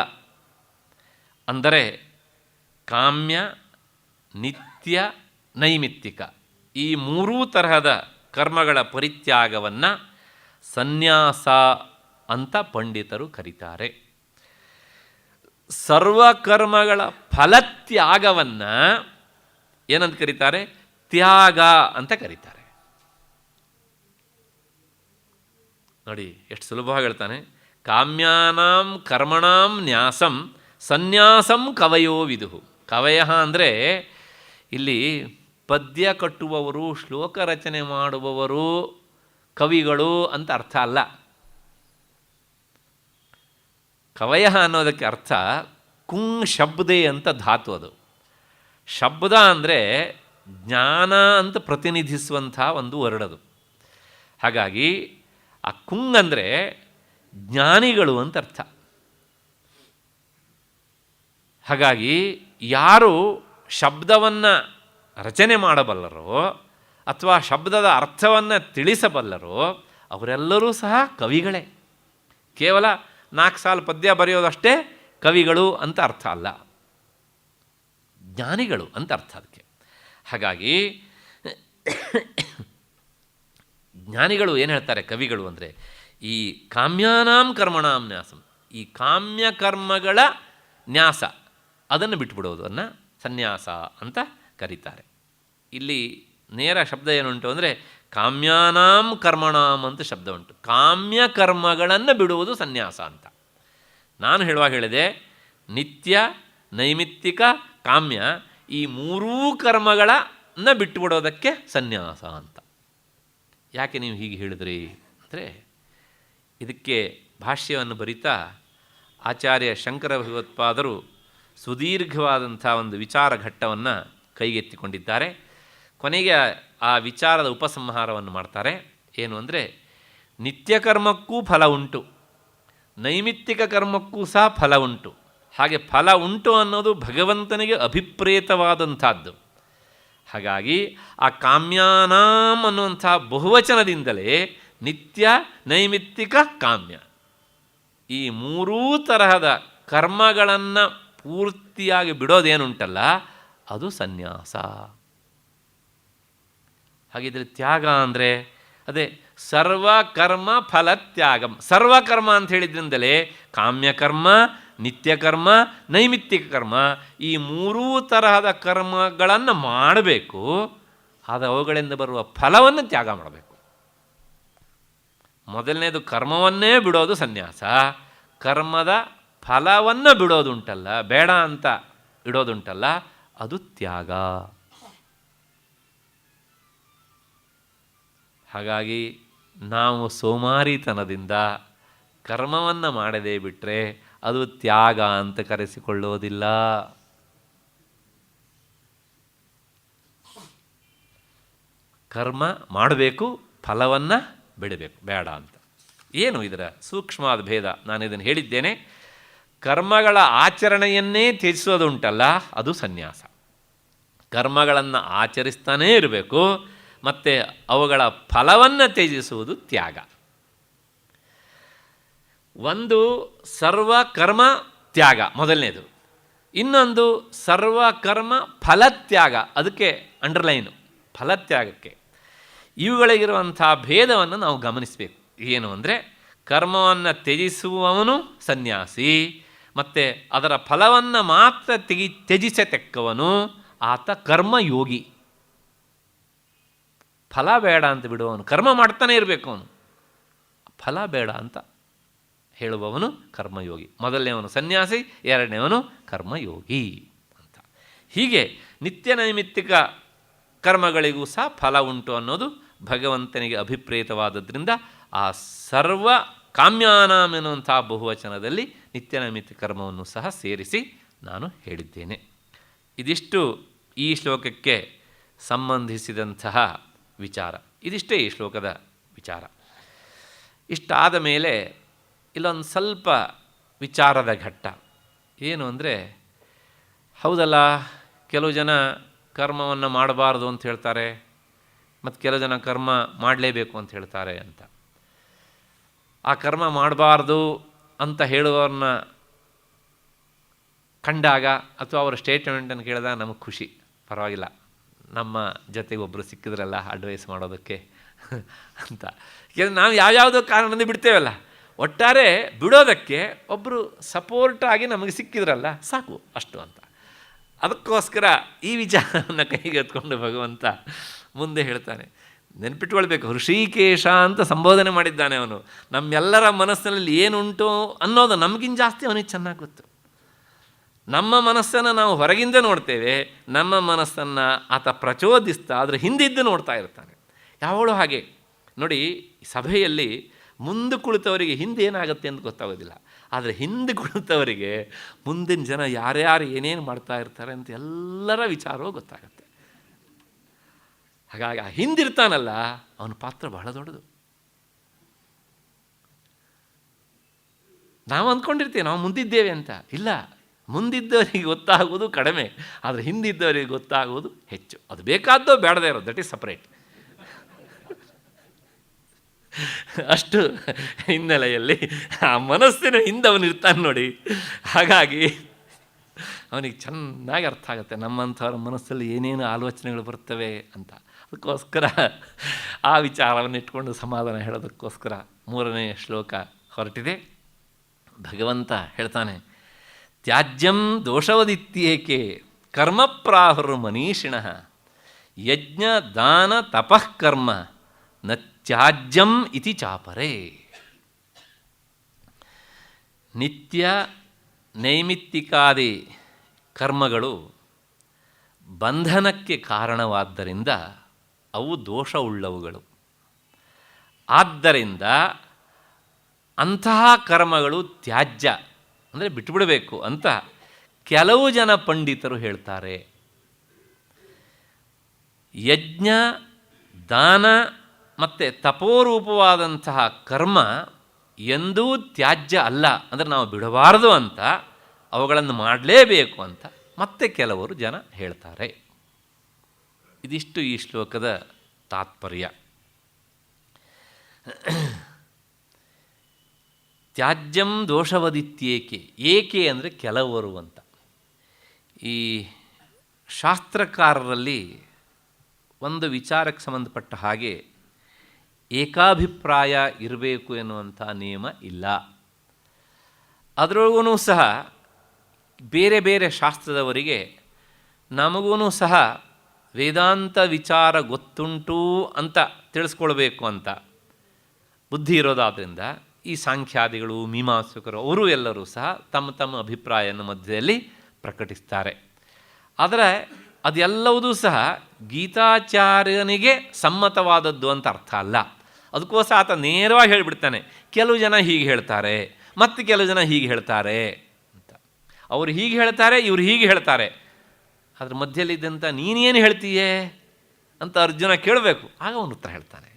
ಅಂದರೆ ಕಾಮ್ಯ, ನಿತ್ಯ, ನೈಮಿತ್ತಿಕ, ಈ 3 ತರಹದ ಕರ್ಮಗಳ ಪರಿತ್ಯಾಗವನ್ನು ಸನ್ಯಾಸ ಅಂತ ಪಂಡಿತರು ಕರೀತಾರೆ. ಸರ್ವಕರ್ಮಗಳ ಫಲತ್ಯಾಗವನ್ನು ಏನಂತ ಕರೀತಾರೆ? ತ್ಯಾಗ ಅಂತ ಕರೀತಾರೆ. ನೋಡಿ ಎಷ್ಟು ಸುಲಭವಾಗಿ ಹೇಳ್ತಾನೆ. ಕಾಮ್ಯಾನಾಂ ಕರ್ಮಣಾಂ ನ್ಯಾಸಂ ಸನ್ಯಾಸಂ ಕವಯೋ ವಿದುಃ. ಕವಯ ಅಂದರೆ ಇಲ್ಲಿ ಪದ್ಯ ಕಟ್ಟುವವರು, ಶ್ಲೋಕ ರಚನೆ ಮಾಡುವವರು ಕವಿಗಳು ಅಂತ ಅರ್ಥ ಅಲ್ಲ. ಕವಯ ಅನ್ನೋದಕ್ಕೆ ಅರ್ಥ ಕುಂಗ್ ಶಬ್ದೆ ಅಂತ ಧಾತು. ಅದು ಶಬ್ದ ಅಂದರೆ ಜ್ಞಾನ ಅಂತ ಪ್ರತಿನಿಧಿಸುವಂಥ ಒಂದು ವರ್ಡದು. ಹಾಗಾಗಿ ಆ ಕುಂಗ್ ಅಂದರೆ ಜ್ಞಾನಿಗಳು ಅಂತ ಅರ್ಥ. ಹಾಗಾಗಿ ಯಾರು ಶಬ್ದವನ್ನು ರಚನೆ ಮಾಡಬಲ್ಲರೋ ಅಥವಾ ಶಬ್ದದ ಅರ್ಥವನ್ನು ತಿಳಿಸಬಲ್ಲರೋ ಅವರೆಲ್ಲರೂ ಸಹ ಕವಿಗಳೇ. ಕೇವಲ 4 ಸಾಲು ಪದ್ಯ ಬರೆಯೋದಷ್ಟೇ ಕವಿಗಳು ಅಂತ ಅರ್ಥ ಅಲ್ಲ, ಜ್ಞಾನಿಗಳು ಅಂತ ಅರ್ಥ ಅದಕ್ಕೆ. ಹಾಗಾಗಿ ಜ್ಞಾನಿಗಳು ಏನು ಹೇಳ್ತಾರೆ ಕವಿಗಳು ಅಂದರೆ, ಈ ಕಾಮ್ಯಾನಾಂ ಕರ್ಮಣಾಂ ನ್ಯಾಸಂ, ಈ ಕಾಮ್ಯ ಕರ್ಮಗಳ ನ್ಯಾಸ ಅದನ್ನು ಬಿಟ್ಟುಬಿಡೋದನ್ನು ಸನ್ಯಾಸ ಅಂತ ಕರೀತಾರೆ. ಇಲ್ಲಿ ನೇರ ಶಬ್ದ ಏನುಂಟು ಅಂದರೆ ಕಾಮ್ಯಾನಾಂ ಕರ್ಮಣಾಂ ಅಂತ ಶಬ್ದ ಉಂಟು. ಕಾಮ್ಯ ಕರ್ಮಗಳನ್ನು ಬಿಡುವುದು ಸನ್ಯಾಸ ಅಂತ. ನಾನು ಹೇಳುವಾಗ ಹೇಳಿದೆ ನಿತ್ಯ, ನೈಮಿತ್ತಿಕ, ಕಾಮ್ಯ ಈ ಮೂರೂ ಕರ್ಮಗಳನ್ನು ಬಿಟ್ಟುಬಿಡೋದಕ್ಕೆ ಸನ್ಯಾಸ ಅಂತ. ಯಾಕೆ ನೀವು ಹೀಗೆ ಹೇಳಿದ್ರಿ ಅಂದರೆ ಇದಕ್ಕೆ ಭಾಷ್ಯವನ್ನು ಬರಿತಾ ಆಚಾರ್ಯ ಶಂಕರ ಭಗವತ್ಪಾದರು ಸುದೀರ್ಘವಾದಂಥ ಒಂದು ವಿಚಾರ ಘಟ್ಟವನ್ನು ಕೈಗೆತ್ತಿಕೊಂಡಿದ್ದಾರೆ. ಕೊನೆಗೆ ಆ ವಿಚಾರದ ಉಪಸಂಹಾರವನ್ನು ಮಾಡ್ತಾರೆ. ಏನು ಅಂದರೆ ನಿತ್ಯ ಕರ್ಮಕ್ಕೂ ಫಲ ಉಂಟು, ನೈಮಿತ್ತಿಕ ಕರ್ಮಕ್ಕೂ ಸಹ ಫಲ ಉಂಟು. ಹಾಗೆ ಫಲ ಉಂಟು ಅನ್ನೋದು ಭಗವಂತನಿಗೆ ಅಭಿಪ್ರೇತವಾದಂಥದ್ದು. ಹಾಗಾಗಿ ಆ ಕಾಮ್ಯಾನಾಂ ಅನ್ನುವಂಥ ಬಹುವಚನದಿಂದಲೇ ನಿತ್ಯ, ನೈಮಿತ್ತಿಕ, ಕಾಮ್ಯ ಈ ಮೂರೂ ತರಹದ ಕರ್ಮಗಳನ್ನು ಪೂರ್ತಿಯಾಗಿ ಬಿಡೋದೇನುಂಟಲ್ಲ ಅದು ಸನ್ಯಾಸ. ಹಾಗಿದ್ರೆ ತ್ಯಾಗ ಅಂದರೆ ಅದೇ ಸರ್ವಕರ್ಮ ಫಲತ್ಯಾಗಂ. ಸರ್ವಕರ್ಮ ಅಂತ ಹೇಳಿದ್ರಿಂದಲೇ ಕಾಮ್ಯಕರ್ಮ, ನಿತ್ಯಕರ್ಮ, ನೈಮಿತ್ತಿಕ ಕರ್ಮ ಈ ಮೂರೂ ತರಹದ ಕರ್ಮಗಳನ್ನು ಮಾಡಬೇಕು. ಆದರೆ ಅವುಗಳಿಂದ ಬರುವ ಫಲವನ್ನು ತ್ಯಾಗ ಮಾಡಬೇಕು. ಮೊದಲನೇದು ಕರ್ಮವನ್ನೇ ಬಿಡೋದು ಸನ್ಯಾಸ. ಕರ್ಮದ ಫಲವನ್ನು ಬಿಡೋದುಂಟಲ್ಲ, ಬೇಡ ಅಂತ ಇಡೋದುಂಟಲ್ಲ, ಅದು ತ್ಯಾಗ. ಹಾಗಾಗಿ ನಾವು ಸೋಮಾರಿತನದಿಂದ ಕರ್ಮವನ್ನು ಮಾಡದೇ ಬಿಟ್ಟರೆ ಅದು ತ್ಯಾಗ ಅಂತ ಕರೆಸಿಕೊಳ್ಳೋದಿಲ್ಲ. ಕರ್ಮ ಮಾಡಬೇಕು, ಫಲವನ್ನು ಬಿಡಬೇಕು, ಬೇಡ ಅಂತ. ಏನು ಇದರ ಸೂಕ್ಷ್ಮವಾದ ಭೇದ? ನಾನು ಇದನ್ನು ಹೇಳಿದ್ದೇನೆ. ಕರ್ಮಗಳ ಆಚರಣೆಯನ್ನೇ ತ್ಯಜಿಸೋದುಂಟಲ್ಲ ಅದು ಸನ್ಯಾಸ. ಕರ್ಮಗಳನ್ನು ಆಚರಿಸ್ತಾನೇ ಇರಬೇಕು, ಮತ್ತು ಅವುಗಳ ಫಲವನ್ನು ತ್ಯಜಿಸುವುದು ತ್ಯಾಗ. ಒಂದು ಸರ್ವಕರ್ಮ ತ್ಯಾಗ ಮೊದಲನೇದು, ಇನ್ನೊಂದು ಸರ್ವಕರ್ಮ ಫಲತ್ಯಾಗ. ಅದಕ್ಕೆ ಅಂಡರ್ಲೈನು ಫಲತ್ಯಾಗಕ್ಕೆ. ಇವುಗಳಿಗಿರುವಂಥ ಭೇದವನ್ನು ನಾವು ಗಮನಿಸಬೇಕು. ಏನು ಅಂದರೆ ಕರ್ಮವನ್ನು ತ್ಯಜಿಸುವವನು ಸನ್ಯಾಸಿ, ಮತ್ತು ಅದರ ಫಲವನ್ನು ಮಾತ್ರ ತ್ಯಜಿಸತಕ್ಕವನು ಆತ ಕರ್ಮಯೋಗಿ. ಫಲ ಬೇಡ ಅಂತ ಬಿಡುವವನು, ಕರ್ಮ ಮಾಡ್ತಾನೆ ಇರಬೇಕು ಅವನು, ಫಲ ಬೇಡ ಅಂತ ಹೇಳುವವನು ಕರ್ಮಯೋಗಿ. ಮೊದಲನೇವನು ಸನ್ಯಾಸಿ, ಎರಡನೇವನು ಕರ್ಮಯೋಗಿ ಅಂತ. ಹೀಗೆ ನಿತ್ಯ ನೈಮಿತ್ತಿಕ ಕರ್ಮಗಳಿಗೂ ಸಹ ಫಲ ಉಂಟು ಅನ್ನೋದು ಭಗವಂತನಿಗೆ ಅಭಿಪ್ರೇತವಾದದ್ರಿಂದ ಆ ಸರ್ವ ಕಾಮ್ಯಾನಾಂ ಎನ್ನುವಂಥ ಬಹುವಚನದಲ್ಲಿ ನಿತ್ಯ ನೈಮಿತ್ತಿಕ ಕರ್ಮವನ್ನು ಸಹ ಸೇರಿಸಿ ನಾನು ಹೇಳಿದ್ದೇನೆ. ಇದಿಷ್ಟು ಈ ಶ್ಲೋಕಕ್ಕೆ ಸಂಬಂಧಿಸಿದಂತಹ ವಿಚಾರ. ಇದಿಷ್ಟೇ ಈ ಶ್ಲೋಕದ ವಿಚಾರ. ಇಷ್ಟಾದ ಮೇಲೆ ಇಲ್ಲೊಂದು ಸ್ವಲ್ಪ ವಿಚಾರದ ಘಟ್ಟ. ಏನು ಅಂದರೆ, ಹೌದಲ್ಲ, ಕೆಲವು ಜನ ಕರ್ಮವನ್ನು ಮಾಡಬಾರ್ದು ಅಂತ ಹೇಳ್ತಾರೆ, ಮತ್ತು ಕೆಲವು ಜನ ಕರ್ಮ ಮಾಡಲೇಬೇಕು ಅಂತ ಹೇಳ್ತಾರೆ ಅಂತ. ಆ ಕರ್ಮ ಮಾಡಬಾರ್ದು ಅಂತ ಹೇಳುವವ್ರನ್ನ ಕಂಡಾಗ ಅಥವಾ ಅವರ ಸ್ಟೇಟ್ಮೆಂಟನ್ನು ಕೇಳಿದಾಗ ನಮಗೆ ಖುಷಿ, ಪರವಾಗಿಲ್ಲ, ನಮ್ಮ ಜೊತೆಗೆ ಒಬ್ಬರು ಸಿಕ್ಕಿದ್ರಲ್ಲ ಅಡ್ವೈಸ್ ಮಾಡೋದಕ್ಕೆ ಅಂತ. ಯಾಕೆಂದರೆ ನಾವು ಯಾವ್ಯಾವುದೋ ಕಾರಣದಿಂದ ಬಿಡ್ತೇವಲ್ಲ, ಒಟ್ಟಾರೆ ಬಿಡೋದಕ್ಕೆ ಒಬ್ಬರು ಸಪೋರ್ಟಾಗಿ ನಮಗೆ ಸಿಕ್ಕಿದ್ರಲ್ಲ ಸಾಕು ಅಷ್ಟು ಅಂತ. ಅದಕ್ಕೋಸ್ಕರ ಈ ವಿಚಾರವನ್ನು ಕೈಗೆ ಎತ್ಕೊಂಡು ಭಗವಂತ ಮುಂದೆ ಹೇಳ್ತಾನೆ. ನೆನಪಿಟ್ಕೊಳ್ಬೇಕು, ಹೃಷಿಕೇಶ ಅಂತ ಸಂಬೋಧನೆ ಮಾಡಿದ್ದಾನೆ ಅವನು. ನಮ್ಮೆಲ್ಲರ ಮನಸ್ಸಿನಲ್ಲಿ ಏನುಂಟು ಅನ್ನೋದು ನಮಗಿಂತ ಜಾಸ್ತಿ ಅವನಿಗೆ ಚೆನ್ನಾಗಿ ಗೊತ್ತು. ನಮ್ಮ ಮನಸ್ಸನ್ನು ನಾವು ಹೊರಗಿಂದ ನೋಡ್ತೇವೆ, ನಮ್ಮ ಮನಸ್ಸನ್ನು ಆತ ಪ್ರಚೋದಿಸ್ತಾ ಅದರ ಹಿಂದಿದ್ದು ನೋಡ್ತಾ ಇರ್ತಾನೆ. ಯಾವಳು ಹಾಗೆ ನೋಡಿ, ಸಭೆಯಲ್ಲಿ ಮುಂದೆ ಕುಳಿತವರಿಗೆ ಹಿಂದೆ ಏನಾಗುತ್ತೆ ಅಂತ ಗೊತ್ತಾಗೋದಿಲ್ಲ, ಆದರೆ ಹಿಂದೆ ಕುಳಿತವರಿಗೆ ಮುಂದಿನ ಜನ ಯಾರ್ಯಾರು ಏನೇನು ಮಾಡ್ತಾ ಇರ್ತಾರೆ ಅಂತ ಎಲ್ಲರ ವಿಚಾರವೂ ಗೊತ್ತಾಗುತ್ತೆ. ಹಾಗಾಗಿ ಆ ಹಿಂದಿರ್ತಾನಲ್ಲ ಅವನ ಪಾತ್ರ ಬಹಳ ದೊಡ್ಡದು. ನಾವು ಅಂದ್ಕೊಂಡಿರ್ತೀವಿ ನಾವು ಮುಂದಿದ್ದೇವೆ ಅಂತ. ಇಲ್ಲ, ಮುಂದಿದ್ದವರಿಗೆ ಗೊತ್ತಾಗುವುದು ಕಡಿಮೆ, ಆದರೆ ಹಿಂದಿದ್ದವರಿಗೆ ಗೊತ್ತಾಗುವುದು ಹೆಚ್ಚು. ಅದು ಬೇಕಾದ್ದೋ ಬೇಡದೇ ಇರೋದು, ದಟ್ ಈಸ್ ಸಪ್ರೇಟ್. ಅಷ್ಟು ಹಿನ್ನೆಲೆಯಲ್ಲಿ ಆ ಮನಸ್ಸಿನ ಹಿಂದೆ ಅವನಿರ್ತಾನೆ ನೋಡಿ. ಹಾಗಾಗಿ ಅವನಿಗೆ ಚೆನ್ನಾಗಿ ಅರ್ಥ ಆಗುತ್ತೆ ನಮ್ಮಂಥವ್ರ ಮನಸ್ಸಲ್ಲಿ ಏನೇನು ಆಲೋಚನೆಗಳು ಬರ್ತವೆ ಅಂತ. ಅದಕ್ಕೋಸ್ಕರ ಆ ವಿಚಾರವನ್ನು ಇಟ್ಕೊಂಡು ಸಮಾಧಾನ ಹೇಳೋದಕ್ಕೋಸ್ಕರ 3ನೇ ಶ್ಲೋಕ ಹೊರಟಿದೆ. ಭಗವಂತ ಹೇಳ್ತಾನೆ, ತ್ಯಾಜ್ಯಂ ದೋಷವದಿತ್ಯೇಕೆ ಕರ್ಮ ಪ್ರಾಹುರ್ಮನೀಷಿಣಃ ಯಜ್ಞ ದಾನ ತಪಃ ಕರ್ಮ ನ ತ್ಯಾಜ್ಯಂ ಇತಿ ಚಾಪರೇ. ನಿತ್ಯ ನೈಮಿತ್ತಿಕಾದಿ ಕರ್ಮಗಳು ಬಂಧನಕ್ಕೆ ಕಾರಣವಾದ್ದರಿಂದ ಅವು ದೋಷವುಳ್ಳವುಗಳು. ಆದ್ದರಿಂದ ಅಂತಹ ಕರ್ಮಗಳು ತ್ಯಾಜ್ಯ ಅಂದರೆ ಬಿಟ್ಟುಬಿಡಬೇಕು ಅಂತ ಕೆಲವು ಜನ ಪಂಡಿತರು ಹೇಳ್ತಾರೆ. ಯಜ್ಞ ದಾನ ಮತ್ತು ತಪೋರೂಪವಾದಂತಹ ಕರ್ಮ ಎಂದೂ ತ್ಯಾಜ್ಯ ಅಲ್ಲ, ಅಂದರೆ ನಾವು ಬಿಡಬಾರದು ಅಂತ, ಅವುಗಳನ್ನು ಮಾಡಲೇಬೇಕು ಅಂತ ಮತ್ತೆ ಕೆಲವರು ಜನ ಹೇಳ್ತಾರೆ. ಇದಿಷ್ಟು ಈ ಶ್ಲೋಕದ ತಾತ್ಪರ್ಯ. ತ್ಯಾಜ್ಯಂ ದೋಷವದಿತ್ಯೇಕೆ, ಏಕೆ ಅಂದರೆ ಕೆಲವರು ಅಂತ. ಈ ಶಾಸ್ತ್ರಕಾರರಲ್ಲಿ ಒಂದು ವಿಚಾರಕ್ಕೆ ಸಂಬಂಧಪಟ್ಟ ಹಾಗೆ ಏಕಾಭಿಪ್ರಾಯ ಇರಬೇಕು ಎನ್ನುವಂಥ ನಿಯಮ ಇಲ್ಲ. ಅದರೊಳಗೂ ಸಹ ಬೇರೆ ಬೇರೆ ಶಾಸ್ತ್ರದವರಿಗೆ ನಮಗೂ ಸಹ ವೇದಾಂತ ವಿಚಾರ ಗೊತ್ತುಂಟು ಅಂತ ತಿಳಿಸ್ಕೊಳ್ಬೇಕು ಅಂತ ಬುದ್ಧಿ ಇರೋದಾದ್ದರಿಂದ ಈ ಸಾಂಖ್ಯಾದಿಗಳು ಮೀಮಾಂಸಕರು ಅವರು ಎಲ್ಲರೂ ಸಹ ತಮ್ಮ ತಮ್ಮ ಅಭಿಪ್ರಾಯವನ್ನು ಮಧ್ಯದಲ್ಲಿ ಪ್ರಕಟಿಸ್ತಾರೆ. ಆದರೆ ಅದೆಲ್ಲವುದೂ ಸಹ ಗೀತಾಚಾರ್ಯನಿಗೆ ಸಮ್ಮತವಾದದ್ದು ಅಂತ ಅರ್ಥ ಅಲ್ಲ. ಅದಕ್ಕೋಸ್ಕರ ಆತ ನೇರವಾಗಿ ಹೇಳಿಬಿಡ್ತಾನೆ, ಕೆಲವು ಜನ ಹೀಗೆ ಹೇಳ್ತಾರೆ ಮತ್ತು ಕೆಲವು ಜನ ಹೀಗೆ ಹೇಳ್ತಾರೆ ಅಂತ. ಅವರು ಹೀಗೆ ಹೇಳ್ತಾರೆ, ಇವರು ಹೀಗೆ ಹೇಳ್ತಾರೆ, ಅದ್ರ ಮಧ್ಯದಲ್ಲಿದ್ದಂಥ ನೀನೇನು ಹೇಳ್ತೀಯೇ ಅಂತ ಅರ್ಜುನ ಕೇಳಬೇಕು. ಆಗ ಅವನು ಉತ್ತರ ಹೇಳ್ತಾನೆ.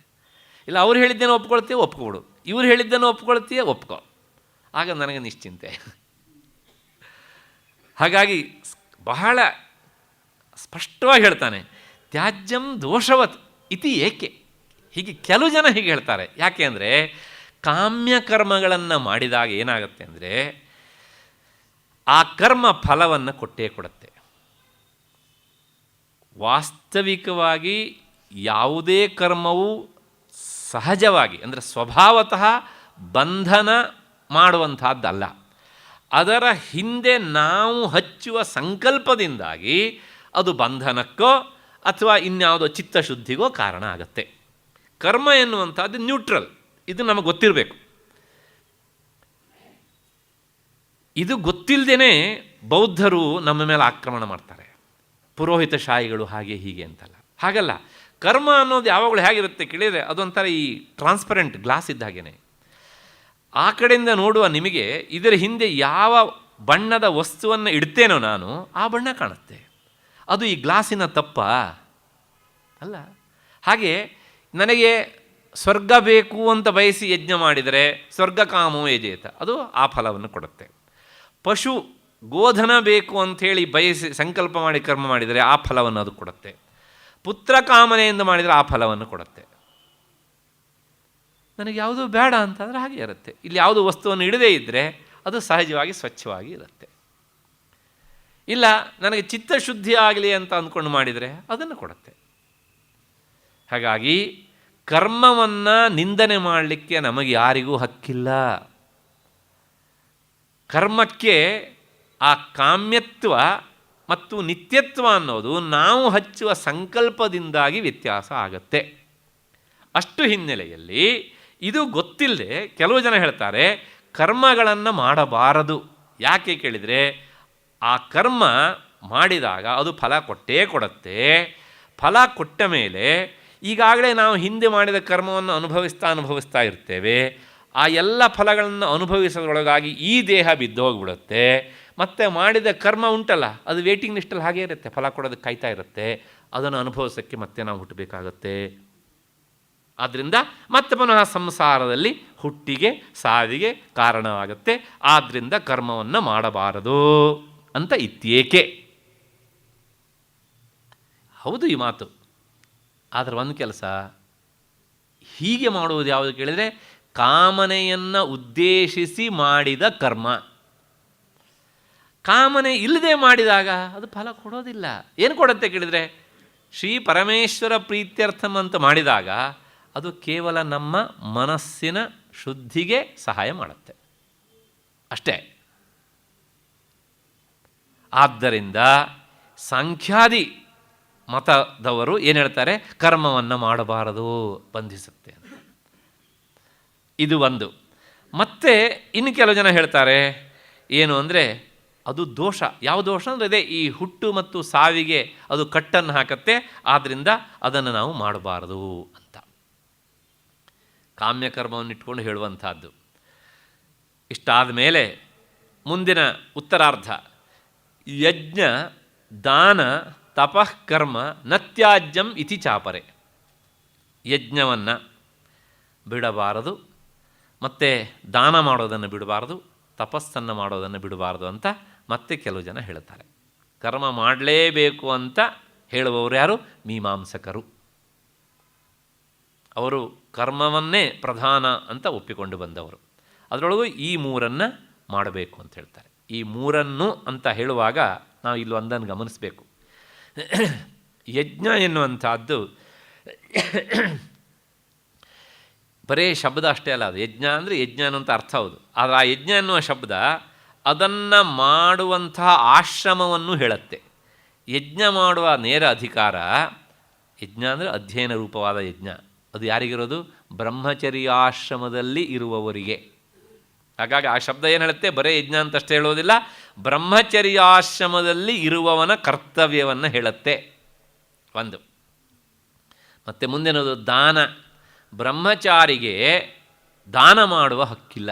ಇಲ್ಲ ಅವ್ರು ಹೇಳಿದ್ದೇನೋ ಒಪ್ಕೊಳ್ತೀಯ, ಒಪ್ಕೊಬಿಡು. ಇವ್ರು ಹೇಳಿದ್ದೇನೋ ಒಪ್ಕೊಳ್ತೀಯ, ಒಪ್ಕೊ. ಆಗ ನನಗೆ ನಿಶ್ಚಿಂತೆ. ಹಾಗಾಗಿ ಬಹಳ ಸ್ಪಷ್ಟವಾಗಿ ಹೇಳ್ತಾನೆ, ತ್ಯಾಜ್ಯಂ ದೋಷವತ್ ಇತಿ ಏಕೆ. ಹೀಗೆ ಕೆಲವು ಜನ ಹೀಗೆ ಹೇಳ್ತಾರೆ. ಯಾಕೆ ಅಂದರೆ ಕಾಮ್ಯಕರ್ಮಗಳನ್ನು ಮಾಡಿದಾಗ ಏನಾಗುತ್ತೆ ಅಂದರೆ ಆ ಕರ್ಮ ಫಲವನ್ನು ಕೊಟ್ಟೇ ಕೊಡುತ್ತೆ. ವಾಸ್ತವಿಕವಾಗಿ ಯಾವುದೇ ಕರ್ಮವು ಸಹಜವಾಗಿ ಅಂದರೆ ಸ್ವಭಾವತಃ ಬಂಧನ ಮಾಡುವಂಥದ್ದಲ್ಲ. ಅದರ ಹಿಂದೆ ನಾವು ಹಚ್ಚುವ ಸಂಕಲ್ಪದಿಂದಾಗಿ ಅದು ಬಂಧನಕ್ಕೋ ಅಥವಾ ಇನ್ಯಾವುದೋ ಚಿತ್ತಶುದ್ಧಿಗೋ ಕಾರಣ ಆಗುತ್ತೆ. ಕರ್ಮ ಎನ್ನುವಂಥದ್ದು ನ್ಯೂಟ್ರಲ್, ಇದು ನಮಗೆ ಗೊತ್ತಿರಬೇಕು. ಇದು ಗೊತ್ತಿಲ್ಲದೇ ಬೌದ್ಧರು ನಮ್ಮ ಮೇಲೆ ಆಕ್ರಮಣ ಮಾಡ್ತಾರೆ, ಪುರೋಹಿತಶಾಹಿಗಳು ಹಾಗೆ ಹೀಗೆ ಅಂತಲ್ಲ. ಹಾಗಲ್ಲ. ಕರ್ಮ ಅನ್ನೋದು ಯಾವಾಗಲೂ ಹೇಗಿರುತ್ತೆ ಕೇಳಿದರೆ ಅದೊಂಥರ ಈ ಟ್ರಾನ್ಸ್ಪರೆಂಟ್ ಗ್ಲಾಸ್ ಇದ್ದ ಹಾಗೇನೆ. ಆ ಕಡೆಯಿಂದ ನೋಡುವ ನಿಮಗೆ ಇದರ ಹಿಂದೆ ಯಾವ ಬಣ್ಣದ ವಸ್ತುವನ್ನು ಇಡ್ತೇನೋ ನಾನು, ಆ ಬಣ್ಣ ಕಾಣುತ್ತೆ. ಅದು ಈ ಗ್ಲಾಸಿನ ತಪ್ಪ ಅಲ್ಲ. ಹಾಗೆ ನನಗೆ ಸ್ವರ್ಗ ಬೇಕು ಅಂತ ಬಯಸಿ ಯಜ್ಞ ಮಾಡಿದರೆ ಸ್ವರ್ಗ ಕಾಮೋ ಯಜೇತ, ಅದು ಆ ಫಲವನ್ನು ಕೊಡುತ್ತೆ. ಪಶು ಗೋಧನ ಬೇಕು ಅಂಥೇಳಿ ಬಯಸಿ ಸಂಕಲ್ಪ ಮಾಡಿ ಕರ್ಮ ಮಾಡಿದರೆ ಆ ಫಲವನ್ನು ಅದು ಕೊಡುತ್ತೆ. ಪುತ್ರ ಕಾಮನೆಯಿಂದ ಮಾಡಿದರೆ ಆ ಫಲವನ್ನು ಕೊಡುತ್ತೆ. ನನಗೆ ಯಾವುದೂ ಬೇಡ ಅಂತಂದರೆ ಹಾಗೆ ಇರುತ್ತೆ. ಇಲ್ಲಿ ಯಾವುದೋ ವಸ್ತುವನ್ನು ಇಡದೇ ಇದ್ದರೆ ಅದು ಸಹಜವಾಗಿ ಸ್ವಚ್ಛವಾಗಿ ಇರುತ್ತೆ. ಇಲ್ಲ ನನಗೆ ಚಿತ್ತಶುದ್ಧಿ ಆಗಲಿ ಅಂತ ಅಂದ್ಕೊಂಡು ಮಾಡಿದರೆ ಅದನ್ನು ಕೊಡುತ್ತೆ. ಹಾಗಾಗಿ ಕರ್ಮವನ್ನು ನಿಂದನೆ ಮಾಡಲಿಕ್ಕೆ ನಮಗೆ ಯಾರಿಗೂ ಹಕ್ಕಿಲ್ಲ. ಕರ್ಮಕ್ಕೆ ಆ ಕಾಮ್ಯತ್ವ ಮತ್ತು ನಿತ್ಯತ್ವ ಅನ್ನೋದು ನಾವು ಹಚ್ಚುವ ಸಂಕಲ್ಪದಿಂದಾಗಿ ವ್ಯತ್ಯಾಸ ಆಗತ್ತೆ. ಅಷ್ಟು ಹಿನ್ನೆಲೆಯಲ್ಲಿ ಇದು ಗೊತ್ತಿಲ್ಲದೆ ಕೆಲವು ಜನ ಹೇಳ್ತಾರೆ ಕರ್ಮಗಳನ್ನು ಮಾಡಬಾರದು. ಯಾಕೆ ಕೇಳಿದರೆ ಆ ಕರ್ಮ ಮಾಡಿದಾಗ ಅದು ಫಲ ಕೊಟ್ಟೇ ಕೊಡುತ್ತೆ. ಫಲ ಕೊಟ್ಟ ಮೇಲೆ ಈಗಾಗಲೇ ನಾವು ಹಿಂದೆ ಮಾಡಿದ ಕರ್ಮವನ್ನು ಅನುಭವಿಸ್ತಾ ಇರ್ತೇವೆ. ಆ ಎಲ್ಲ ಫಲಗಳನ್ನು ಅನುಭವಿಸೋದ್ರೊಳಗಾಗಿ ಈ ದೇಹ ಬಿದ್ದು ಹೋಗಿಬಿಡುತ್ತೆ. ಮತ್ತು ಮಾಡಿದ ಕರ್ಮ ಉಂಟಲ್ಲ ಅದು ವೇಟಿಂಗ್ ಲಿಸ್ಟಲ್ಲಿ ಹಾಗೇ ಇರುತ್ತೆ, ಫಲ ಕೊಡೋದಕ್ಕೆ ಕಾಯ್ತಾ ಇರುತ್ತೆ. ಅದನ್ನು ಅನುಭವಿಸೋಕ್ಕೆ ಮತ್ತೆ ನಾವು ಹುಟ್ಟಬೇಕಾಗತ್ತೆ. ಆದ್ದರಿಂದ ಮತ್ತೆ ಪುನಃ ಸಂಸಾರದಲ್ಲಿ ಹುಟ್ಟಿಗೆ ಸಾವಿಗೆ ಕಾರಣವಾಗುತ್ತೆ. ಆದ್ದರಿಂದ ಕರ್ಮವನ್ನು ಮಾಡಬಾರದು ಅಂತ ಇತ್ಯೇಕೆ. ಹೌದು ಈ ಮಾತು. ಆದರೆ ಒಂದು ಕೆಲಸ, ಹೀಗೆ ಮಾಡುವುದು ಯಾವುದು ಕೇಳಿದರೆ ಕಾಮನೆಯನ್ನು ಉದ್ದೇಶಿಸಿ ಮಾಡಿದ ಕರ್ಮ. ಕಾಮನೆ ಇಲ್ಲದೆ ಮಾಡಿದಾಗ ಅದು ಫಲ ಕೊಡೋದಿಲ್ಲ. ಏನು ಕೊಡುತ್ತೆ ಕೇಳಿದರೆ ಶ್ರೀ ಪರಮೇಶ್ವರ ಪ್ರೀತ್ಯರ್ಥಂ ಅಂತ ಮಾಡಿದಾಗ ಅದು ಕೇವಲ ನಮ್ಮ ಮನಸ್ಸಿನ ಶುದ್ಧಿಗೆ ಸಹಾಯ ಮಾಡುತ್ತೆ ಅಷ್ಟೇ. ಆದ್ದರಿಂದ ಸಾಂಖ್ಯಾದಿ ಮತದವರು ಏನು ಹೇಳ್ತಾರೆ, ಕರ್ಮವನ್ನು ಮಾಡಬಾರದು, ಬಂಧಿಸುತ್ತೆ ಅಂತ. ಇದು ಒಂದು. ಮತ್ತೆ ಇನ್ನು ಕೆಲವು ಜನ ಹೇಳ್ತಾರೆ ಏನು ಅಂದರೆ ಅದು ದೋಷ. ಯಾವ ದೋಷ ಅಂದರೆ ಅದೇ ಈ ಹುಟ್ಟು ಮತ್ತು ಸಾವಿಗೆ ಅದು ಕಟ್ಟನ್ನು ಹಾಕತ್ತೆ, ಆದ್ದರಿಂದ ಅದನ್ನು ನಾವು ಮಾಡಬಾರದು ಅಂತ. ಕಾಮ್ಯಕರ್ಮವನ್ನು ಇಟ್ಕೊಂಡು ಹೇಳುವಂಥದ್ದು. ಇಷ್ಟಾದ ಮೇಲೆ ಮುಂದಿನ ಉತ್ತರಾರ್ಧ, ಯಜ್ಞ ದಾನ ತಪಃ ಕರ್ಮ ನತ್ಯಾಜ್ಯಂ ಇತಿ ಚಾಪರೆ. ಯಜ್ಞವನ್ನು ಬಿಡಬಾರದು, ಮತ್ತು ದಾನ ಮಾಡೋದನ್ನು ಬಿಡಬಾರದು, ತಪಸ್ಸನ್ನು ಮಾಡೋದನ್ನು ಬಿಡಬಾರದು ಅಂತ ಮತ್ತೆ ಕೆಲವು ಜನ ಹೇಳ್ತಾರೆ. ಕರ್ಮ ಮಾಡಲೇಬೇಕು ಅಂತ ಹೇಳುವವರು ಯಾರು? ಮೀಮಾಂಸಕರು. ಅವರು ಕರ್ಮವನ್ನೇ ಪ್ರಧಾನ ಅಂತ ಒಪ್ಪಿಕೊಂಡು ಬಂದವರು. ಅದರೊಳಗೂ ಈ ಮೂರನ್ನು ಮಾಡಬೇಕು ಅಂತ ಹೇಳ್ತಾರೆ. ಈ ಮೂರನ್ನು ಅಂತ ಹೇಳುವಾಗ ನಾವು ಇಲ್ಲಿ ಒಂದನ್ನು ಗಮನಿಸಬೇಕು. ಯಜ್ಞ ಎನ್ನುವಂಥದ್ದು ಬರೇ ಶಬ್ದ ಅಷ್ಟೇ ಅಲ್ಲ. ಅದು ಯಜ್ಞ ಅಂದರೆ ಯಜ್ಞ ಅನ್ನುವಂಥ ಅರ್ಥ ಹೌದು. ಆದರೆ ಆ ಯಜ್ಞ ಎನ್ನುವ ಶಬ್ದ ಅದನ್ನು ಮಾಡುವಂತಹ ಆಶ್ರಮವನ್ನು ಹೇಳುತ್ತೆ. ಯಜ್ಞ ಮಾಡುವ ನೇರ ಅಧಿಕಾರ, ಯಜ್ಞ ಅಂದರೆ ಅಧ್ಯಯನ ರೂಪವಾದ ಯಜ್ಞ, ಅದು ಯಾರಿಗಿರೋದು? ಬ್ರಹ್ಮಚರ್ಯಾಶ್ರಮದಲ್ಲಿ ಇರುವವರಿಗೆ. ಹಾಗಾಗಿ ಆ ಶಬ್ದ ಏನು ಹೇಳುತ್ತೆ? ಬರೇ ಯಜ್ಞ ಅಂತಷ್ಟೇ ಹೇಳೋದಿಲ್ಲ, ಬ್ರಹ್ಮಚರ್ಯಾಶ್ರಮದಲ್ಲಿ ಇರುವವನ ಕರ್ತವ್ಯವನ್ನು ಹೇಳುತ್ತೆ. ಒಂದು. ಮತ್ತು ಮುಂದಿನದು ದಾನ. ಬ್ರಹ್ಮಚಾರಿಗೆ ದಾನ ಮಾಡುವ ಹಕ್ಕಿಲ್ಲ.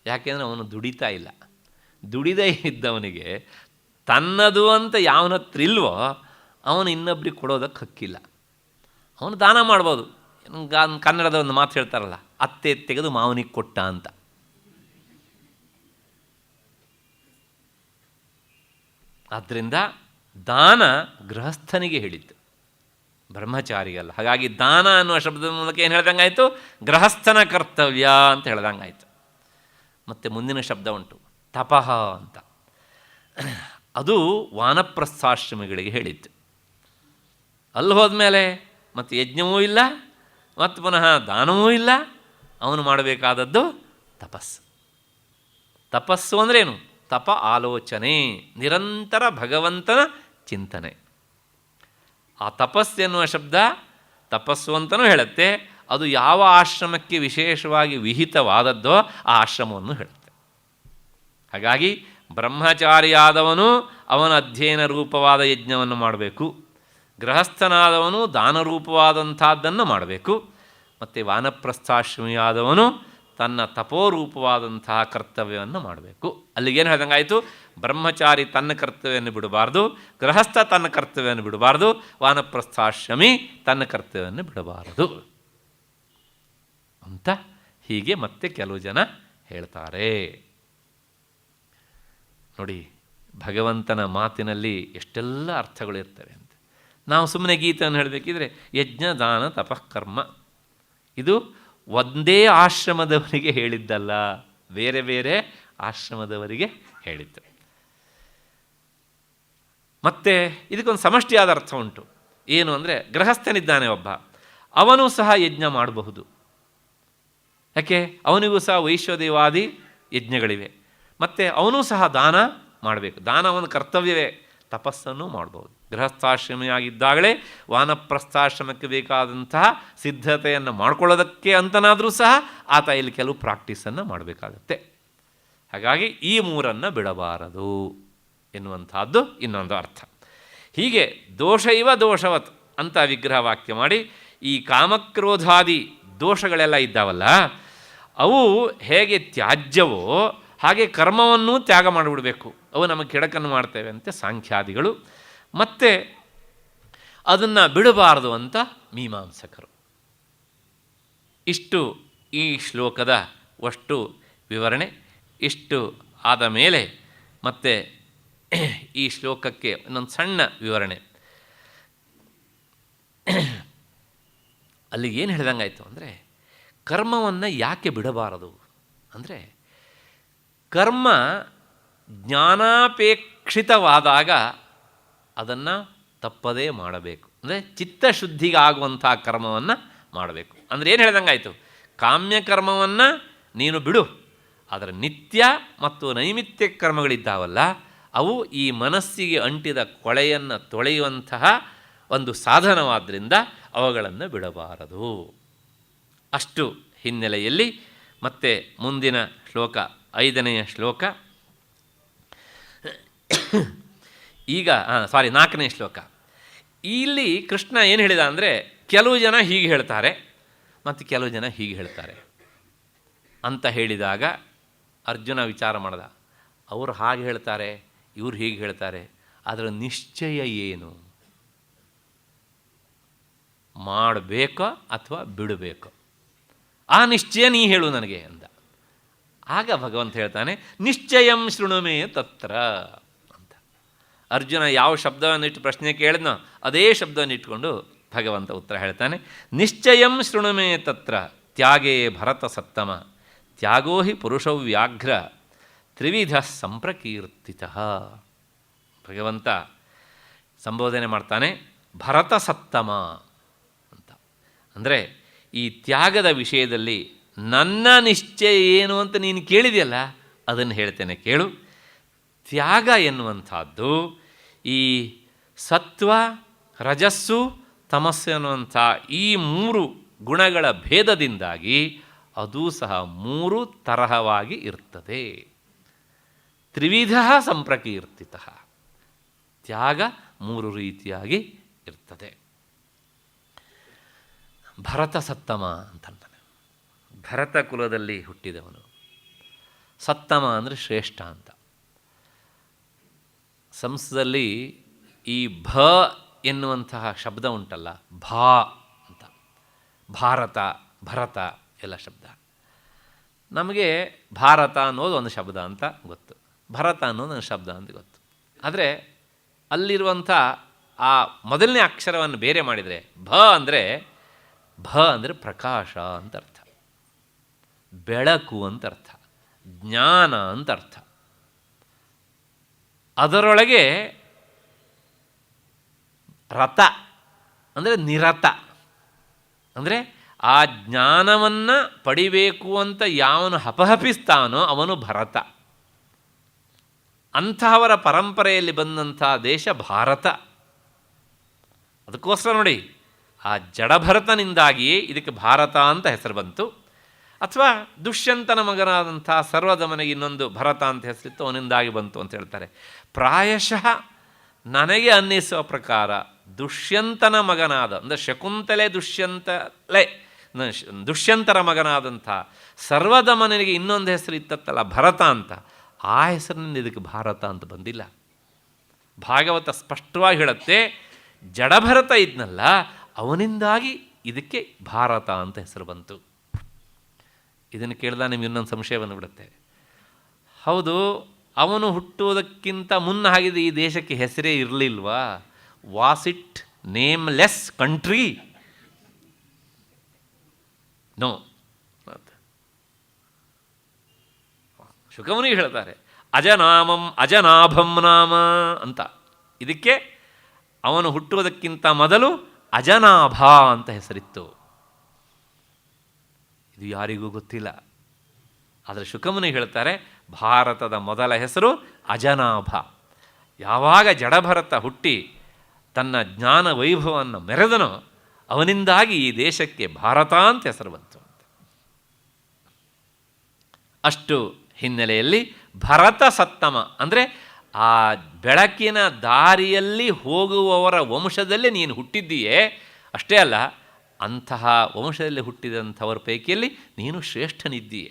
ಯಾಕೆಂದರೆ ಅವನು ದುಡಿತಾ ಇಲ್ಲ. ದುಡಿದೇ ಇದ್ದವನಿಗೆ ತನ್ನದು ಅಂತ ಯಾವನ ಹತ್ರ ಇಲ್ವೋ ಅವನು ಇನ್ನೊಬ್ರಿಗೆ ಕೊಡೋದಕ್ಕೆ ಹಕ್ಕಿಲ್ಲ. ಅವನು ದಾನ ಮಾಡ್ಬೋದು. ಕನ್ನಡದ ಒಂದು ಮಾತು ಹೇಳ್ತಾರಲ್ಲ, ಅತ್ತೆ ತೆಗೆದು ಮಾವನಿಗೆ ಕೊಟ್ಟ ಅಂತ. ಆದ್ದರಿಂದ ದಾನ ಗೃಹಸ್ಥನಿಗೆ ಹೇಳಿದ್ದು, ಬ್ರಹ್ಮಚಾರಿಗಲ್ಲ. ಹಾಗಾಗಿ ದಾನ ಅನ್ನುವ ಶಬ್ದದ ಮೂಲಕ ಏನು ಹೇಳ್ದಂಗಾಯಿತು? ಗೃಹಸ್ಥನ ಕರ್ತವ್ಯ ಅಂತ ಹೇಳ್ದಂಗಾಯಿತು. ಮತ್ತು ಮುಂದಿನ ಶಬ್ದ ಉಂಟು, ತಪಃ ಅಂತ. ಅದು ವಾನಪ್ರಸ್ಥಾಶ್ರಮಿಗಳಿಗೆ ಹೇಳಿದ್ದು. ಅಲ್ಲಿ ಹೋದ್ಮೇಲೆ ಮತ್ತು ಯಜ್ಞವೂ ಇಲ್ಲ, ಮತ್ತು ಪುನಃ ದಾನವೂ ಇಲ್ಲ. ಅವನು ಮಾಡಬೇಕಾದದ್ದು ತಪಸ್ಸು. ತಪಸ್ಸು ಅಂದ್ರೇನು? ತಪ ಆಲೋಚನೆ, ನಿರಂತರ ಭಗವಂತನ ಚಿಂತನೆ. ಆ ತಪಸ್ಸು ಎನ್ನುವ ಶಬ್ದ ತಪಸ್ಸು ಅಂತಲೂ ಹೇಳುತ್ತೆ. ಅದು ಯಾವ ಆಶ್ರಮಕ್ಕೆ ವಿಶೇಷವಾಗಿ ವಿಹಿತವಾದದ್ದೋ ಆ ಆಶ್ರಮವನ್ನು ಹೇಳುತ್ತೆ. ಹಾಗಾಗಿ ಬ್ರಹ್ಮಚಾರಿಯಾದವನು ಅವನ ಅಧ್ಯಯನ ರೂಪವಾದ ಯಜ್ಞವನ್ನು ಮಾಡಬೇಕು, ಗೃಹಸ್ಥನಾದವನು ದಾನರೂಪವಾದಂಥದ್ದನ್ನು ಮಾಡಬೇಕು, ಮತ್ತು ವಾನಪ್ರಸ್ಥಾಶ್ರಮಿಯಾದವನು ತನ್ನ ತಪೋರೂಪವಾದಂತಹ ಕರ್ತವ್ಯವನ್ನು ಮಾಡಬೇಕು. ಅಲ್ಲಿಗೇನು ಹೇಳ್ದಂಗಾಯಿತು? ಬ್ರಹ್ಮಚಾರಿ ತನ್ನ ಕರ್ತವ್ಯವನ್ನು ಬಿಡಬಾರ್ದು, ಗೃಹಸ್ಥ ತನ್ನ ಕರ್ತವ್ಯವನ್ನು ಬಿಡಬಾರ್ದು, ವಾನಪ್ರಸ್ಥಾಶ್ರಮಿ ತನ್ನ ಕರ್ತವ್ಯವನ್ನು ಬಿಡಬಾರದು ಅಂತ ಹೀಗೆ ಮತ್ತೆ ಕೆಲವು ಜನ ಹೇಳ್ತಾರೆ. ನೋಡಿ, ಭಗವಂತನ ಮಾತಿನಲ್ಲಿ ಎಷ್ಟೆಲ್ಲ ಅರ್ಥಗಳು ಇರ್ತವೆ ಅಂತ. ನಾವು ಸುಮ್ಮನೆ ಗೀತೆಯನ್ನು ಹೇಳಬೇಕಿದ್ರೆ ಯಜ್ಞ ದಾನ ತಪಃ ಕರ್ಮ ಇದು ಒಂದೇ ಆಶ್ರಮದವರಿಗೆ ಹೇಳಿದ್ದಲ್ಲ, ಬೇರೆ ಬೇರೆ ಆಶ್ರಮದವರಿಗೆ ಹೇಳಿದ್ದು. ಮತ್ತು ಇದಕ್ಕೊಂದು ಸಮಷ್ಟಿಯಾದ ಅರ್ಥ ಉಂಟು. ಏನು ಅಂದರೆ, ಗೃಹಸ್ಥನಿದ್ದಾನೆ ಒಬ್ಬ, ಅವನು ಸಹ ಯಜ್ಞ ಮಾಡಬಹುದು. ಯಾಕೆ? ಅವನಿಗೂ ಸಹ ವೈಶ್ವದೇವಾದಿ ಯಜ್ಞಗಳಿವೆ. ಮತ್ತು ಅವನೂ ಸಹ ದಾನ ಮಾಡಬೇಕು. ದಾನ ಒಂದು ಕರ್ತವ್ಯವೇ. ತಪಸ್ಸನ್ನು ಮಾಡ್ಬೋದು. ಗೃಹಸ್ಥಾಶ್ರಮಿಯಾಗಿದ್ದಾಗಲೇ ವಾನಪ್ರಸ್ಥಾಶ್ರಮಕ್ಕೆ ಬೇಕಾದಂತಹ ಸಿದ್ಧತೆಯನ್ನು ಮಾಡ್ಕೊಳ್ಳೋದಕ್ಕೆ ಅಂತನಾದರೂ ಸಹ ಆತ ಇಲ್ಲಿ ಕೆಲವು ಪ್ರಾಕ್ಟೀಸನ್ನು ಮಾಡಬೇಕಾಗತ್ತೆ. ಹಾಗಾಗಿ ಈ ಮೂರನ್ನು ಬಿಡಬಾರದು ಎನ್ನುವಂಥದ್ದು ಇನ್ನೊಂದು ಅರ್ಥ. ಹೀಗೆ ದೋಷ ಇವ ದೋಷವತ್ ಅಂತ ವಿಗ್ರಹ ವಾಕ್ಯ ಮಾಡಿ, ಈ ಕಾಮಕ್ರೋಧಾದಿ ದೋಷಗಳೆಲ್ಲ ಇದ್ದಾವಲ್ಲ, ಅವು ಹೇಗೆ ತ್ಯಾಜ್ಯವೋ ಹಾಗೆ ಕರ್ಮವನ್ನೂ ತ್ಯಾಗ ಮಾಡಿಬಿಡಬೇಕು. ಅವು ನಮಗೆ ಕೆಡಕನ್ನು ಮಾಡ್ತೇವೆ ಅಂತ ಸಾಂಖ್ಯಾದಿಗಳು, ಮತ್ತು ಅದನ್ನು ಬಿಡಬಾರದು ಅಂತ ಮೀಮಾಂಸಕರು. ಇಷ್ಟು ಈ ಶ್ಲೋಕದ ಅಷ್ಟು ವಿವರಣೆ. ಇಷ್ಟು ಆದ ಮೇಲೆ ಮತ್ತೆ ಈ ಶ್ಲೋಕಕ್ಕೆ ಇನ್ನೊಂದು ಸಣ್ಣ ವಿವರಣೆ. ಅಲ್ಲಿಗೆ ಏನು ಹೇಳ್ದಂಗಾಯಿತು ಅಂದರೆ, ಕರ್ಮವನ್ನು ಯಾಕೆ ಬಿಡಬಾರದು ಅಂದರೆ, ಕರ್ಮ ಜ್ಞಾನಾಪೇಕ್ಷಿತವಾದಾಗ ಅದನ್ನು ತಪ್ಪದೇ ಮಾಡಬೇಕು. ಅಂದರೆ ಚಿತ್ತಶುದ್ಧಿಗಾಗುವಂಥ ಕರ್ಮವನ್ನು ಮಾಡಬೇಕು. ಅಂದರೆ ಏನು ಹೇಳ್ದಂಗಾಯಿತು? ಕಾಮ್ಯಕರ್ಮವನ್ನು ನೀನು ಬಿಡು, ಆದರೆ ನಿತ್ಯ ಮತ್ತು ನೈಮಿತ್ಯ ಕರ್ಮಗಳಿದ್ದಾವಲ್ಲ ಅವು ಈ ಮನಸ್ಸಿಗೆ ಅಂಟಿದ ಕೊಳೆಯನ್ನು ತೊಳೆಯುವಂತಹ ಒಂದು ಸಾಧನವಾದ್ದರಿಂದ ಅವುಗಳನ್ನು ಬಿಡಬಾರದು. ಅಷ್ಟು ಹಿನ್ನೆಲೆಯಲ್ಲಿ ಮತ್ತೆ ಮುಂದಿನ ಶ್ಲೋಕ 5ನೆಯ ಶ್ಲೋಕ, ಈಗ 4ನೇ ಶ್ಲೋಕ. ಇಲ್ಲಿ ಕೃಷ್ಣ ಏನು ಹೇಳಿದ ಅಂದರೆ, ಕೆಲವು ಜನ ಹೀಗೆ ಹೇಳ್ತಾರೆ ಮತ್ತು ಕೆಲವು ಜನ ಹೀಗೆ ಹೇಳ್ತಾರೆ ಅಂತ ಹೇಳಿದಾಗ ಅರ್ಜುನ ವಿಚಾರ ಮಾಡ್ದ. ಅವರು ಹಾಗೆ ಹೇಳ್ತಾರೆ, ಇವರು ಹೀಗೆ ಹೇಳ್ತಾರೆ, ಅದರ ನಿಶ್ಚಯ ಏನು? ಮಾಡಬೇಕೋ ಅಥವಾ ಬಿಡಬೇಕೋ? ಆ ನಿಶ್ಚಯ ನೀ ಹೇಳು ನನಗೆ ಅಂದ. ಆಗ ಭಗವಂತ ಹೇಳ್ತಾನೆ, ನಿಶ್ಚಯಂ ಶೃಣುಮೇ ತತ್ರ ಅಂತ. ಅರ್ಜುನ ಯಾವ ಶಬ್ದವನ್ನಿಟ್ಟು ಪ್ರಶ್ನೆ ಕೇಳಿದ್ನೋ ಅದೇ ಶಬ್ದವನ್ನು ಇಟ್ಕೊಂಡು ಭಗವಂತ ಉತ್ತರ ಹೇಳ್ತಾನೆ. ನಿಶ್ಚಯಂ ಶೃಣುಮೇ ತತ್ರ ತ್ಯಾಗೇ ಭರತ ಸತ್ತಮ ತ್ಯಾಗೋ ಹಿ ಪುರುಷವ್ಯಾಘ್ರ ತ್ರಿವಿಧ ಸಂಪ್ರಕೀರ್ತಿತ. ಭಗವಂತ ಸಂಬೋಧನೆ ಮಾಡ್ತಾನೆ ಭರತ ಸತ್ತಮ ಅಂತ. ಅಂದರೆ ಈ ತ್ಯಾಗದ ವಿಷಯದಲ್ಲಿ ನನ್ನ ನಿಶ್ಚಯ ಏನು ಅಂತ ನೀನು ಕೇಳಿದೆಯಲ್ಲ, ಅದನ್ನು ಹೇಳ್ತೇನೆ ಕೇಳು. ತ್ಯಾಗ ಎನ್ನುವಂಥದ್ದು ಈ ಸತ್ವ, ರಜಸ್ಸು, ತಮಸ್ಸು ಎನ್ನುವಂಥ ಈ 3 ಗುಣಗಳ ಭೇದದಿಂದಾಗಿ ಅದೂ ಸಹ 3 ತರಹವಾಗಿ ಇರ್ತದೆ. ತ್ರಿವಿಧ ಸಂಪ್ರಕೀರ್ತಿತ. ತ್ಯಾಗ 3 ರೀತಿಯಾಗಿ ಇರ್ತದೆ. ಭರತ ಸತ್ತಮ ಅಂತಂತಾನೆ. ಭರತ ಕುಲದಲ್ಲಿ ಹುಟ್ಟಿದವನು. ಸತ್ತಮ ಅಂದರೆ ಶ್ರೇಷ್ಠ ಅಂತ. ಸಂಸ್ಕೃತದಲ್ಲಿ ಈ ಭ ಎನ್ನುವಂತಹ ಶಬ್ದ ಉಂಟಲ್ಲ, ಭಾ ಅಂತ, ಭಾರತ, ಭರತ ಎಲ್ಲ ಶಬ್ದ. ನಮಗೆ ಭಾರತ ಅನ್ನೋದು ಒಂದು ಶಬ್ದ ಅಂತ ಗೊತ್ತು, ಭರತ ಅನ್ನೋದು ಒಂದು ಶಬ್ದ ಅಂತ ಗೊತ್ತು. ಆದರೆ ಅಲ್ಲಿರುವಂಥ ಆ ಮೊದಲನೇ ಅಕ್ಷರವನ್ನು ಬೇರೆ ಮಾಡಿದರೆ ಭ ಅಂದರೆ ಪ್ರಕಾಶ ಅಂತ ಅರ್ಥ, ಬೆಳಕು ಅಂತ ಅರ್ಥ, ಜ್ಞಾನ ಅಂತ ಅರ್ಥ. ಅದರೊಳಗೆ ರಥ ಅಂದರೆ ನಿರತ, ಅಂದರೆ ಆ ಜ್ಞಾನವನ್ನು ಪಡಿಬೇಕು ಅಂತ ಯಾವನು ಹಪಹಪಿಸ್ತಾನೋ ಅವನು ಭರತ. ಅಂತಹವರ ಪರಂಪರೆಯಲ್ಲಿ ಬಂದಂಥ ದೇಶ ಭಾರತ. ಅದಕ್ಕೋಸ್ಕರ ನೋಡಿ, ಆ ಜಡಭರತನಿಂದಾಗಿಯೇ ಇದಕ್ಕೆ ಭಾರತ ಅಂತ ಹೆಸರು ಬಂತು. ಅಥವಾ ದುಷ್ಯಂತನ ಮಗನಾದಂಥ ಸರ್ವದಮನಿಗೆ ಇನ್ನೊಂದು ಭರತ ಅಂತ ಹೆಸರಿತ್ತು, ಅವನಿಂದಾಗಿ ಬಂತು ಅಂತ ಹೇಳ್ತಾರೆ. ಪ್ರಾಯಶಃ ನನಗೆ ಅನ್ನಿಸುವ ಪ್ರಕಾರ ದುಷ್ಯಂತನ ಮಗನಾದ, ಅಂದರೆ ಶಕುಂತಲೆ ದುಷ್ಯಂತರ ಮಗನಾದಂಥ ಸರ್ವದಮನಿಗೆ ಇನ್ನೊಂದು ಹೆಸರು ಇತ್ತಲ್ಲ ಭರತ ಅಂತ, ಆ ಹೆಸರಿನಿಂದ ಇದಕ್ಕೆ ಭಾರತ ಅಂತ ಬಂದಿಲ್ಲ. ಭಾಗವತ ಸ್ಪಷ್ಟವಾಗಿ ಹೇಳುತ್ತೆ, ಜಡಭರತ ಇದ್ನಲ್ಲ ಅವನಿಂದಾಗಿ ಇದಕ್ಕೆ ಭಾರತ ಅಂತ ಹೆಸರು ಬಂತು. ಇದನ್ನು ಕೇಳಿದ ನಿಮ್ಗೆ ಇನ್ನೊಂದು ಸಂಶಯ ಬಂದುಬಿಡುತ್ತೆ. ಹೌದು, ಅವನು ಹುಟ್ಟುವುದಕ್ಕಿಂತ ಮುನ್ನ ಹಾಗಿದ್ರೆ ಈ ದೇಶಕ್ಕೆ ಹೆಸರೇ ಇರಲಿಲ್ವಾ? Was it nameless country? No. ಶುಕಮುನಿ ಹೇಳ್ತಾರೆ ಅಜನಾಮಂ ಅಜನಾಭಂ ನಾಮ ಅಂತ. ಇದಕ್ಕೆ ಅವನು ಹುಟ್ಟುವುದಕ್ಕಿಂತ ಮೊದಲು ಅಜನಾಭ ಅಂತ ಹೆಸರಿತ್ತು. ಇದು ಯಾರಿಗೂ ಗೊತ್ತಿಲ್ಲ. ಆದರೆ ಶುಕಮುನಿ ಹೇಳ್ತಾರೆ ಭಾರತದ ಮೊದಲ ಹೆಸರು ಅಜನಾಭ. ಯಾವಾಗ ಜಡಭರತ ಹುಟ್ಟಿ ತನ್ನ ಜ್ಞಾನ ವೈಭವವನ್ನು ಮೆರೆದನೋ ಅವನಿಂದಾಗಿ ಈ ದೇಶಕ್ಕೆ ಭಾರತ ಅಂತ ಹೆಸರು ಬಂತು. ಅಷ್ಟು ಹಿನ್ನೆಲೆಯಲ್ಲಿ ಭರತ ಸತ್ತಮ ಅಂದರೆ ಆ ಬೆಳಕಿನ ದಾರಿಯಲ್ಲಿ ಹೋಗುವವರ ವಂಶದಲ್ಲಿ ನೀನು ಹುಟ್ಟಿದ್ದೀಯೇ, ಅಷ್ಟೇ ಅಲ್ಲ ಅಂತಹ ವಂಶದಲ್ಲಿ ಹುಟ್ಟಿದಂಥವರ ಪೈಕಿಯಲ್ಲಿ ನೀನು ಶ್ರೇಷ್ಠನಿದ್ದೀಯೆ.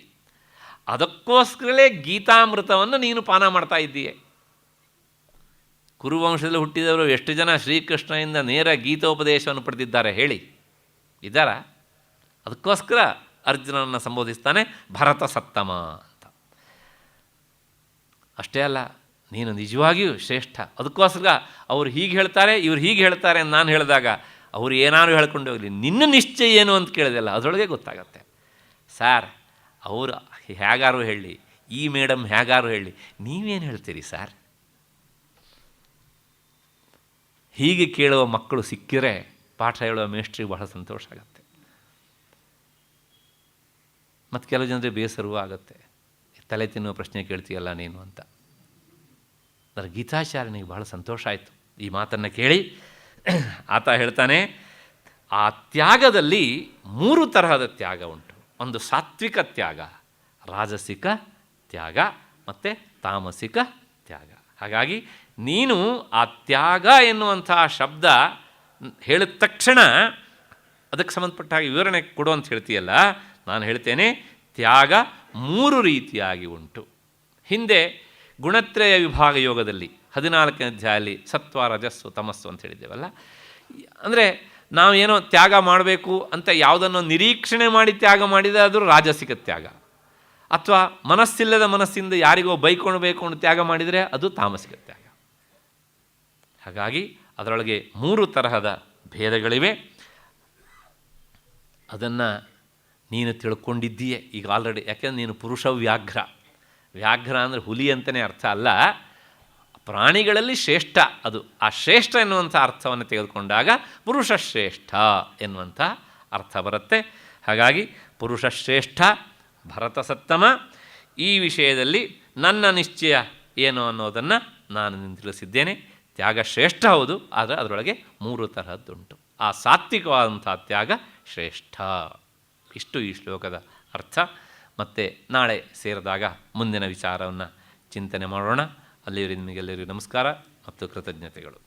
ಅದಕ್ಕೋಸ್ಕರಲೇ ಗೀತಾಮೃತವನ್ನು ನೀನು ಪಾನ ಮಾಡ್ತಾ ಇದ್ದೀಯೆ. ಕುರುವಂಶದಲ್ಲಿ ಹುಟ್ಟಿದವರು ಎಷ್ಟು ಜನ ಶ್ರೀಕೃಷ್ಣನಿಂದ ನೇರ ಗೀತೋಪದೇಶವನ್ನು ಪಡೆದಿದ್ದಾರೆ ಹೇಳಿ? ಇದ್ದಾರಾ? ಅದಕ್ಕೋಸ್ಕರ ಅರ್ಜುನನನ್ನು ಸಂಬೋಧಿಸ್ತಾನೆ ಭರತ ಸತ್ತಮ ಅಂತ. ಅಷ್ಟೇ ಅಲ್ಲ, ನೀನು ನಿಜವಾಗಿಯೂ ಶ್ರೇಷ್ಠ. ಅದಕ್ಕೋಸ್ಕರ ಅವ್ರು ಹೀಗೆ ಹೇಳ್ತಾರೆ, ಇವ್ರು ಹೀಗೆ ಹೇಳ್ತಾರೆ ಅಂತ ನಾನು ಹೇಳಿದಾಗ ಅವರು ಏನಾದ್ರು ಹೇಳ್ಕೊಂಡು ಹೋಗಲಿ, ನಿನ್ನ ನಿಶ್ಚಯ ಏನು ಅಂತ ಕೇಳಿದೆಲ್ಲ ಅದರೊಳಗೆ ಗೊತ್ತಾಗತ್ತೆ. ಸಾರ್ ಅವರು ಹೇಗಾರು ಹೇಳಿ, ಈ ಮೇಡಮ್ ಹೇಗಾರು ಹೇಳಿ, ನೀವೇನು ಹೇಳ್ತೀರಿ ಸಾರ್? ಹೀಗೆ ಕೇಳುವ ಮಕ್ಕಳು ಸಿಕ್ಕಿದರೆ ಪಾಠ ಹೇಳುವ ಮೇಷ್ಟ್ರಿಗೆ ಬಹಳ ಸಂತೋಷ ಆಗುತ್ತೆ. ಮತ್ತು ಕೆಲವು ಜನರಿಗೆ ಬೇಸರವೂ ಆಗುತ್ತೆ, ತಲೆ ತಿನ್ನುವ ಪ್ರಶ್ನೆ ಕೇಳ್ತೀಯಲ್ಲ ನೀನು ಅಂತ. ಅದರ ಗೀತಾಚಾರ್ಯನಿಗೆ ಬಹಳ ಸಂತೋಷ ಆಯಿತು ಈ ಮಾತನ್ನು ಕೇಳಿ. ಆತ ಹೇಳ್ತಾನೆ, ಆ ತ್ಯಾಗದಲ್ಲಿ 3 ತರಹದ ತ್ಯಾಗ ಉಂಟು. ಒಂದು ಸಾತ್ವಿಕ ತ್ಯಾಗ, ರಾಜಸಿಕ ತ್ಯಾಗ ಮತ್ತು ತಾಮಸಿಕ ತ್ಯಾಗ. ಹಾಗಾಗಿ ನೀನು ಆ ತ್ಯಾಗ ಎನ್ನುವಂಥ ಶಬ್ದ ಹೇಳಿದ ತಕ್ಷಣ ಅದಕ್ಕೆ ಸಂಬಂಧಪಟ್ಟ ಹಾಗೆ ವಿವರಣೆ ಕೊಡು ಅಂತ ಹೇಳ್ತೀಯಲ್ಲ, ನಾನು ಹೇಳ್ತೇನೆ ತ್ಯಾಗ 3 ರೀತಿಯಾಗಿ ಉಂಟು. ಹಿಂದೆ ಗುಣತ್ರಯ ವಿಭಾಗ ಯೋಗದಲ್ಲಿ 14ನೇ ಅಧ್ಯಾಯದಲ್ಲಿ ಸತ್ವ ರಜಸ್ಸು ತಮಸ್ಸು ಅಂತ ಹೇಳಿದ್ದೇವಲ್ಲ, ಅಂದರೆ ನಾವೇನೋ ತ್ಯಾಗ ಮಾಡಬೇಕು ಅಂತ ಯಾವುದನ್ನು ನಿರೀಕ್ಷಣೆ ಮಾಡಿ ತ್ಯಾಗ ಮಾಡಿದರೆ ಅದು ರಾಜಸಿಕ ತ್ಯಾಗ, ಅಥವಾ ಮನಸ್ಸಿಲ್ಲದ ಮನಸ್ಸಿಂದ ಯಾರಿಗೋ ಬೈಕೊಂಡು ತ್ಯಾಗ ಮಾಡಿದರೆ ಅದು ತಾಮಸಿಕ ತ್ಯಾಗ. ಹಾಗಾಗಿ ಅದರೊಳಗೆ 3 ತರಹದ ಭೇದಗಳಿವೆ. ಅದನ್ನು ನೀನು ತಿಳ್ಕೊಂಡಿದ್ದೀಯೇ ಈಗ ಆಲ್ರೆಡಿ. ಯಾಕೆಂದರೆ ನೀನು ಪುರುಷ ವ್ಯಾಘ್ರ. ವ್ಯಾಘ್ರ ಅಂದರೆ ಹುಲಿ ಅಂತಲೇ ಅರ್ಥ ಅಲ್ಲ, ಪ್ರಾಣಿಗಳಲ್ಲಿ ಶ್ರೇಷ್ಠ. ಅದು ಆ ಶ್ರೇಷ್ಠ ಎನ್ನುವಂಥ ಅರ್ಥವನ್ನು ತೆಗೆದುಕೊಂಡಾಗ ಪುರುಷ ಶ್ರೇಷ್ಠ ಎನ್ನುವಂಥ ಅರ್ಥ ಬರುತ್ತೆ. ಹಾಗಾಗಿ ಪುರುಷ ಶ್ರೇಷ್ಠ ಭರತ ಸತ್ತಮ. ಈ ವಿಷಯದಲ್ಲಿ ನನ್ನ ನಿಶ್ಚಯ ಏನು ಅನ್ನೋದನ್ನು ನಾನು ನಿನ್ನ ತಿಳಿಸಿದ್ದೇನೆ. ತ್ಯಾಗ ಶ್ರೇಷ್ಠ ಹೌದು, ಆದರೆ ಅದರೊಳಗೆ 3 ತರಹದ್ದುಂಟು. ಆ ಸಾತ್ವಿಕವಾದಂಥ ತ್ಯಾಗ ಶ್ರೇಷ್ಠ. ಇಷ್ಟು ಈ ಶ್ಲೋಕದ ಅರ್ಥ. ಮತ್ತು ನಾಳೆ ಸೇರಿದಾಗ ಮುಂದಿನ ವಿಚಾರವನ್ನು ಚಿಂತನೆ ಮಾಡೋಣ. ಅಲ್ಲಿಯವರೆಗೆ ನಿಮಗೆಲ್ಲರಿಗೂ ನಮಸ್ಕಾರ ಮತ್ತು ಕೃತಜ್ಞತೆಗಳು.